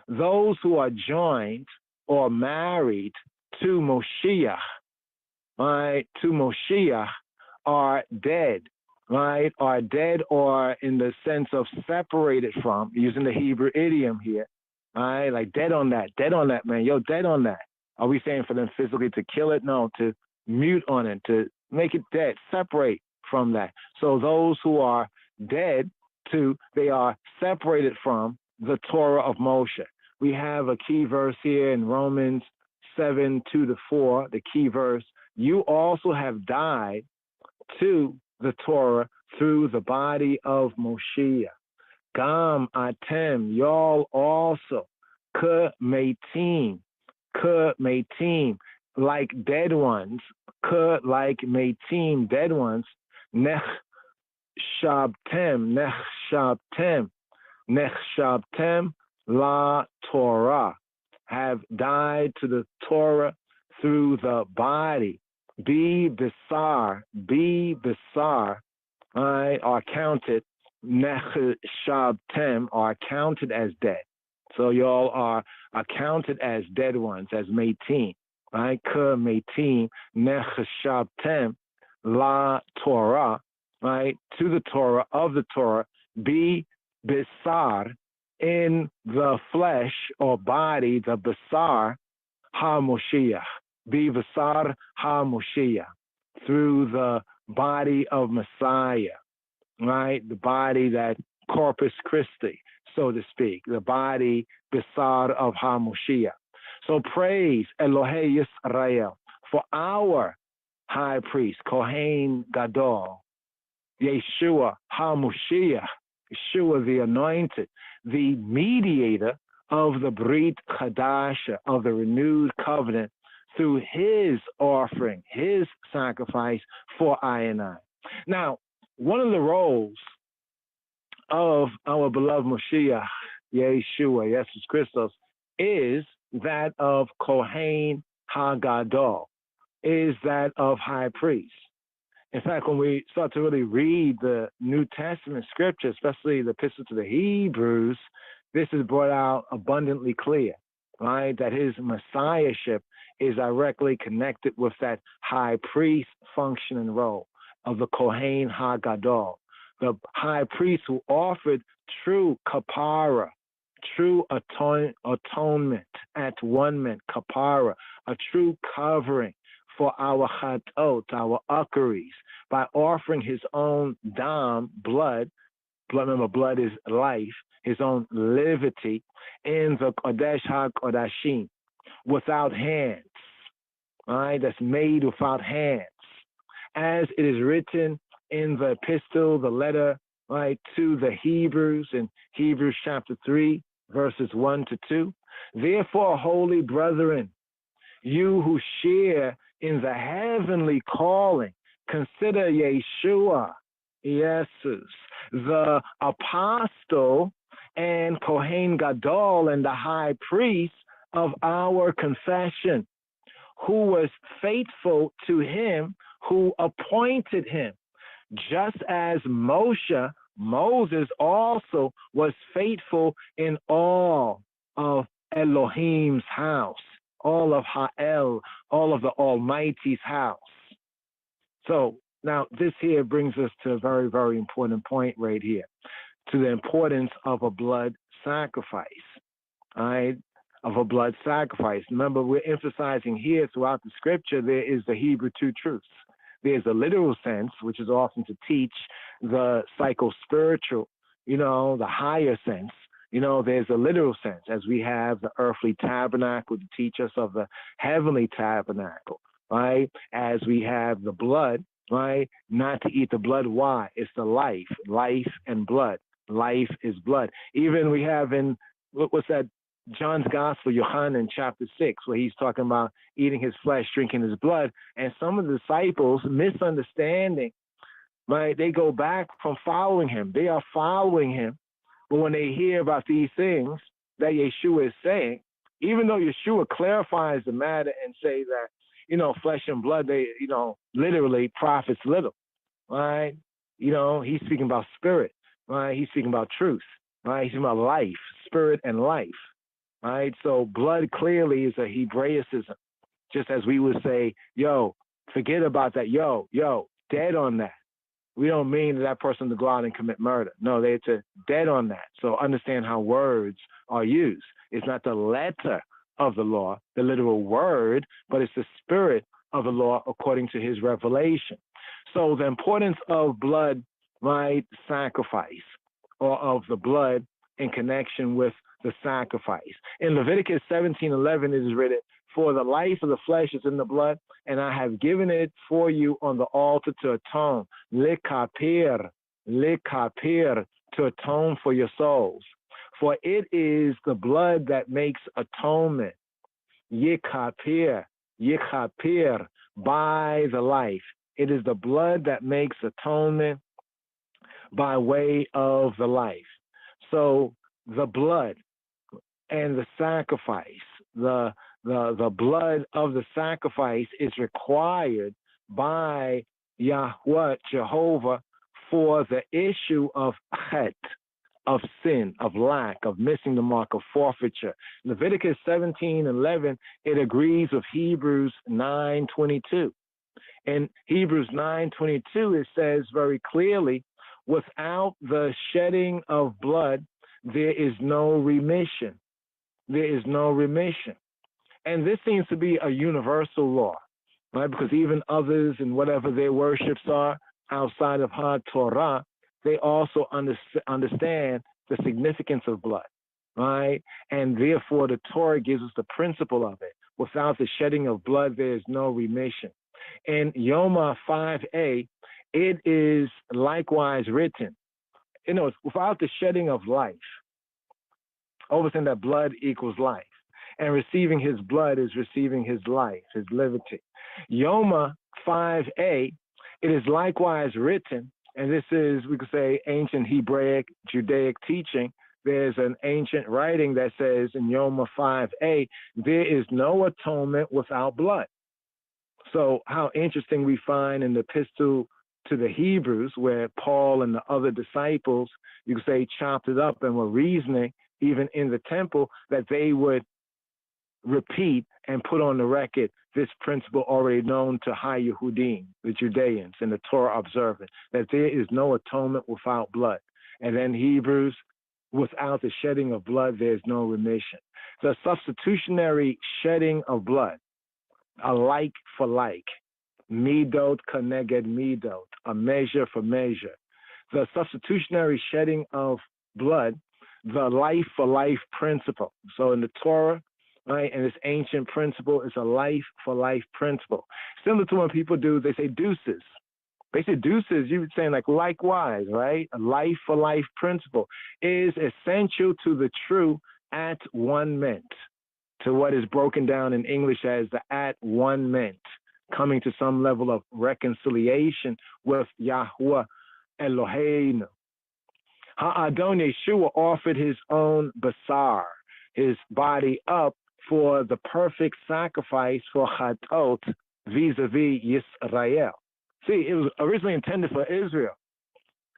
Those who are joined or married to Moshiach, right, to Moshiach, are dead, right, are dead, or in the sense of separated from, using the Hebrew idiom here, right, like dead on that, man, yo, dead on that. Are we saying for them physically to kill it? No, to mute on it, to make it dead, separate from that. So those who are dead they are separated from the Torah of Moshe. We have a key verse here in Romans 7:2-4, the key verse. You also have died to the Torah through the body of Moshiach. Gam atem, y'all also Meitim, like dead ones, like Meitim, dead ones, nechshabtem la Torah, have died to the Torah through the body. Be besar, are counted, nechshabtem, are counted as dead. So y'all are accounted as dead ones, as meitim, right? Meitim, nechshabtem la Torah, right? To the Torah, of the Torah, be besar, in the flesh or body, the besar ha-Moshiach, be besar ha-Moshiach, through the body of Messiah, right? The body, that Corpus Christi, so to speak, the body besar of ha-Moshiach. So praise Elohei Yisrael for our high priest, Kohen Gadol, Yeshua ha-Moshiach, Yeshua the anointed, the mediator of the Brit Chadasha, of the renewed covenant, through his offering, his sacrifice for I and I. Now, one of the roles of our beloved Moshiach, Yeshua, Jesus Christos, is that of Kohen HaGadol, is that of high priest. In fact, when we start to really read the New Testament scripture, especially the Epistle to the Hebrews, this is brought out abundantly clear, right? That his messiahship is directly connected with that high priest function and role of the Kohen HaGadol, the high priest who offered true kapara, true atonement, at-one-ment kapara, a true covering for our chatot, our uckeries, by offering his own dam, blood, remember blood is life, his own livity, in the Kodesh HaKodashim, without hands, right? That's made without hands. As it is written in the epistle, the letter, right, to the Hebrews, in Hebrews chapter 3, verses 1 to 2. Therefore, holy brethren, you who share in the heavenly calling, consider Yeshua, Jesus, the apostle and Kohen Gadol and the high priest of our confession, who was faithful to him who appointed him, just as Moses also was faithful in all of Elohim's house, all of Ha'el, all of the Almighty's house. So now this here brings us to a very, very important point right here, to the importance of a blood sacrifice, all right? Of a blood sacrifice. Remember, we're emphasizing here throughout the scripture, there is the Hebrew two truths. There's a literal sense, which is often to teach the psycho-spiritual, the higher sense. There's a literal sense, as we have the earthly tabernacle to teach us of the heavenly tabernacle, right? As we have the blood, right? Not to eat the blood. Why? It's the life and blood. Life is blood. Even we have in, what's that? John's Gospel, Yohanan chapter 6, where he's talking about eating his flesh, drinking his blood. And some of the disciples, misunderstanding, right? They go back from following him. They are following him. But when they hear about these things that Yeshua is saying, even though Yeshua clarifies the matter and say that, flesh and blood, they, literally profits little, right? He's speaking about spirit, right? He's speaking about truth, right? He's speaking about life, spirit and life. Right, so blood clearly is a Hebraicism, just as we would say, forget about that, dead on that. We don't mean that person to go out and commit murder. No, they're to dead on that. So understand how words are used. It's not the letter of the law, the literal word, but it's the spirit of the law according to his revelation. So the importance of blood, right, sacrifice, or of the blood in connection with the sacrifice. In Leviticus 17:11, it is written, for the life of the flesh is in the blood, and I have given it for you on the altar to atone, likapir, to atone for your souls. For it is the blood that makes atonement, yikapir, by the life. It is the blood that makes atonement by way of the life. So the blood and the sacrifice, the blood of the sacrifice is required by Yahweh, Jehovah, for the issue of chet, of sin, of lack, of missing the mark, of forfeiture. Leviticus 17:11, it agrees with Hebrews 9:22. In Hebrews 9:22, it says very clearly, without the shedding of blood, there is no remission. There is no remission. And this seems to be a universal law, right? Because even others and whatever their worships are outside of HaTorah, they also understand the significance of blood, right? And therefore the Torah gives us the principle of it. Without the shedding of blood, there is no remission. In Yoma 5a, it is likewise written, without the shedding of life, overstand that blood equals life. And receiving his blood is receiving his life, his liberty. Yoma 5a, it is likewise written, and this is, we could say, ancient Hebraic, Judaic teaching. There's an ancient writing that says in Yoma 5a, there is no atonement without blood. So how interesting we find in the epistle to the Hebrews, where Paul and the other disciples, you could say, chopped it up and were reasoning, even in the temple, that they would repeat and put on the record this principle already known to HaYehudim, the Judeans, and the Torah observant, that there is no atonement without blood. And then Hebrews, without the shedding of blood, there is no remission. The substitutionary shedding of blood, a like for like, midot keneged midot, a measure for measure. The substitutionary shedding of blood, the life for life principle. So in the Torah, right, and this ancient principle is a life for life principle. Similar to when people do, they say deuces. They say deuces, you would say like likewise, right? A life for life principle is essential to the true at one ment, to what is broken down in English as the at one ment, coming to some level of reconciliation with Yahweh Eloheinu. Ha'adon Yeshua offered his own basar, his body up, for the perfect sacrifice for Chatot vis-a-vis Yisrael. See, it was originally intended for Israel.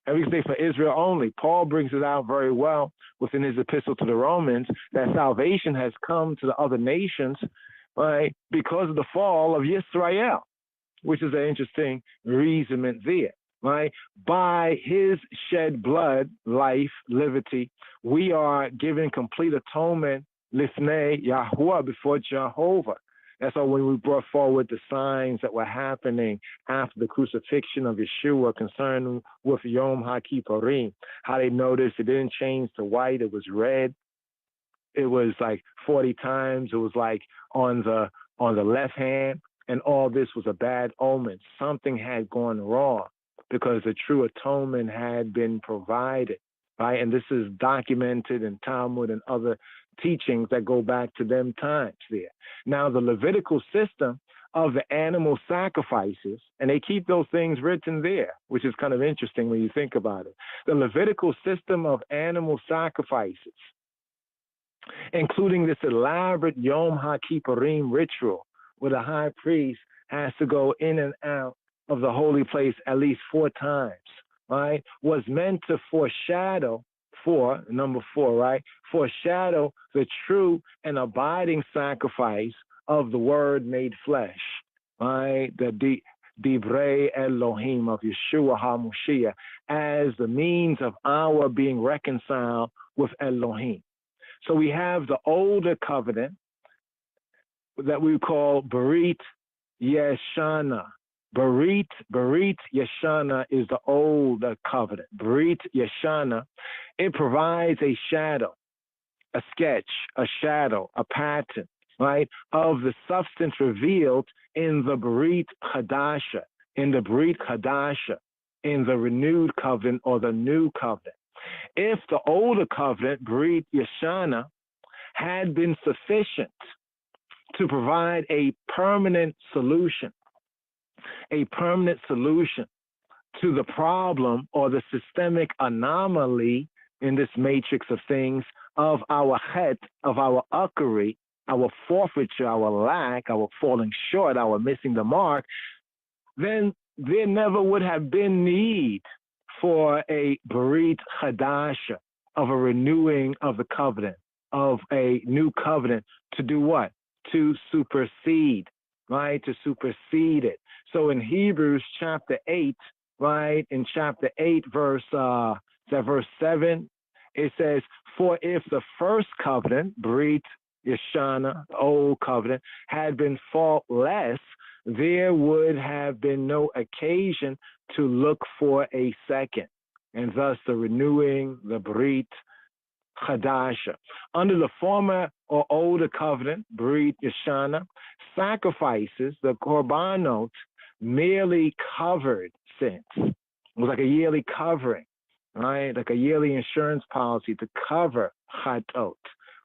And we say for Israel only. Paul brings it out very well within his epistle to the Romans that salvation has come to the other nations, right, because of the fall of Yisrael, which is an interesting reasonment there, right? By his shed blood, life, liberty, we are given complete atonement lifnei Yahuwah, before Jehovah. That's why when we brought forward the signs that were happening after the crucifixion of Yeshua concerning with Yom HaKippurim, how they noticed it didn't change to white, it was red. It was like 40 times. It was like on the left hand, and all this was a bad omen. Something had gone wrong because the true atonement had been provided, right? And this is documented in Talmud and other teachings that go back to them times there. Now, the Levitical system of the animal sacrifices, and they keep those things written there, which is kind of interesting when you think about it. The Levitical system of animal sacrifices, including this elaborate Yom HaKippurim ritual, where the high priest has to go in and out of the holy place at least 4 times, right, was meant to foreshadow, number 4, right, foreshadow the true and abiding sacrifice of the Word made flesh, right, the Divrei Elohim of Yeshua HaMashiach, as the means of our being reconciled with Elohim. So we have the older covenant that we call Berit Yeshana. Berit Yeshana is the old covenant. Berit Yeshana, it provides a shadow, a sketch, a shadow, a pattern, right, of the substance revealed in the Berit Hadasha, in the Berit Hadasha, in the renewed covenant or the new covenant. If the older covenant, Brit Yashana, had been sufficient to provide a permanent solution to the problem or the systemic anomaly in this matrix of things of our chet, of our uckery, our forfeiture, our lack, our falling short, our missing the mark, then there never would have been need for a Berit Chadasha, of a renewing of the covenant, of a new covenant to do what? To supersede, right? To supersede it. So in Hebrews chapter 8, right, in chapter 8, verse 7, it says, for if the first covenant, Brit Yashana, the old covenant, had been faultless, there would have been no occasion to look for a second, and thus the renewing, the Brit Chadasha. Under the former or older covenant, Brit Yashana, sacrifices, the korbanot, merely covered sins. It was like a yearly covering, right? Like a yearly insurance policy to cover chatot,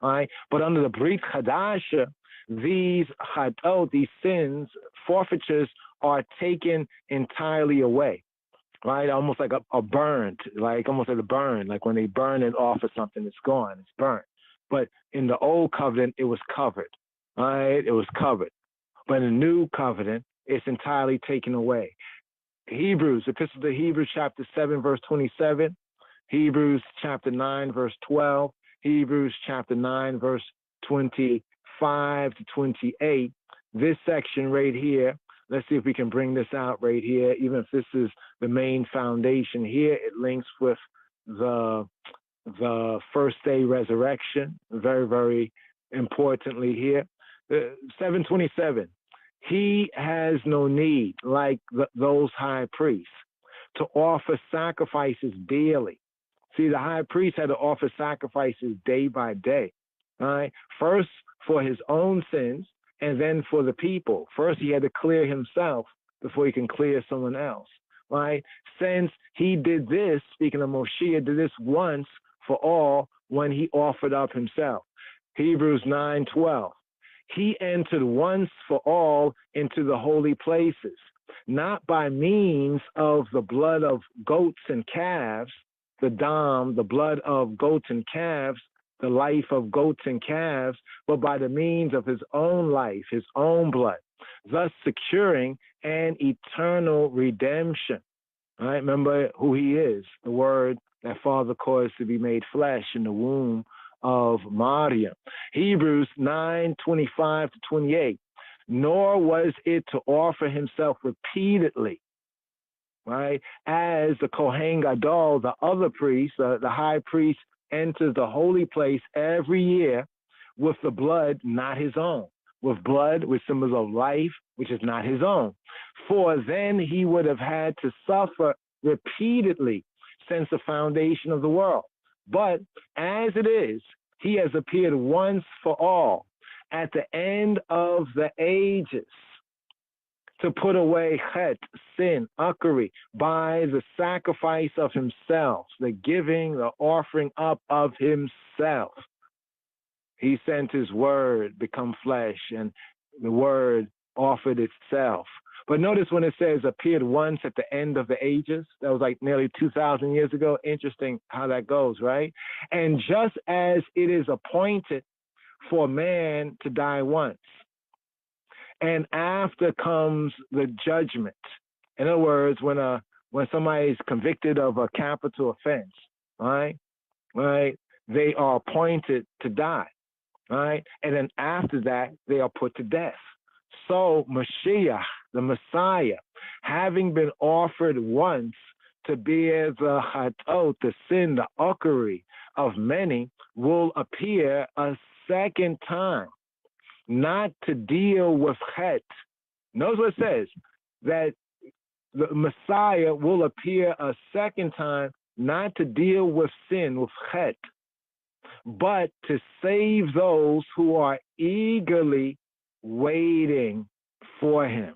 right? But under the Brit Chadasha, these chatot, these sins, forfeitures are taken entirely away, right? Almost like a burnt, like almost like a burn, like when they burn it off of something, it's gone, it's burnt. But in the old covenant, it was covered, right? It was covered. But in the new covenant, it's entirely taken away. Hebrews, Epistle to Hebrews chapter 7, verse 27, Hebrews chapter 9, verse 12, Hebrews chapter 9, verse 25 to 28. This section right here, let's see if we can bring this out right here. Even if this is the main foundation here, it links with the first day resurrection, very, very importantly here. 727. He has no need, like those high priests, to offer sacrifices daily. See, the high priest had to offer sacrifices day by day, right? First for his own sins, and then for the people. First, he had to clear himself before he can clear someone else, right? Since he did this, speaking of Moshiach, did this once for all when he offered up himself. Hebrews 9:12. He entered once for all into the holy places, not by means of the blood of goats and calves, the dam, the blood of goats and calves, the life of goats and calves, but by the means of his own life, his own blood, thus securing an eternal redemption. All right, remember who he is, the Word that Father caused to be made flesh in the womb of Maryam. Hebrews 9:25 to 28. Nor was it to offer himself repeatedly, right? As the Kohen Gadol, the other priest, the high priest, enters the holy place every year with the blood not his own, with blood with symbols of life, which is not his own. For then he would have had to suffer repeatedly since the foundation of the world. But as it is, he has appeared once for all at the end of the ages to put away chet, sin, uckery, by the sacrifice of himself, the giving, the offering up of himself. He sent his word become flesh, and the word offered itself. But notice when it says appeared once at the end of the ages, that was like nearly 2,000 years ago. Interesting how that goes, right? And just as it is appointed for man to die once, and after comes the judgment. In other words, when somebody is convicted of a capital offense, right, they are appointed to die, right? And then after that, they are put to death. So Mashiach, the Messiah, having been offered once to bear the chatot, the sin, the uckery of many, will appear a second time, not to deal with chet. Notice what it says, that the Messiah will appear a second time, not to deal with sin, with chet, but to save those who are eagerly waiting for him.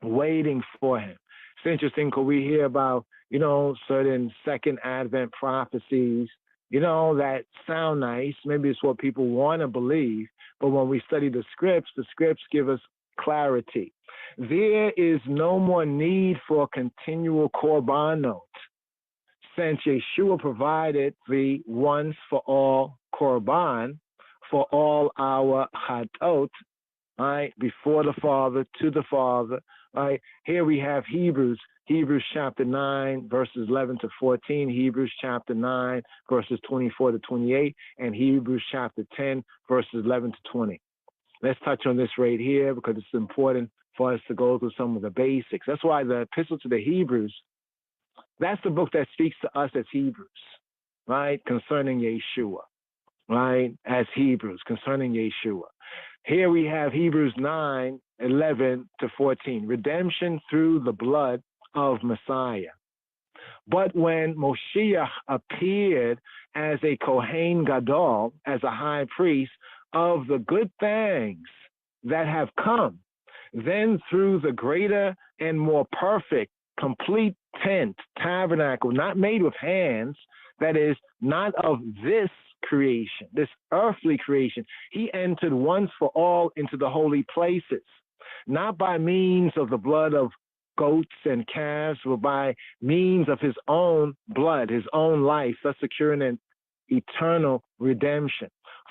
Waiting for him. It's interesting because we hear about, certain second advent prophecies, that sound nice. Maybe it's what people want to believe. But when we study the scripts give us clarity. There is no more need for continual korbanot, since Yeshua provided the once for all korban for all our chatot, right, before the Father, to the Father. Right. Here we have Hebrews chapter 9, verses 11 to 14, Hebrews chapter 9, verses 24 to 28, and Hebrews chapter 10, verses 11 to 20. Let's touch on this right here because it's important for us to go through some of the basics. That's why the Epistle to the Hebrews, that's the book that speaks to us as Hebrews, right, concerning Yeshua, right, as Hebrews, concerning Yeshua. Here we have Hebrews 9, 11 to 14, redemption through the blood of Messiah. But when Moshiach appeared as a Kohen Gadol, as a high priest of the good things that have come, then through the greater and more perfect, complete tent, tabernacle, not made with hands, that is, not of this creation, this earthly creation, he entered once for all into the holy places, not by means of the blood of goats and calves, but by means of his own blood, his own life, thus securing an eternal redemption.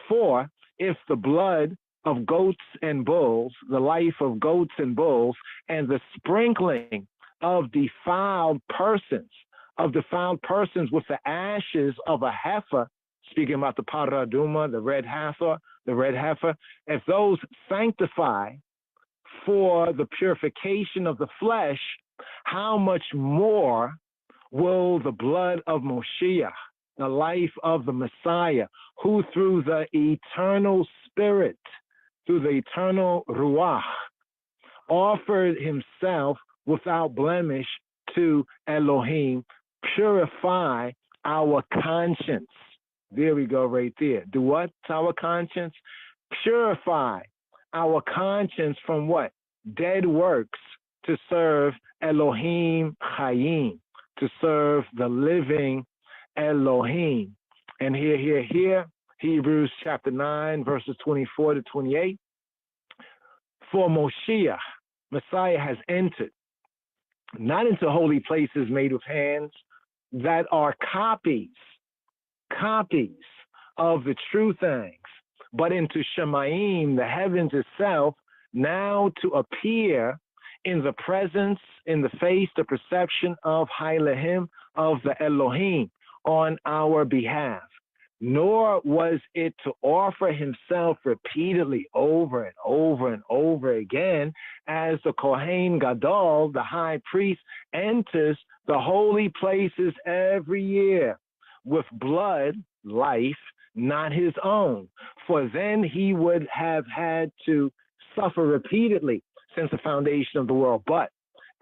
For if the blood of goats and bulls, the life of goats and bulls, and the sprinkling of defiled persons with the ashes of a heifer, speaking about the paraduma, the red heifer, if those sanctify for the purification of the flesh, how much more will the blood of Moshiach, the life of the Messiah, who through the eternal Spirit, through the eternal Ruach, offered himself without blemish to Elohim, purify our conscience. There we go right there. Do what to our conscience? Purify our conscience from what? Dead works, to serve Elohim Chayim, to serve the living Elohim. And here, Hebrews chapter 9, verses 24 to 28. For Moshiach, Messiah has entered, not into holy places made with hands, that are copies of the true things, but into Shemayim, the heavens itself, now to appear in the presence, in the face, the perception of Hailehim, of the Elohim, on our behalf. Nor was it to offer himself repeatedly over and over and over again, as the Kohen Gadol, the high priest, enters the holy places every year with blood, life, not his own. For then he would have had to suffer repeatedly since the foundation of the world. But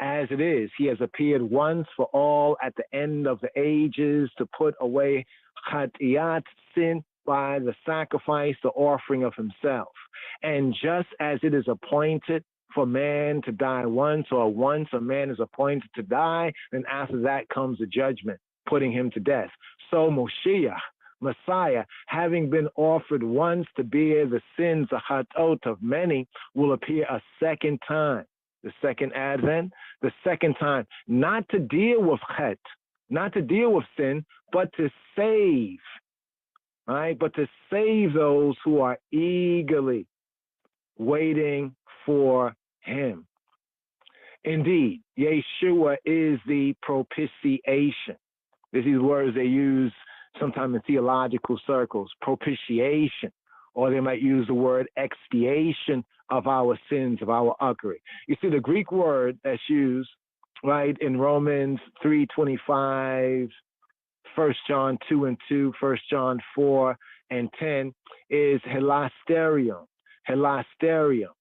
as it is, he has appeared once for all at the end of the ages to put away Chatiyat, sin, by the sacrifice, the offering of himself. And just as it is appointed for man to die once, or once a man is appointed to die, then after that comes the judgment, putting him to death. So Moshiach, Messiah, having been offered once to bear the sins, the chatot of many, will appear a second time, the second advent, the second time, not to deal with chet, not to deal with sin, but to save, right? But to save those who are eagerly waiting for him. Indeed, Yeshua is the propitiation. These words they use sometimes in theological circles, propitiation, or they might use the word expiation of our sins, of our uckery. You see, the Greek word that's used, right, in Romans 3:25, 1 John 2:2, 1 John 4:10, is hilasterion. Hilasterion.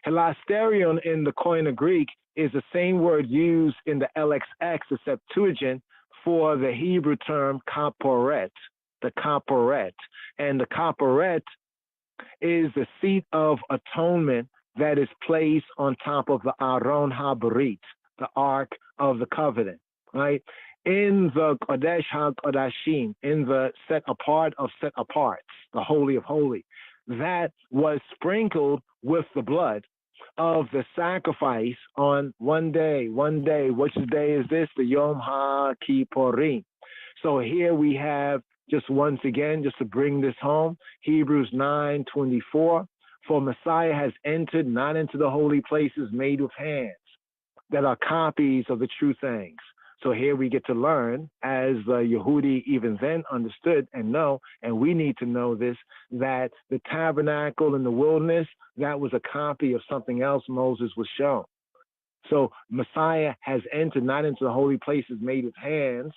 Hilasterion in the Koine Greek is the same word used in the LXX, the Septuagint, for the Hebrew term kaporet, the kaporet. And the kaporet is the seat of atonement that is placed on top of the Aron HaBarit, the Ark of the Covenant, right? In the Kodesh HaKodashim, in the set apart of set aparts, the Holy of Holies, that was sprinkled with the blood of the sacrifice on one day. Which day is this? The Yom HaKippurim. So here we have, just once again, just to bring this home, Hebrews 9:24, for Messiah has entered not into the holy places made with hands, that are copies of the true things. So here we get to learn, as the Yehudi even then understood and know, and we need to know this, that the tabernacle in the wilderness, that was a copy of something else Moses was shown. So Messiah has entered not into the holy places made with hands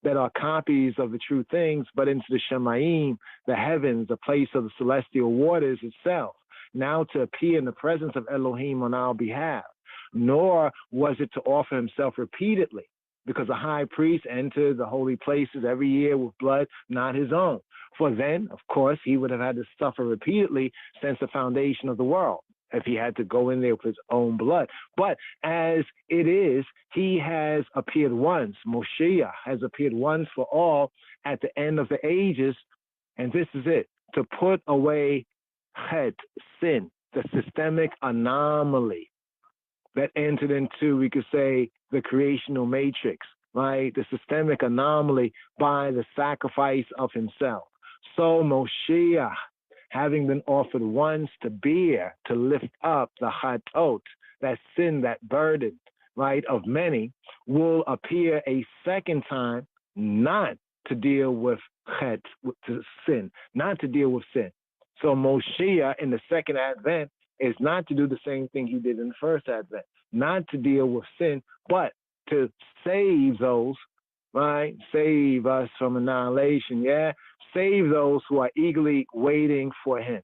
that are copies of the true things, but into the Shemayim, the heavens, the place of the celestial waters itself, now to appear in the presence of Elohim on our behalf. Nor was it to offer himself repeatedly, because a high priest entered the holy places every year with blood not his own. For then, of course, he would have had to suffer repeatedly since the foundation of the world, if he had to go in there with his own blood. But as it is, he has appeared once, Moshiach has appeared once for all at the end of the ages, and this is it, to put away chet, sin, the systemic anomaly that entered into, we could say, the creational matrix, right? The systemic anomaly by the sacrifice of himself. So Moshiach, having been offered once to bear, to lift up the chatot, that sin, that burden, right, of many, will appear a second time, not to deal with chet, to sin, not to deal with sin. So Moshiach in the second advent is not to do the same thing he did in the first advent, not to deal with sin, but to save those, right? Save us from annihilation, yeah? Save those who are eagerly waiting for him.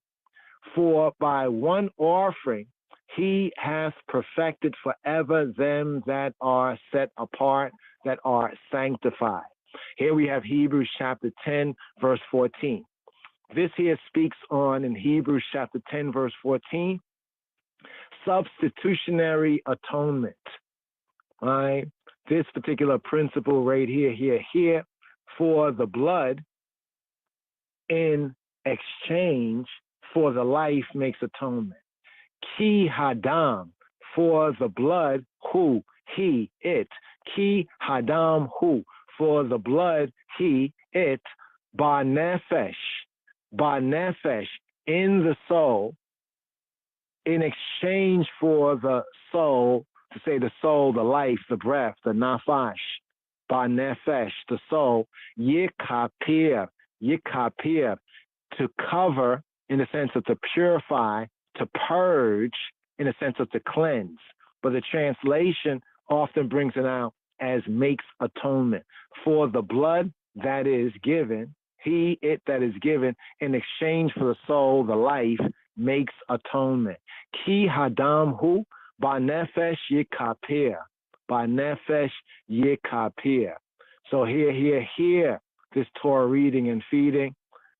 For by one offering he hath perfected forever them that are set apart, that are sanctified. Here we have Hebrews chapter 10, verse 14. This here speaks on, in Hebrews chapter 10, verse 14, substitutionary atonement, right? This particular principle right here, for the blood in exchange for the life makes atonement. Ki hadam, for the blood, who, he, it. Ki hadam, who, for the blood, he, it. Ba nefesh, in the soul, in exchange for the soul, to say the soul, the life, the breath, the nafash, ba nefesh, the soul, yikapir, to cover, in the sense of to purify, to purge, in the sense of to cleanse. But the translation often brings it out as makes atonement. For the blood that is given, he, it that is given, in exchange for the soul, the life, makes atonement. Ki hadam hu, ba nefesh yikapir. Ba nefesh yikapir. So here, this Torah reading and feeding,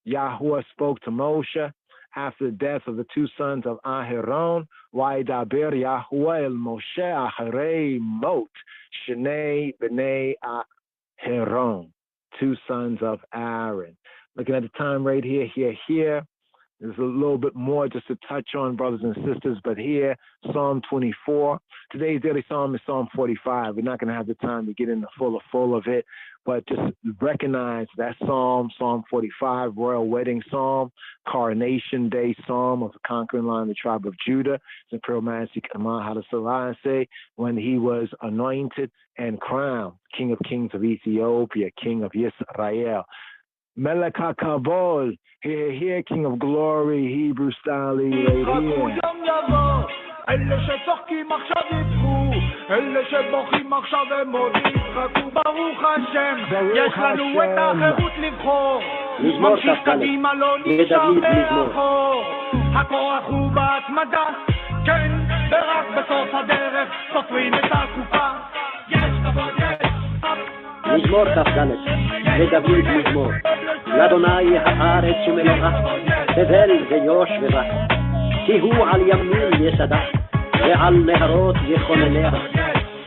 Yahuwah spoke to Moshe after the death of the two sons of Aharon. Vaydaber Yahuwah el Moshe acharei mot shnei bnei Aharon, two sons of Aaron. Looking at the time right here. There's a little bit more just to touch on, brothers and sisters, but here, Psalm 24. Today's daily psalm is Psalm 45. We're not going to have the time to get into full of it, but just recognize that Psalm 45, Royal Wedding Psalm, Coronation Day Psalm of the conquering line of the tribe of Judah, Imperial Majesty Haile Selassie, when he was anointed and crowned King of Kings of Ethiopia, King of Yisrael. Melech HaKavod, here, King of Glory, Hebrew style, right here. אלה שצוחקים עכשיו יצחו, אלה שבוכים עכשיו ומודים, יצחקו ברוך השם, יש לנו את החירות לבחור, ממשיך קדימה לא נשאר מאחור, הכוח הוא בהתמדה, כן, ורק בסוף הדרך סופרים את הקופה, יש כבוד, יש מזמור כ"ד, לדוד מזמור, לאדוני הארץ ומלואה, תבל ויושביה, כי הוא על ימים יסדה, ועל נהרות יכונניה,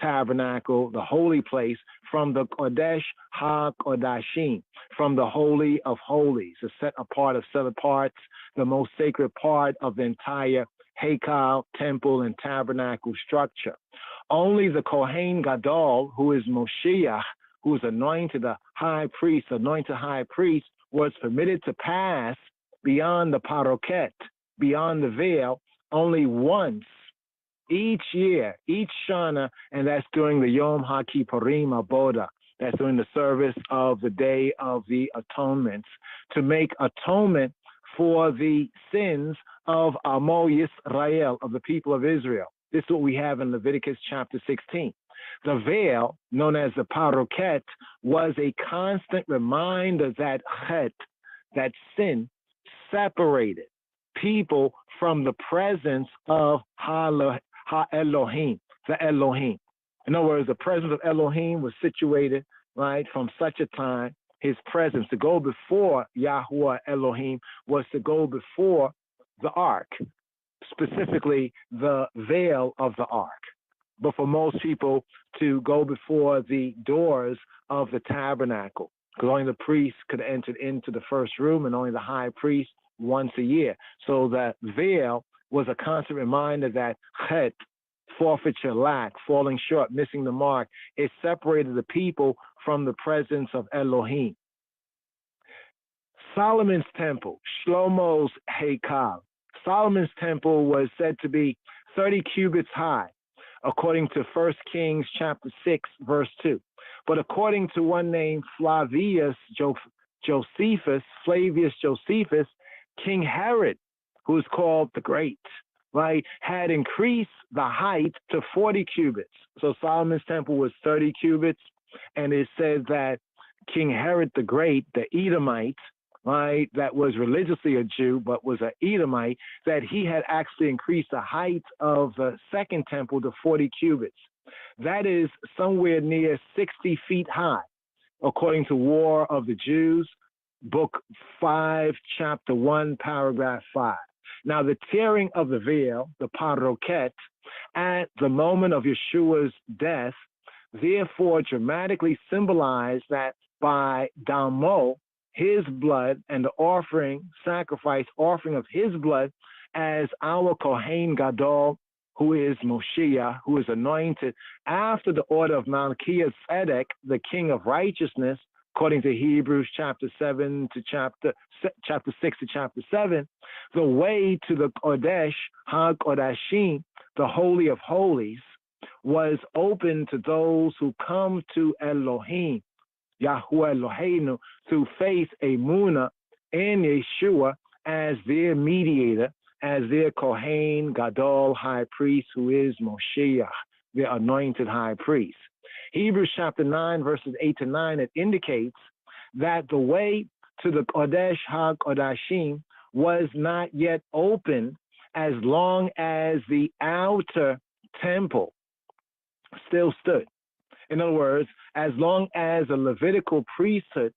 tabernacle, the holy place, from the Kodesh HaKodashim, from the Holy of Holies, the set apart of set aparts, the most sacred part of the entire Hekal, temple, and tabernacle structure. Only the Kohen Gadol, who is Moshiach, who is anointed the high priest, anointed high priest, was permitted to pass beyond the Paroket, beyond the veil, only once each year, each Shana, and that's during the Yom HaKippurim Aboda. That's during the service of the Day of the Atonements, to make atonement for the sins of Amo Yisrael, of the people of Israel. This is what we have in Leviticus chapter 16. The veil, known as the Paroket, was a constant reminder that chet, that sin, separated people from the presence of Ha-Elohim, the Elohim. In other words, the presence of Elohim was situated, right, from such a time. His presence, to go before Yahuwah Elohim, was to go before the ark, specifically the veil of the ark. But for most people, to go before the doors of the tabernacle, because only the priest could enter into the first room, and only the high priest once a year. So that veil was a constant reminder that chet, forfeiture, lack, falling short, missing the mark, it separated the people from the presence of Elohim. Solomon's temple, Shlomo's Hekal. Solomon's temple was said to be 30 cubits high, according to 1 Kings chapter 6, verse 2. But according to one named Flavius Josephus, King Herod, who is called the Great, right, had increased the height to 40 cubits. So Solomon's temple was 30 cubits, and it says that King Herod the Great, the Edomite, right, that was religiously a Jew but was an Edomite, that he had actually increased the height of the second temple to 40 cubits. That is somewhere near 60 feet high, according to War of the Jews, Book 5, Chapter 1, Paragraph 5. Now, the tearing of the veil, the Paroket, at the moment of Yeshua's death, therefore dramatically symbolized that by Damo, his blood, and the offering, sacrifice, offering of his blood, as our Kohen Gadol, who is Moshiach, who is anointed after the order of Melchizedek, the King of Righteousness, according to Hebrews chapter 7 to chapter 6 to chapter 7, the way to the Kodesh HaKodashim, the Holy of Holies, was open to those who come to Elohim, Yahuwah Eloheinu, through faith, Emunah, in Yeshua as their mediator, as their Kohen Gadol high priest, who is Moshiach, their anointed high priest. Hebrews chapter 9, verses 8 to 9, it indicates that the way to the Kodesh HaKodashim was not yet open as long as the outer temple still stood. In other words, as long as the Levitical priesthood,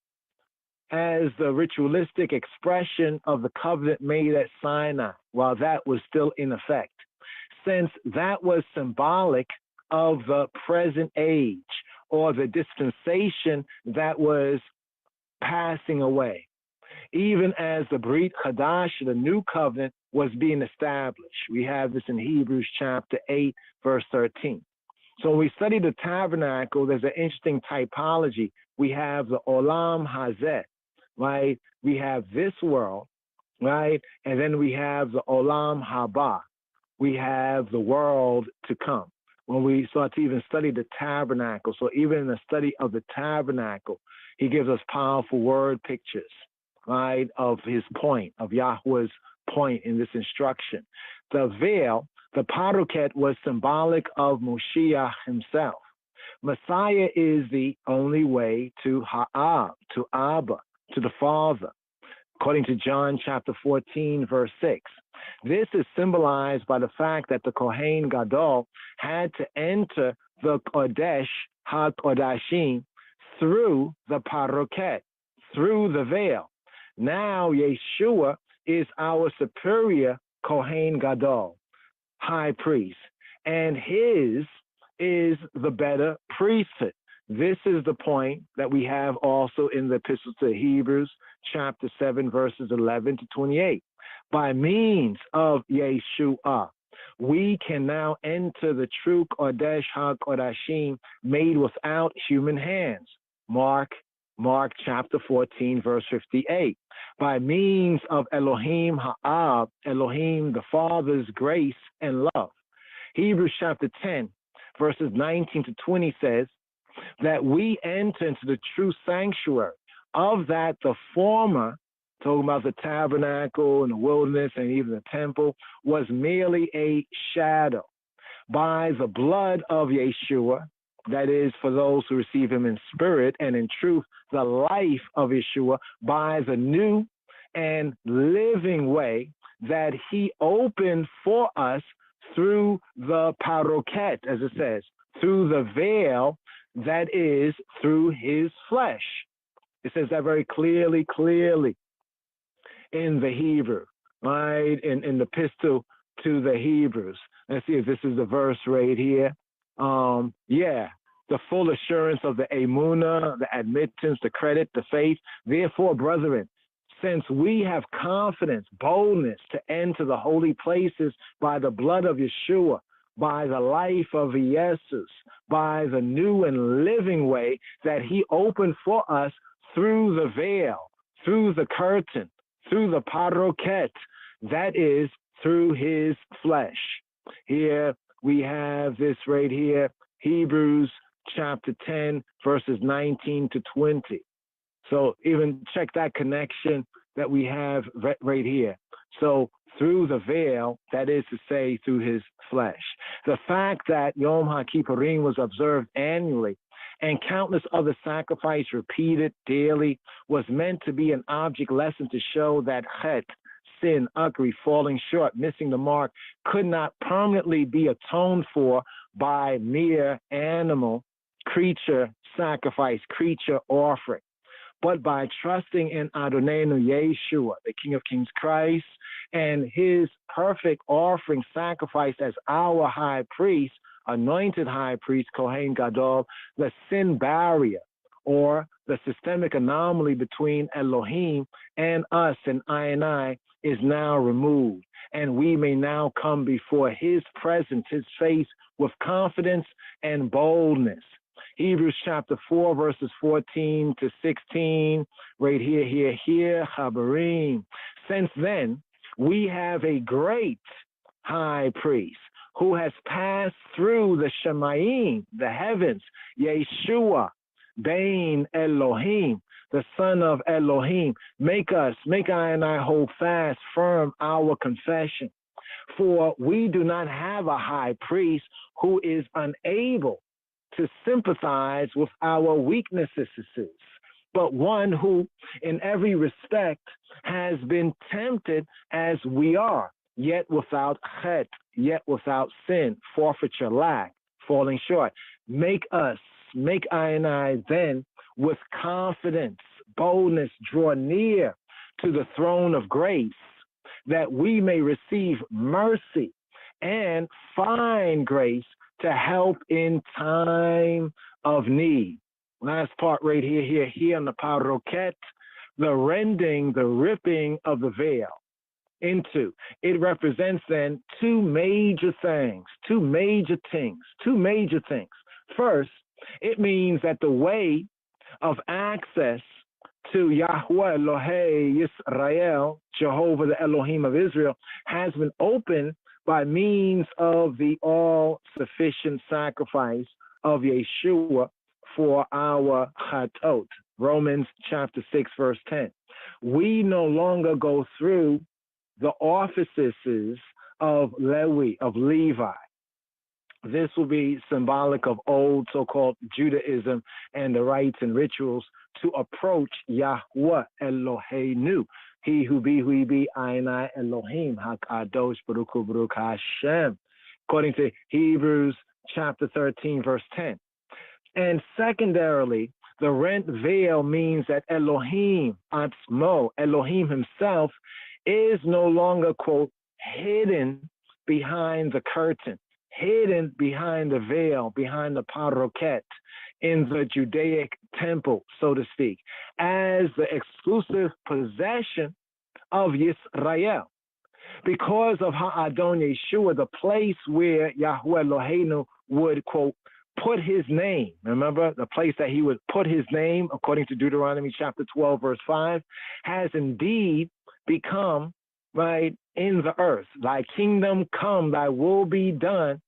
as the ritualistic expression of the covenant made at Sinai, while that was still in effect, since that was symbolic of the present age or the dispensation that was passing away. Even as the Brit Chadash, the new covenant, was being established. We have this in Hebrews chapter 8, verse 13. So when we study the tabernacle, there's an interesting typology. We have the Olam Hazeh, right? We have this world, right? And then we have the Olam Haba. We have the world to come. When we start to even study the tabernacle, so even in the study of the tabernacle, he gives us powerful word pictures, right, of his point, of Yahweh's point in this instruction. The veil, the Paroket, was symbolic of Moshiach himself. Messiah is the only way to Ha'ab, to Abba, to the Father, according to John chapter 14, verse 6. This is symbolized by the fact that the Kohen Gadol had to enter the Kodesh HaKodashim through the Paroket, through the veil. Now Yeshua is our superior Kohen Gadol, high priest, and his is the better priesthood. This is the point that we have also in the Epistle to Hebrews, chapter 7, verses 11 to 28. By means of Yeshua, we can now enter the true Kodesh HaKodashim made without human hands. Mark chapter 14, verse 58. By means of Elohim Ha'ab, Elohim the Father's grace and love. Hebrews chapter 10, verses 19 to 20 says that we enter into the true sanctuary, of that the former, talking about the tabernacle and the wilderness and even the temple, was merely a shadow. By the blood of Yeshua, that is, for those who receive him in spirit and in truth, the life of Yeshua, by the new and living way that he opened for us through the paroket, as it says, through the veil, that is, through his flesh. It says that very clearly in the Hebrew, right? In the epistle to the Hebrews. Let's see if this is the verse right here. The full assurance of the emunah, the admittance, the credit, the faith. Therefore, brethren, since we have confidence, boldness to enter the holy places by the blood of Yeshua, by the life of Jesus, by the new and living way that he opened for us through the veil, through the curtain, through the paroket, that is, through his flesh. Here we have this right here, Hebrews chapter 10, verses 19 to 20. So even check that connection that we have right here. So through the veil, that is to say, through his flesh. The fact that Yom HaKippurim was observed annually and countless other sacrifices repeated daily was meant to be an object lesson to show that chet, sin, ukri, falling short, missing the mark, could not permanently be atoned for by mere animal, creature sacrifice, creature offering, but by trusting in Adonenu Yeshua, the King of Kings Christ, and his perfect offering sacrifice as our high priest, anointed high priest, Kohen Gadol, the sin barrier or the systemic anomaly between Elohim and us and I is now removed. And we may now come before his presence, his face, with confidence and boldness. Hebrews chapter 4, verses 14 to 16, right here, Chabarim. Since then, we have a great high priest who has passed through the Shemayim, the heavens, Yeshua, Bein Elohim, the Son of Elohim. Make I and I hold fast, firm our confession. For we do not have a high priest who is unable to sympathize with our weaknesses, but one who in every respect has been tempted as we are, yet without chet, yet without sin, forfeiture, lack, falling short. Make I and I then with confidence, boldness, draw near to the throne of grace, that we may receive mercy and find grace to help in time of need. Last part right here on the paroket, the rending, the ripping of the veil into. It represents then two major things. First, it means that the way of access to Yahweh Elohei Yisrael, Jehovah the Elohim of Israel, has been opened by means of the all-sufficient sacrifice of Yeshua for our chatot. Romans chapter 6, verse 10. We no longer go through the offices of Levi. This will be symbolic of old so-called Judaism and the rites and rituals to approach Yahweh Eloheinu. He who be, I Elohim, HaKadosh Baruch Hu Baruch Hashem, according to Hebrews chapter 13, verse 10. And secondarily, the rent veil means that Elohim Atzmo, Elohim himself, is no longer, quote, hidden behind the curtain, hidden behind the veil, behind the paroket, in the Judaic temple, so to speak, as the exclusive possession of Yisrael. Because of Ha'adon Yeshua, the place where Yahweh Eloheinu would, quote, put his name. Remember, the place that he would put his name, according to Deuteronomy chapter 12, verse 5, has indeed become, right, in the earth. Thy kingdom come, thy will be done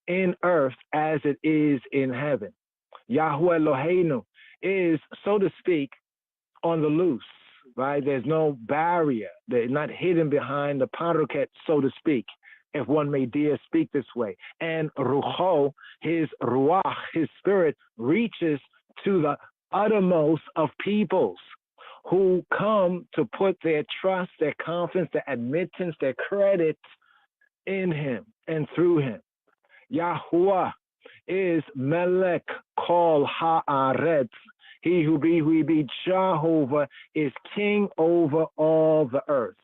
in earth as it is in heaven. Yahweh Eloheinu is, so to speak, on the loose, right? There's no barrier. They're not hidden behind the paroket, so to speak, if one may dare speak this way. And Rucho, his Ruach, his spirit, reaches to the uttermost of peoples who come to put their trust, their confidence, their admittance, their credit in him and through him. Yahuwah is Melech Kol Haaretz. He who be Jehovah is king over all the earth.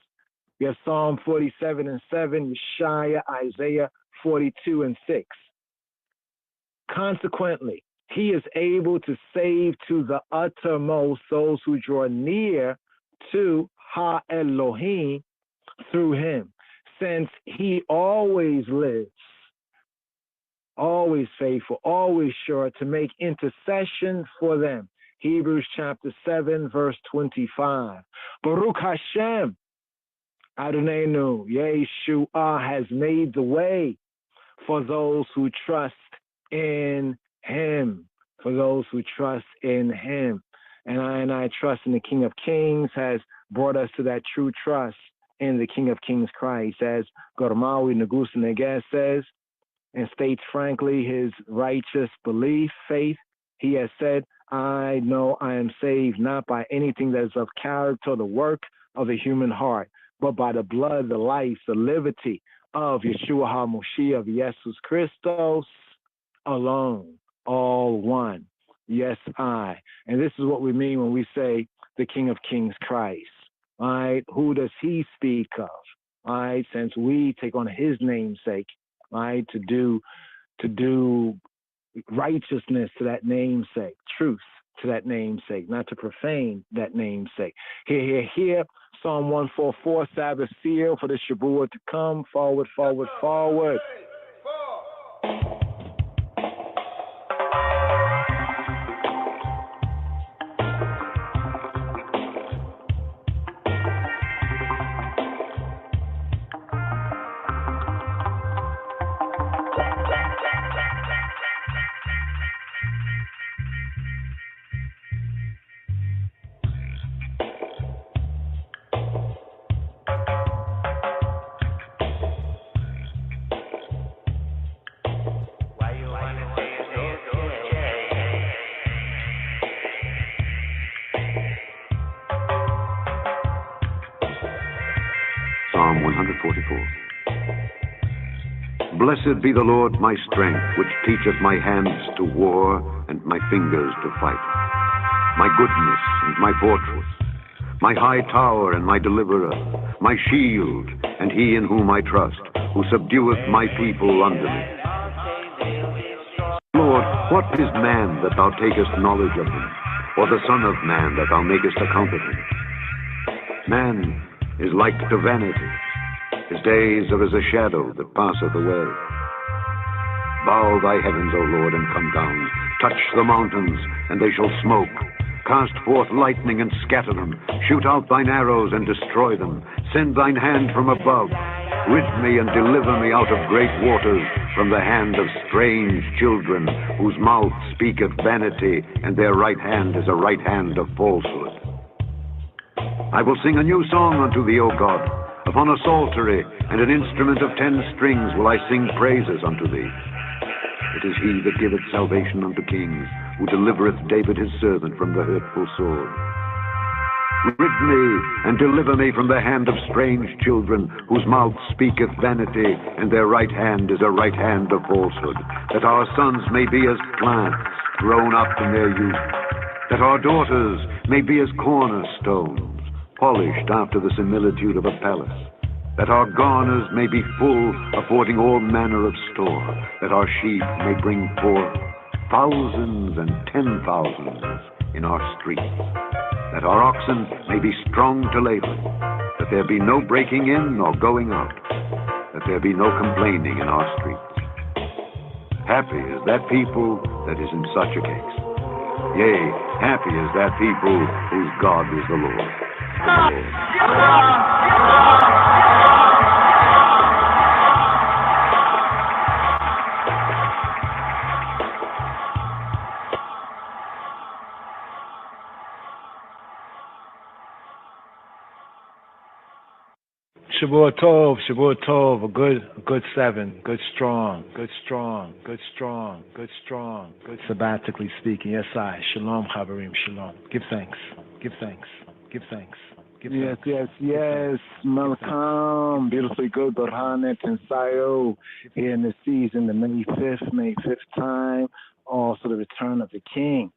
Yes, Psalm 47 and 7, Yeshaya, Isaiah 42 and 6. Consequently, he is able to save to the uttermost those who draw near to Ha-Elohim through him, since he always lives, always faithful, always sure to make intercession for them. Hebrews chapter 7, verse 25. Baruch Hashem, Adonenu, Yeshua has made the way for those who trust in him, for those who trust in him. And I trust in the King of Kings has brought us to that true trust in the King of Kings Christ, as Gormawi Nagus Neges says, and states frankly his righteous belief, faith. He has said, I know I am saved not by anything that is of character or the work of the human heart, but by the blood, the life, the liberty of Yeshua HaMoshiach, of Jesus Christos alone, all one. Yes, I. And this is what we mean when we say the King of Kings Christ. All right, who does he speak of? All right, since we take on his namesake, all right, to do righteousness to that namesake, truth to that namesake, not to profane that namesake. Here, Psalm 144, Sabbath seal for the Shabuah to come. Forward, forward, forward. Psalm 144. Blessed be the Lord my strength, which teacheth my hands to war and my fingers to fight. My goodness and my fortress, my high tower and my deliverer, my shield, and he in whom I trust, who subdueth my people under me. Lord, what is man that thou takest knowledge of him, or the son of man that thou makest account of him? Man is like to vanity. His days are as a shadow that passeth away. Bow thy heavens, O Lord, and come down. Touch the mountains, and they shall smoke. Cast forth lightning and scatter them. Shoot out thine arrows and destroy them. Send thine hand from above. Rid me and deliver me out of great waters, from the hand of strange children, whose mouth speaketh vanity, and their right hand is a right hand of falsehood. I will sing a new song unto thee, O God. Upon a psaltery and an instrument of 10 strings will I sing praises unto thee. It is he that giveth salvation unto kings, who delivereth David his servant from the hurtful sword. Rid me and deliver me from the hand of strange children, whose mouth speaketh vanity, and their right hand is a right hand of falsehood, that our sons may be as plants grown up in their youth, that our daughters may be as cornerstones, polished after the similitude of a palace. that our garners may be full, affording all manner of store, that our sheep may bring forth thousands and 10,000s in our streets, that our oxen may be strong to labor, that there be no breaking in nor going out, that there be no complaining in our streets. Happy is that people that is in such a case. Yea, happy is that people whose God is the Lord. Shavua Tov, a good 7, good strong, sabbatically speaking. Yes, Shalom, Chaverim, Shalom. Give thanks. Yes. Malcolm, beautifully good, Borhanet and Sayo, here in the season, the May 5th time, also the return of the King.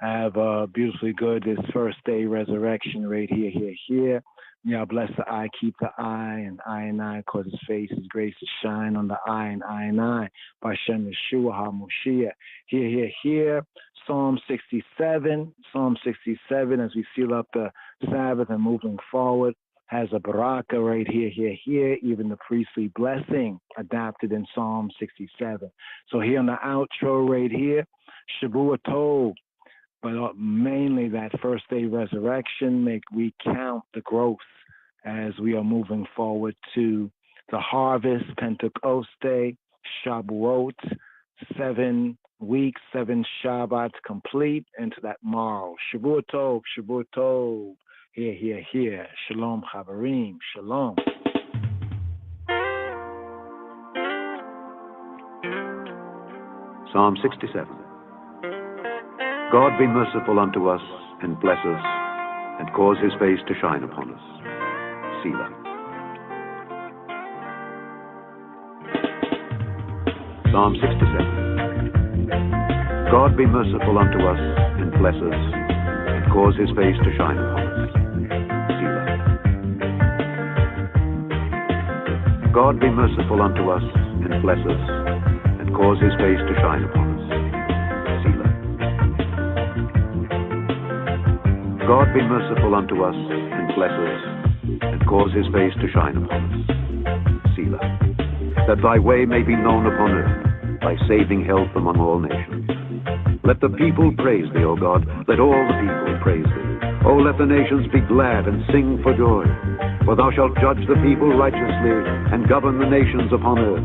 Have beautifully good this first day resurrection right here. Yeah, bless the eye, keep the eye, and I, cause his face, his grace to shine on the eye, and I, by Shem Yeshua HaMoshiach. Here, Psalm 67, as we seal up the Sabbath and moving forward, has a baraka right here, even the priestly blessing adapted in Psalm 67. So here on the outro right here, Shavua Tov, but mainly that first day resurrection, we count the growth as we are moving forward to the harvest, Pentecost Day, Shavuot, 7 weeks, 7 Shabbats complete into that morrow. Shavua Tov, here. Shalom, Chaverim, Shalom. Psalm 67. God be merciful unto us, and bless us, and cause his face to shine upon us. Selah. Psalm 67. God be merciful unto us, and bless us, and cause his face to shine upon us. Selah. God be merciful unto us, and bless us, and cause his face to shine upon us. Selah. God be merciful unto us, and bless us, and cause his face to shine upon us. Selah. That thy way may be known upon earth, thy saving health among all nations. Let the people praise thee, O God, let all the people praise thee. O let the nations be glad and sing for joy. For thou shalt judge the people righteously, and govern the nations upon earth.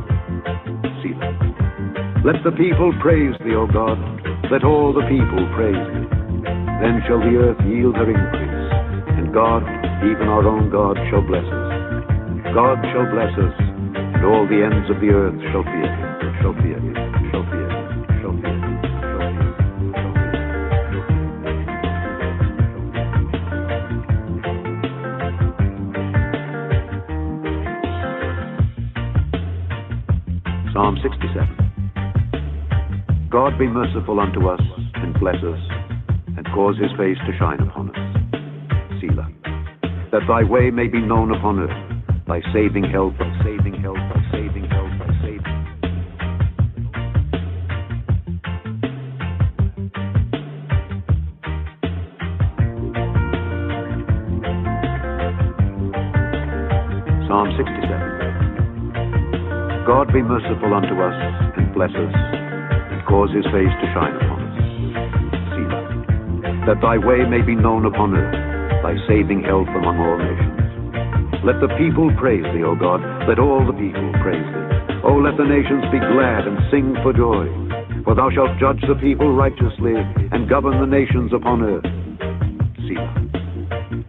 Selah. Let the people praise thee, O God, let all the people praise thee. Then shall the earth yield her increase, and God, even our own God, shall bless us. God shall bless us, and all the ends of the earth shall fear him, shall fear him, shall fear him, shall fear him, shall fear him, shall fear him. Psalm 67. God be merciful unto us, and bless us, and cause his face to shine upon us. Selah. That thy way may be known upon earth, thy saving help, thy saving help, thy saving help, thy saving help. Psalm 67. God be merciful unto us, and bless us, and cause his face to shine upon us. Selah. That thy way may be known upon earth, thy saving health among all nations. Let the people praise thee, O God, let all the people praise thee. O let the nations be glad and sing for joy. For thou shalt judge the people righteously, and govern the nations upon earth. Selah.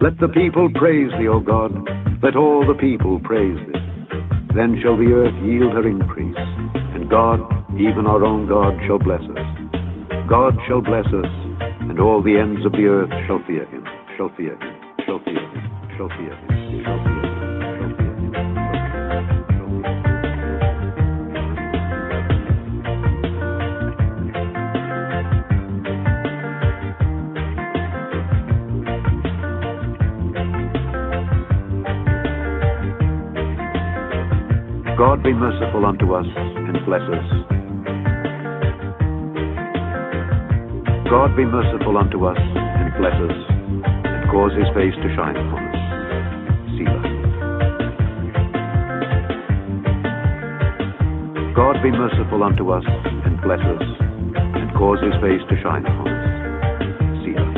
Let the people praise thee, O God, let all the people praise thee. Then shall the earth yield her increase, and God, even our own God, shall bless us. God shall bless us, and all the ends of the earth shall fear him, shall fear him, shall fear him, shall fear him, shall fear him. God be merciful unto us and bless us. God be merciful unto us and bless us, and cause his face to shine upon us. Selah. God be merciful unto us and bless us, and cause his face to shine upon us. Selah.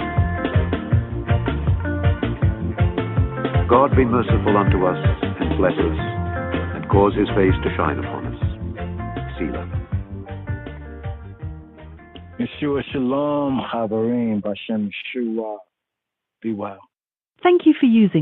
God be merciful unto us and bless us, and cause his face to shine upon us. Selah. Yeshua Shalom, Chavarim, Bashem Yeshua. Be well. Thank you for using